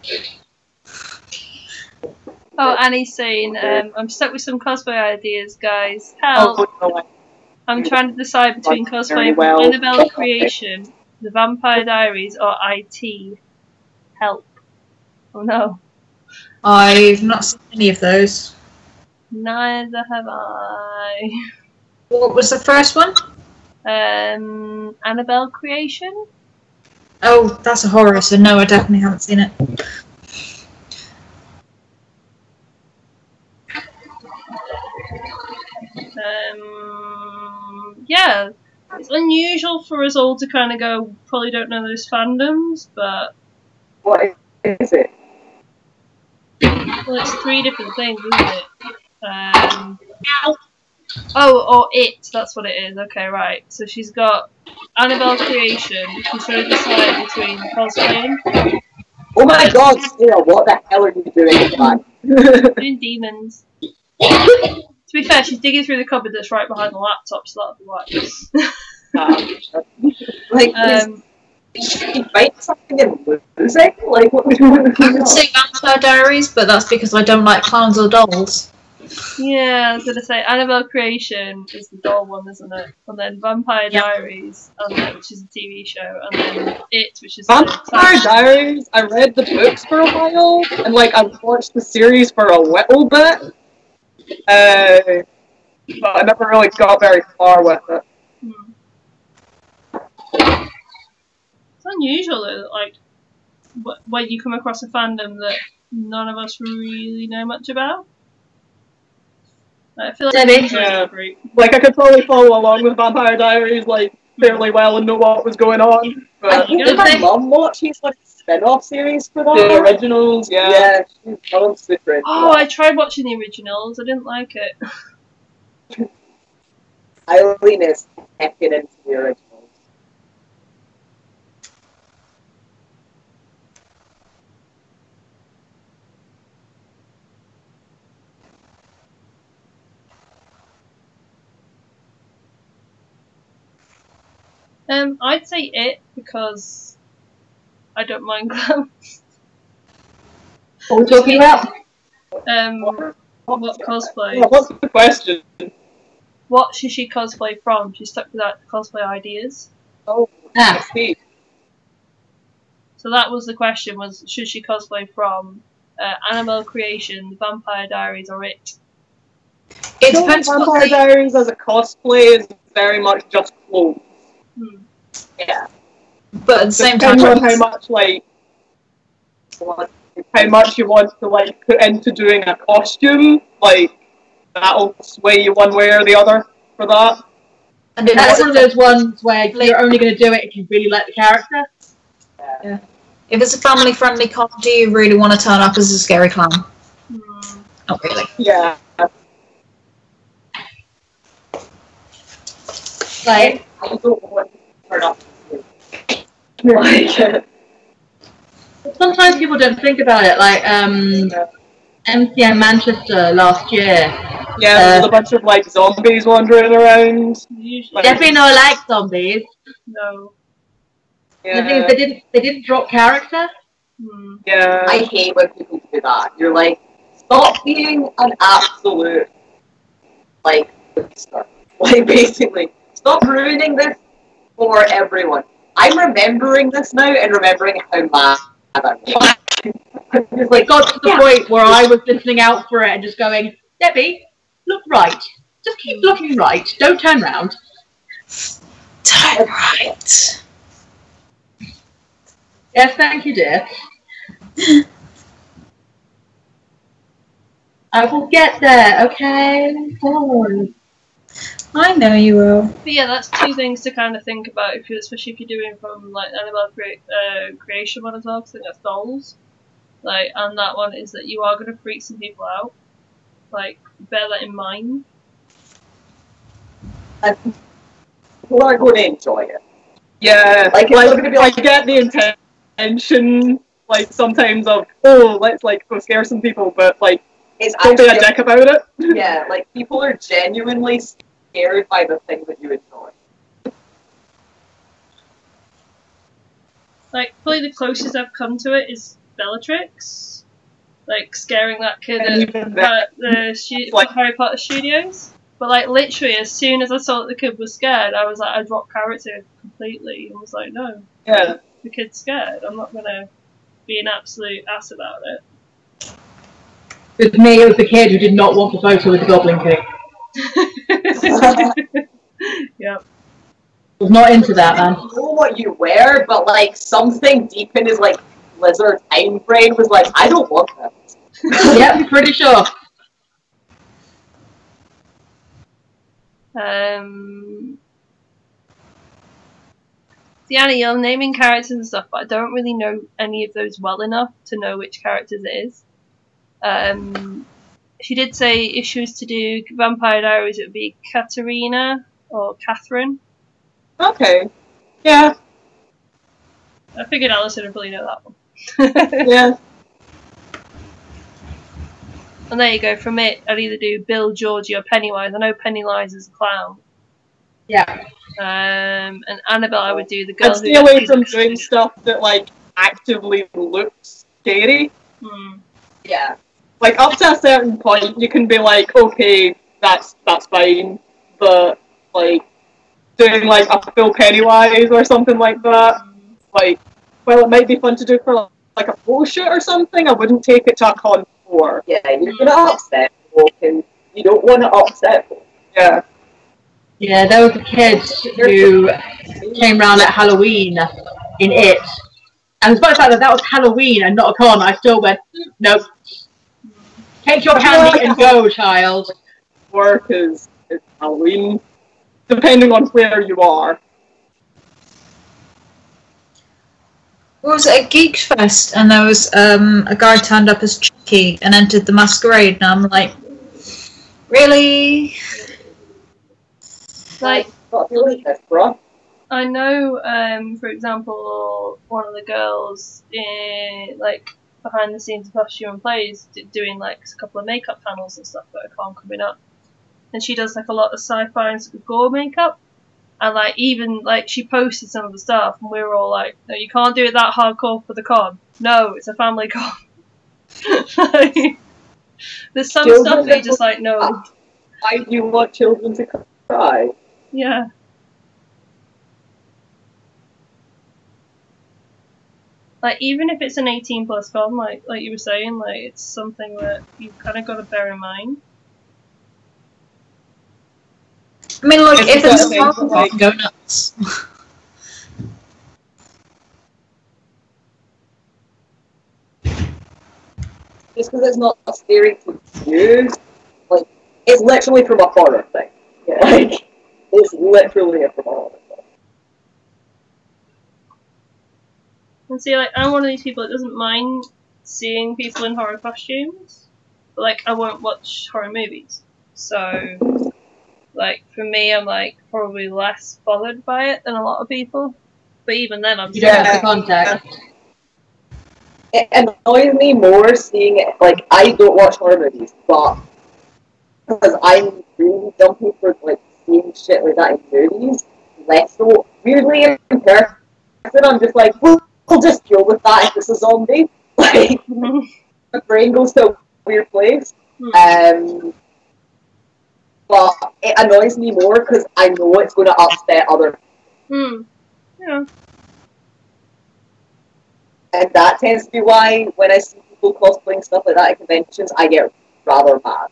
Oh, Annie's saying, I'm stuck with some cosplay ideas, guys. Help! Oh, no, I'm trying to decide between cosplay Very well. from Annabelle Creation, The Vampire Diaries, or IT. Help. Oh no. I've not seen any of those. Neither have I. What was the first one? Annabelle Creation? Oh, that's a horror, so no, I definitely haven't seen it. Yeah. It's unusual for us all to kind of go, probably don't know those fandoms, but... What is it? Well, it's 3 different things, isn't it? Oh, or It, that's what it is. Okay, right. So she's got Annabelle Creation. She's trying to decide between cosplaying. Oh my god, Sarah, what the hell are you doing, man? Doing demons. To be fair, she's digging through the cupboard that's right behind the laptop, so that'll be right. Like, you fight something and lose it? Like, what would you want to I would say Vampire Diaries, but that's because I don't like clowns or dolls. Yeah, I was gonna say Annabelle Creation is the doll one, isn't it? And then Vampire Yeah. Diaries, which is a TV show, and then It, which is Vampire Diaries, I read the books for a while, and like I watched the series for a little bit, but I never really got very far with it. It's unusual though, like when you come across a fandom that none of us really know much about. I feel like Yeah. Like I could probably follow along with Vampire Diaries like fairly well and know what was going on. But Did my mum watch his like spin-off series for that? the originals, yeah. Yeah, she's super into Oh, that. I tried watching the originals. I didn't like it. Eileen is heckin' into the originals. I'd say It because I don't mind clowns. What are we talking about? What cosplay? Yeah, what's the question? What should she cosplay from? She's stuck with that cosplay ideas. Oh, Ah. see. So that was the question: was should she cosplay from Annabelle Creation, The Vampire Diaries, or It? It depends what Vampire they... Diaries as a cosplay is very much just clothes. Yeah. But at the same Depends time... on how much like how much you want to like put into doing a costume, like that'll sway you one way or the other for that. And That's one of those ones where you're only going to do it if you really like the character. Yeah. If it's a family-friendly con, do you really want to turn up as a scary clown? Not really. Yeah. Like, I don't want to turn up. Like, sometimes people don't think about it. Like, MCM Manchester last year. Yeah, there's a bunch of like zombies wandering around. Usually, Definitely no like zombies. no. The thing is, they didn't drop character. Yeah. I hate when people do that. You're like, stop being an absolute, like, hipster. Like, basically, stop ruining this for everyone. I'm remembering this now and remembering how mad I was. It's like, Got to the point where I was listening out for it and just going, Debbie, look right. Just keep looking right. Don't turn round. Turn right. Yes, thank you, dear. I will get there, okay? Hold on. I know you will. But yeah, that's two things to kind of think about, especially if you're doing from like Annabelle creation one as well, because I think that's dolls. Like, and that one is that you are going to freak some people out. Like, bear that in mind. And people are going to enjoy it. Yeah, Like, it's gonna be I like, get the intention, like, sometimes of, oh, let's, like, go scare some people, but, like, it's don't be a actually, dick about it. yeah, like, people are genuinely scared by the thing that you enjoy. Like, probably the closest I've come to it is Bellatrix. Like, scaring that kid And at even then, like- Harry Potter Studios. But, like, literally, as soon as I saw that the kid was scared, I was like, I dropped character completely and was like, no, Yeah. the kid's scared. I'm not going to be an absolute ass about it. With me, it was the kid who did not want the photo with the Goblin King. Yeah. Was not into that, I man. don't know what you wear, but, like, something deep in his, like, lizard time brain was like, I don't want this. Yep, pretty sure. Deanna, you're naming characters and stuff, but I don't really know any of those well enough to know which characters it is. She did say if she was to do Vampire Diaries, it would be Katerina or Catherine. Okay. Yeah. I figured Alison would probably know that one. Yeah. And there you go. From it, I'd either do Bill, Georgie, or Pennywise. I know Pennywise is a clown. Yeah. And Annabelle, I would do the girl I'd stay away from doing stuff that, like, actively looks scary. Yeah. Like, up to a certain point, you can be like, okay, that's fine, but, like, doing, like, a full Pennywise or something like that, like, well, it might be fun to do for, like, a photo shoot or something, I wouldn't take it to a con for. Yeah, you're gonna upset folk, and you don't want to upset folk. Yeah. Yeah, there was a kid who came round at Halloween in it. And despite the fact that that was Halloween and not a con, I still went, nope. Take your candy and go, child. Work is Halloween, depending on where you are. What was it, at Geek Fest, and there was a guy turned up as Chucky and entered the masquerade, and I'm like, really? Like, Got to be like this, bro. I know, for example, one of the girls in, like, behind the scenes of Costume and Plays doing, like, a couple of makeup panels and stuff that are con coming up. And she does, like, a lot of sci-fi and sort of gore makeup. And, like, even, like, she posted some of the stuff, and we were all like, no, you can't do it that hardcore for the con. No, it's a family con. Like, there's some stuff that you're just like, no. Why do you want children to cry? Yeah. Like, even if it's an 18 plus con, like you were saying, like, it's something that you've kind of got to bear in mind. I mean, like, if it's like, go nuts. Just because it's not scary to you, like, it's literally from a horror thing. Yeah. Like, it's literally from a horror thing. And see, like, I'm one of these people that doesn't mind seeing people in horror costumes, but, like, I won't watch horror movies. So, like, for me, I'm, like, probably less bothered by it than a lot of people. But even then, I'm You don't have the contact. It annoys me more seeing it, like, I don't watch horror movies, but because I'm really dumpy for, like, seeing shit like that in movies, less so. Weirdly, in person, I'm just like, well, I'll just deal with that if it's a zombie. Like, my brain goes to a weird place. But it annoys me more because I know it's going to upset other people. Yeah. And that tends to be why when I see people cosplaying stuff like that at conventions, I get rather mad.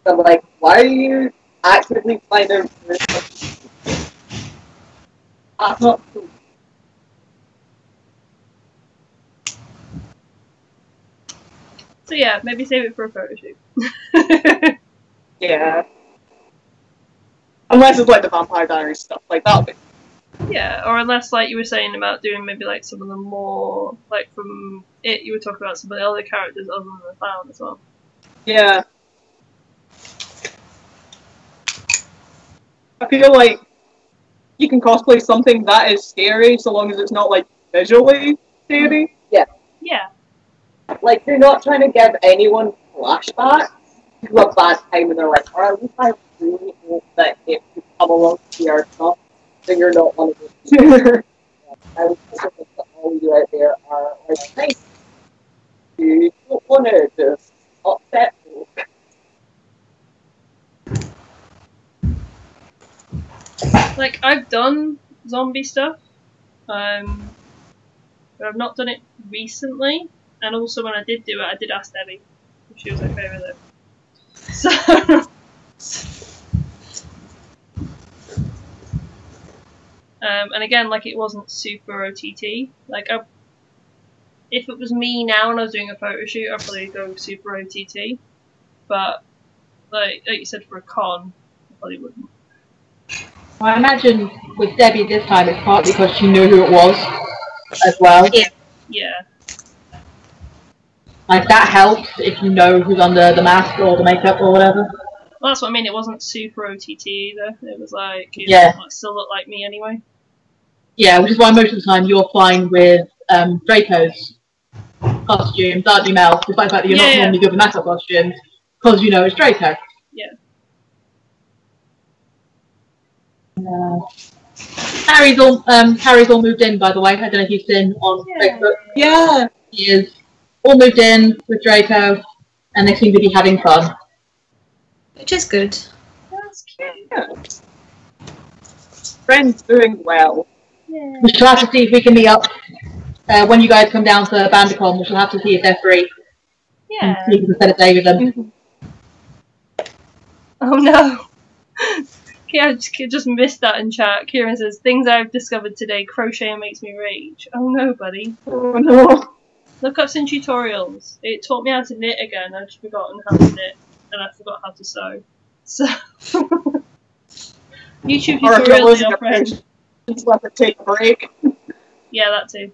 I'm like, why are you actively trying to... That's not cool. So yeah, maybe save it for a photo shoot. Yeah. Unless it's like the Vampire Diaries stuff, like that'll be. Yeah, or unless, like you were saying about doing maybe like some of the more, like from it, you were talking about some of the other characters other than the clown as well. Yeah. I feel like you can cosplay something that is scary so long as it's not like visually scary. Yeah. Yeah. Like, you're not trying to give anyone flashbacks to a bad time in their life, or at least I really hope that if you come along to your stuff, then you're not one of those. I would hope that all of you out there are like, nice. You don't want to just upset folk. Like, I've done zombie stuff, but I've not done it recently. And also, when I did do it, I did ask Debbie if she was okay with it. So, and again, like, it wasn't super OTT. Like, if it was me now and I was doing a photo shoot, I'd probably go super OTT. But, like you said, for a con, I probably wouldn't. Well, I imagine with Debbie this time, it's partly because she knew who it was as well. Yeah. Like, that helps if you know who's under the mask or the makeup or whatever. Well, that's what I mean. It wasn't super OTT either. It was like, it still looked like me anyway. Yeah, which is why most of the time you're fine with Draco's costume, Dark Mel, despite the fact that you're not normally good with makeup costumes, because you know it's Draco. Yeah. Harry's all moved in, by the way. I don't know if you've seen on Facebook. Yeah. He is all moved in with Draco, and they seem to be having fun. Which is good. That's cute. Yeah. Friends doing well. Yeah. We shall have to see if we can meet up when you guys come down to Bandicon. We shall have to see if they're free. Yeah. And see if we can spend a day with them. Oh no. Yeah, I just missed that in chat. Kieran says, things I've discovered today, crochet makes me rage. Oh no, buddy. Oh no. Look up some tutorials. It taught me how to knit again. I've forgotten how to knit, and I forgot how to sew. So, YouTube tutorials are your friend. Let it take a break. Yeah, that too.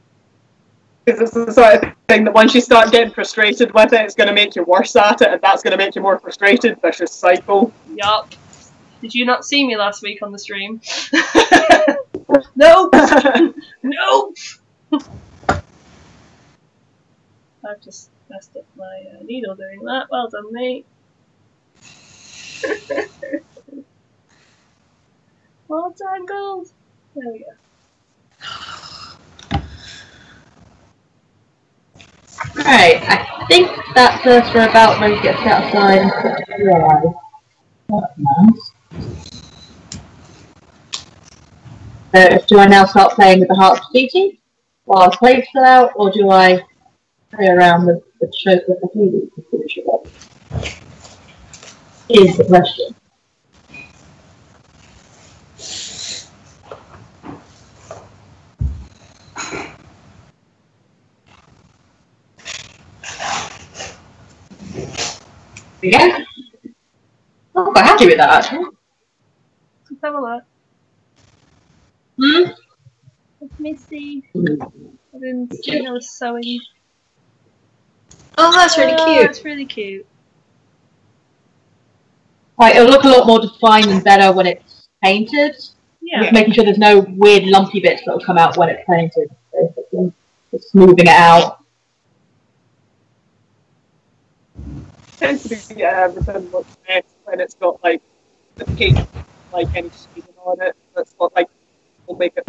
Because it's the sort of thing that once you start getting frustrated with it, it's going to make you worse at it, and that's going to make you more frustrated. Vicious cycle. Yup. Did you not see me last week on the stream? No! No! I've just messed up my needle doing that. Well done, mate. All tangled. There we go. Right, I think that's us for about ready to get set aside and put dry. That's nice. Do I now start playing with the hearts beating while I play still out, or do I play around with the shows with the TV to finish it up? Is the question. Yeah. I'm quite happy with that actually. Let's have a look. Let me see. I didn't see I was sewing. Oh, that's really cute. That's really cute. Right, it'll look a lot more defined and better when it's painted. Yeah. Just making sure there's no weird lumpy bits that will come out when it's painted. Basically, just smoothing it out. Tends to be everything looks best when it's got like the paint, like any shading on it. That's what like will make it.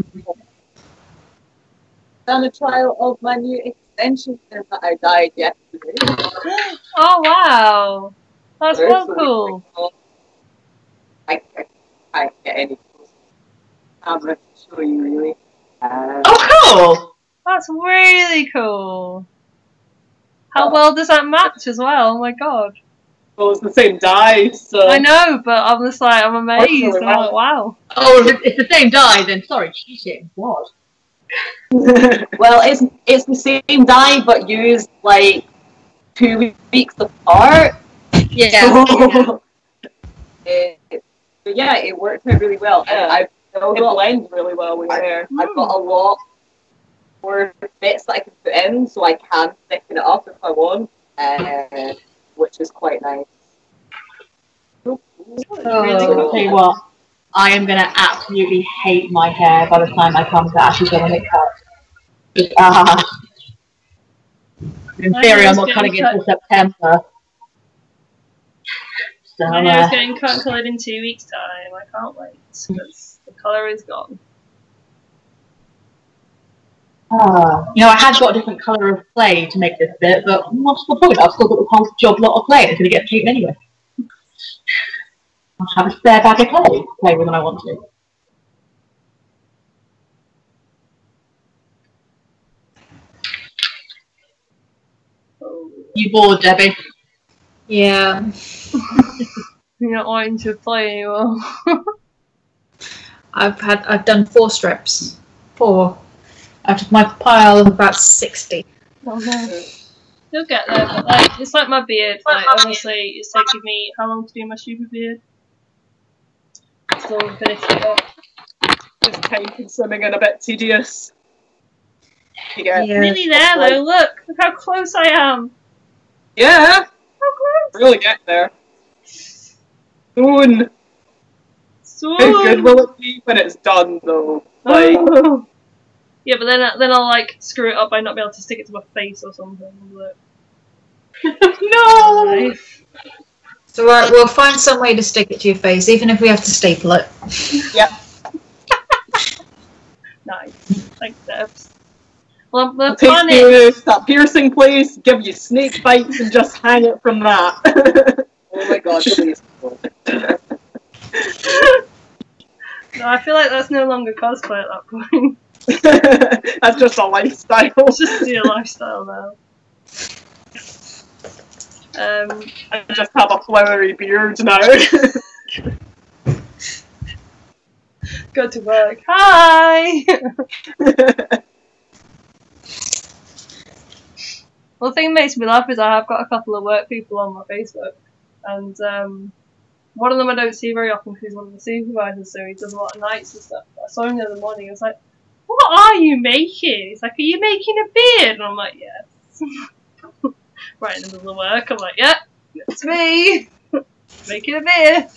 Done a trial of my new extension that I dyed yesterday. Oh wow! That's so cool. I can't get any camera to show you really. Oh, cool! That's really cool. How well does that match as well? Oh my god. Well, it's the same dye, so. I know, but I'm just like, I'm amazed. I'm like, wow. Oh, if it's the same dye, then sorry, cheating. What? Well, it's the same dye, but used like 2 weeks apart. Yeah. But yeah, it worked out really well. Yeah. I've still It got, blends really well with your hair. I've got a lot more bits that I can put in, so I can thicken it up if I want, which is quite nice. Really cool. Tell you what, I am gonna absolutely hate my hair by the time I come to actually getting it cut. In My theory, hair's I'm not getting cutting it cut. until September. So, My hair is getting cut and coloured in 2 weeks' time. I can't wait because the colour is gone. you know, I had got a different colour of clay to make this bit, but what's the point? I've still got the whole job lot of clay. It's going to get painted anyway. I'll have a spare bag of clay to play with when I want to. Oh. You bored, Debbie? Yeah. You're not wanting to play anymore. I've done 4 strips. 4. Out of my pile of about 60. Oh no. You'll get there, but like, it's like my beard. Like, honestly, it's taking me how long to do my stupid beard? Still haven't finished it up. It's time consuming and a bit tedious. You get Nearly there though, look how close I am. Yeah, How close? really get there. Soon. Soon. How good will it be when it's done though? Like, yeah, but then I'll like screw it up by not being able to stick it to my face or something. Look. no! So we'll find some way to stick it to your face, even if we have to staple it. Yep. Nice. Thanks, Debs. Well, the Take plan you is... to that piercing place, give you snake bites, and just hang it from that. Oh my god, please. No, I feel like that's no longer cosplay at that point. That's just a lifestyle. It's just your lifestyle now. I just have a flowery beard now. Go to work. Hi! Well, the thing that makes me laugh is I have got a couple of work people on my Facebook, and one of them I don't see very often because he's one of the supervisors, so he does a lot of nights and stuff. But I saw him the other morning, I was like, what are you making? He's like, are you making a beard? And I'm like, yes. Right in the middle of work, I'm like, yeah, it's me! Making a beard!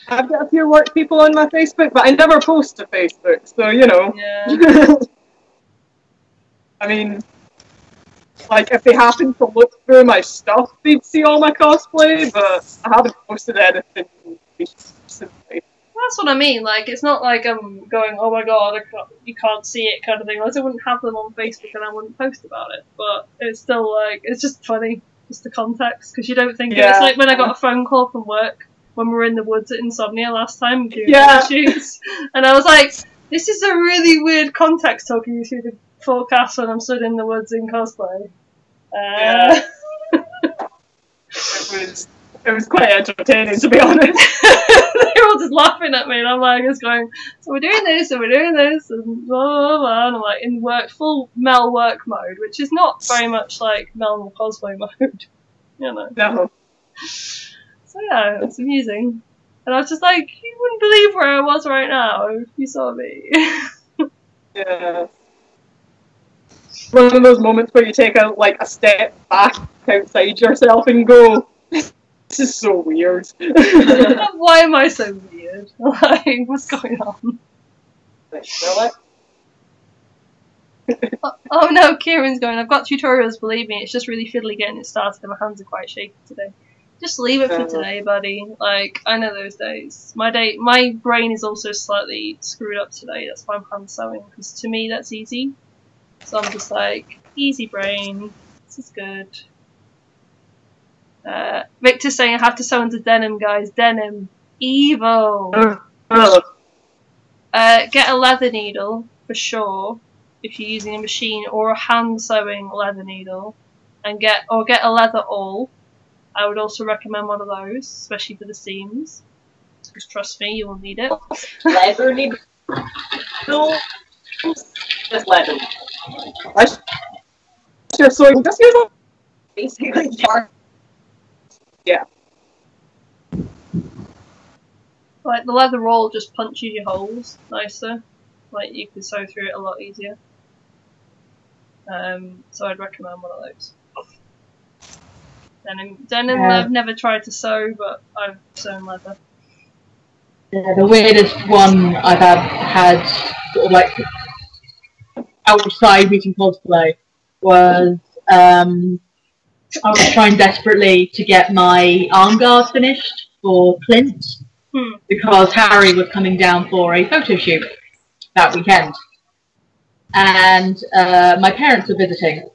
I've got a few work people on my Facebook, but I never post to Facebook, so you know. Yeah. I mean, like, if they happen to look through my stuff, they'd see all my cosplay, but I haven't posted anything recently. That's what I mean, like, it's not like I'm going, oh my god, you can't see it kind of thing. Like, I wouldn't have them on Facebook and I wouldn't post about it, but it's still like, it's just funny, just the context, because you don't think Yeah. It's like when I got a phone call from work when we were in the woods at Insomnia last time doing Yeah. shoots, and I was like, this is a really weird context talking you through the forecast when I'm stood in the woods in cosplay. Yeah. It was quite entertaining, to be honest. They're all just laughing at me, and I'm like, just going, so we're doing this, and we're doing this, and blah, blah, blah, and I'm like, in work, full Mel work mode, which is not very much like Mel cosplay mode, you know. No. So yeah, it's amusing. And I was just like, you wouldn't believe where I was right now if you saw me. Yeah. One of those moments where you take a step back outside yourself and go, this is so weird. Why am I so weird? Like, what's going on? Oh no, Kieran's going, I've got tutorials, believe me, it's just really fiddly getting it started and my hands are quite shaky today. Just leave it for today, buddy. Like, I know those days. My brain is also slightly screwed up today, that's why I'm hand sewing, because to me that's easy. So I'm just like, easy brain, this is good. Victor's saying I have to sew into denim, guys. Denim. Evil. Get a leather needle, for sure, if you're using a machine, or a hand sewing leather needle. And get a leather awl. I would also recommend one of those, especially for the seams. Because trust me, you will need it. Leather needle? No. Just leather. You're sewing. Just use basically, yeah. Like, the leather roll just punches your holes nicer. Like, you can sew through it a lot easier. So I'd recommend one of those. Denim I've never tried to sew, but I've sewn leather. Yeah, the weirdest one I've had sort of like outside meeting cosplay was I was trying desperately to get my arm guard finished for Clint because Harry was coming down for a photo shoot that weekend, and my parents were visiting,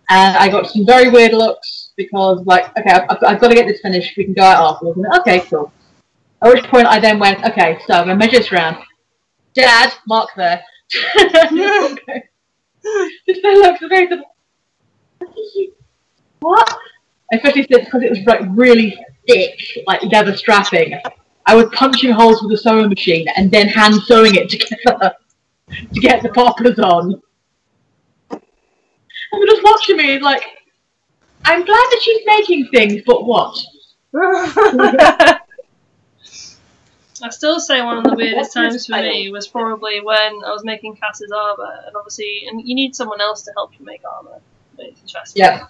and I got some very weird looks because, like, okay, I've got to get this finished. We can go out afterwards. And, okay, cool. At which point I then went, okay, so I'm going to measure this round. Dad, mark there. Okay. Just then looked at me. What? Especially since, because it was like really thick, like leather strapping. I was punching holes with a sewing machine and then hand sewing it together to get the poppers on. And they're just watching me like, I'm glad that she's making things, but what? I still say one of the weirdest times for me was probably when I was making Cass's armour, and obviously, and you need someone else to help you make armour. It's interesting. Yeah.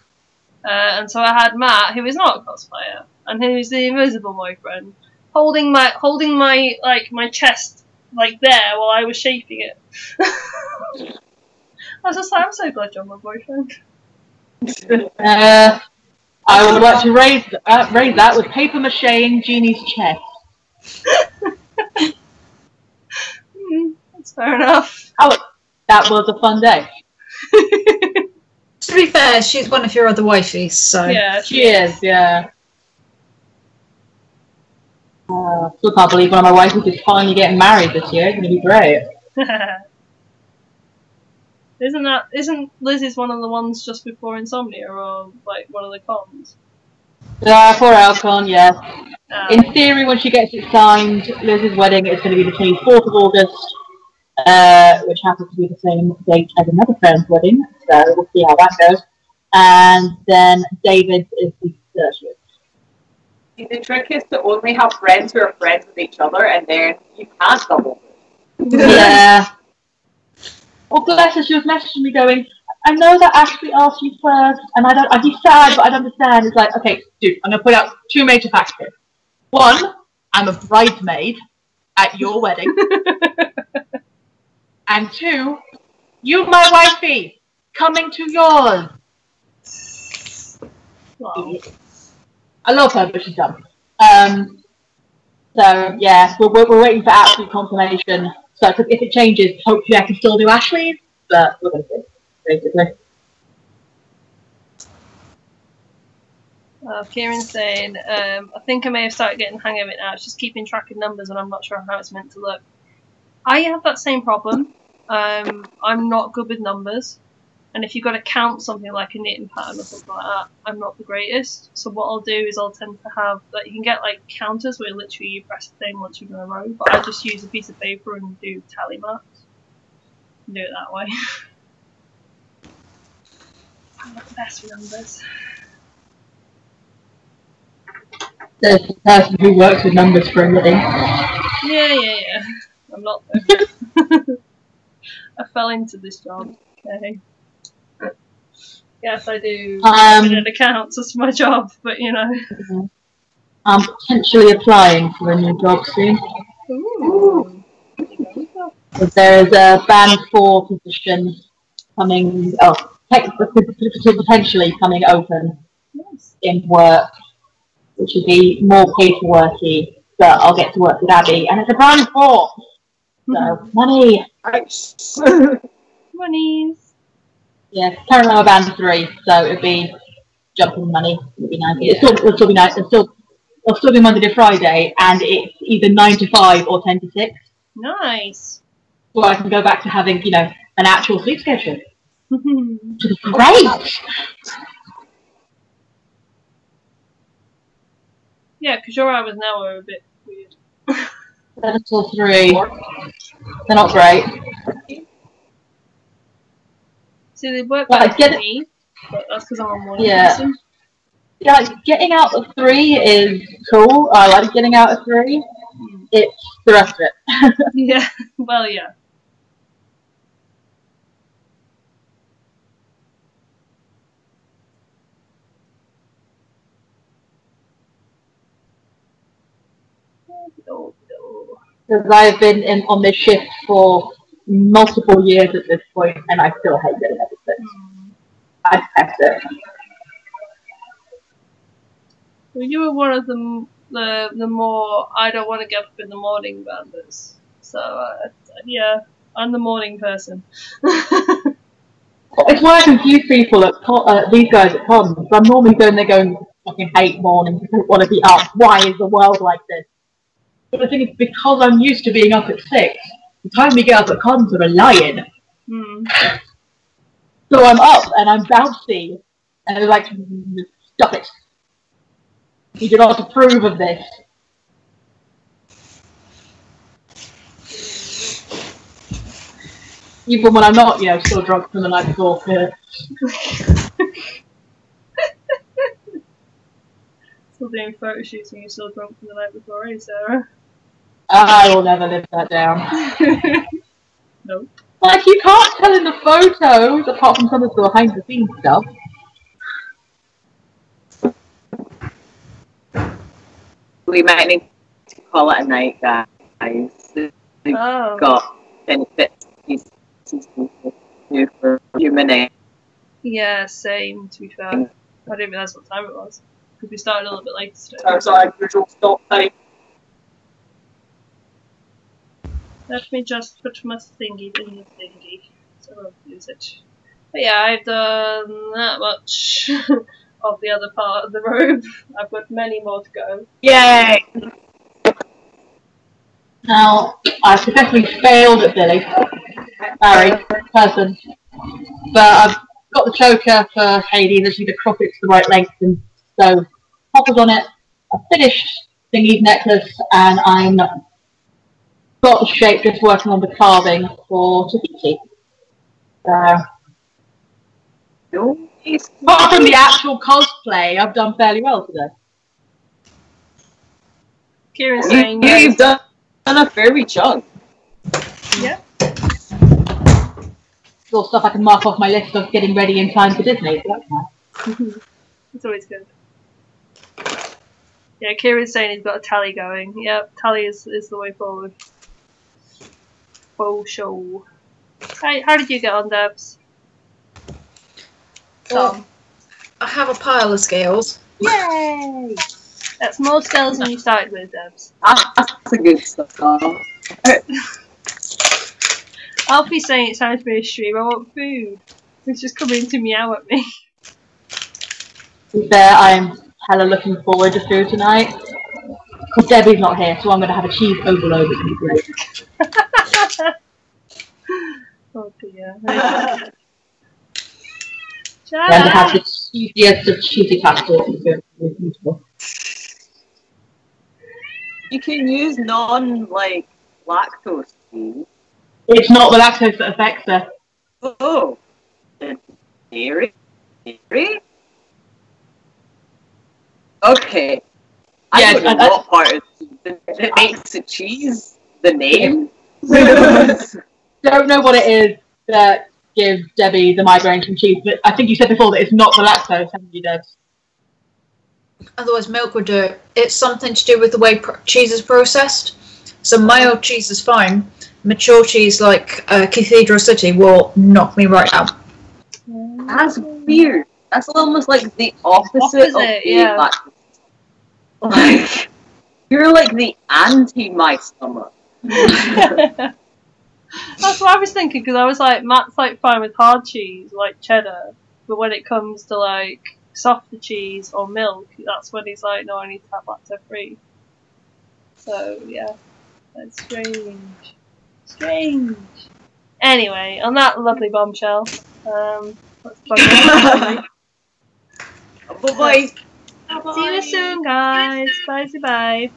And so I had Matt, who is not a cosplayer, and who's the invisible boyfriend, holding my like my chest like there while I was shaping it. I was just like, I'm so glad you're my boyfriend. I would like to raise that with paper mache Jeannie's chest. That's fair enough. Oh, that was a fun day. To be fair, she's one of your other wifeys, so... Yeah, she is, yeah. Still can't believe one of my wifeys is finally getting married this year. It's going to be great. Isn't Liz's one of the ones just before Insomnia, or like one of the cons? For Alcon, yes. In theory, when she gets it signed, Liz's wedding is going to be the 24th of August, which happens to be the same date as another friend's wedding, so we'll see how that goes. And then David's is the 30th. The trick is to only have friends who are friends with each other, and then you can't double. Yeah. Oh, bless her, she was messaging me going, I know that Ashley asked you first, and I'd be sad, but I'd understand. It's like, okay, dude, I'm going to put out two major facts here. One, I'm a bridesmaid at your wedding. And two, you, my wifey, coming to yours. Wow. I love her, but she's dumb. So, yeah, we're waiting for absolute confirmation. So, if it changes, hopefully I can still do Ashley's, but we're going to see, basically. Kieran's saying, I think I may have started getting the hang of it now. It's just keeping track of numbers and I'm not sure how it's meant to look. I have that same problem. I'm not good with numbers. And if you've got to count something like a knitting pattern or something like that, I'm not the greatest. So what I'll do is I'll tend to have, like, you can get like counters where literally you press the thing once you're in a row, but I just use a piece of paper and do tally marks. And do it that way. I'm not the best with numbers. There's the person who works with numbers for a living. Yeah. I'm not I fell into this job. Okay. Yes, I do. An accounts, it's my job, but you know. I'm potentially applying for a new job soon. Ooh. There is a Band 4 position coming, potentially coming open in work, which would be more paperworky, but I'll get to work with Abby, and it's a Band 4! So, money! Monies! Yeah, currently I'm a Band 3, so it'd be jumping money. It'd be nice. Yeah. It'll still be nice. It'll still be Monday to Friday, and it's either 9 to 5 or 10 to 6. Nice. So I can go back to having, you know, an actual sleep schedule. Which is great! Yeah, because your hours now are a bit weird. 7 till 3. They're not great. See, they work better for me but that's because I'm a morning Yeah. person. Yeah, like, getting out at 3 is cool. I like getting out at 3. It's the rest of it. Yeah, well, yeah. Because I've been on this shift for multiple years at this point, and I still hate getting up at 6. I detest it. Well, you were one of the more I don't want to get up in the morning banders. So, yeah, I'm the morning person. It's why I confuse people at these guys at cons. I'm normally going there going, fucking hate mornings, I don't want to be up. Why is the world like this? But the thing is, because I'm used to being up at 6, the time we get up at cons are a lying. So I'm up and I'm bouncy, and they're like, stop it. You do not approve of this. Even when I'm not, still drunk from the night before. Yeah. Still doing photo shoots and you're still drunk from the night before, eh, Sarah? I will never live that down. Nope. Like, you can't tell in the photos, apart from some of the behind the scenes stuff. We might need to call it a night, guys. We've got benefits for a few minutes. Yeah, same, to be fair. I didn't realise what time it was. Because we started a little bit later today. That's our usual stop time. Let me just put my thingy in the thingy, so I won't lose it. But yeah, I've done that much of the other part of the robe. I've got many more to go. Yay! Now, I successfully failed at Billy. Barry, person. But I've got the choker for Hades, I just need to crop it to the right length and so hoppers on it. I've finished Thingy's necklace and I'm got the shape, just working on the carving for Tahiti. So, apart from the actual cosplay, I've done fairly well today. Kieran's saying you've done a fairy chunk. Yeah. It's all stuff I can mark off my list of getting ready in time for Disney, so that's nice. It's always good. Yeah, Kieran's saying he's got a tally going. Yep, tally is the way forward. Oh, show. How did you get on, Debs? Well, I have a pile of scales. Yay! That's more scales than you started with, Debs. That's a good stuff. Alfie's saying it's time for a stream. I want food. He's just coming to meow at me. To be fair, I'm hella looking forward to food tonight. Because Debbie's not here, so I'm going to have a cheese overload. It's going to be great. Oh dear. I'm going to have the cheesiest of cheesy pasta. It's beautiful. You can use lactose cheese. It's not the lactose that affects her. Oh. Dairy? Okay. I don't know what part of it makes it cheese. The name? Don't know what it is that gives Debbie the migraine from cheese, but I think you said before that it's not the lactose, haven't you, Deb? Otherwise, milk would do it. It's something to do with the way cheese is processed. So mild cheese is fine. Mature cheese like Cathedral City will knock me right out. That's weird. That's almost like the opposite of being lactose. Like, you're like the anti my stomach. That's what I was thinking, because I was like, Matt's like fine with hard cheese, like cheddar, but when it comes to like softer cheese or milk, that's when he's like, no, I need to have lactose free. So yeah, that's strange. Anyway, on that lovely bombshell, let's plug in. Bye-bye. See you soon, guys. Bye.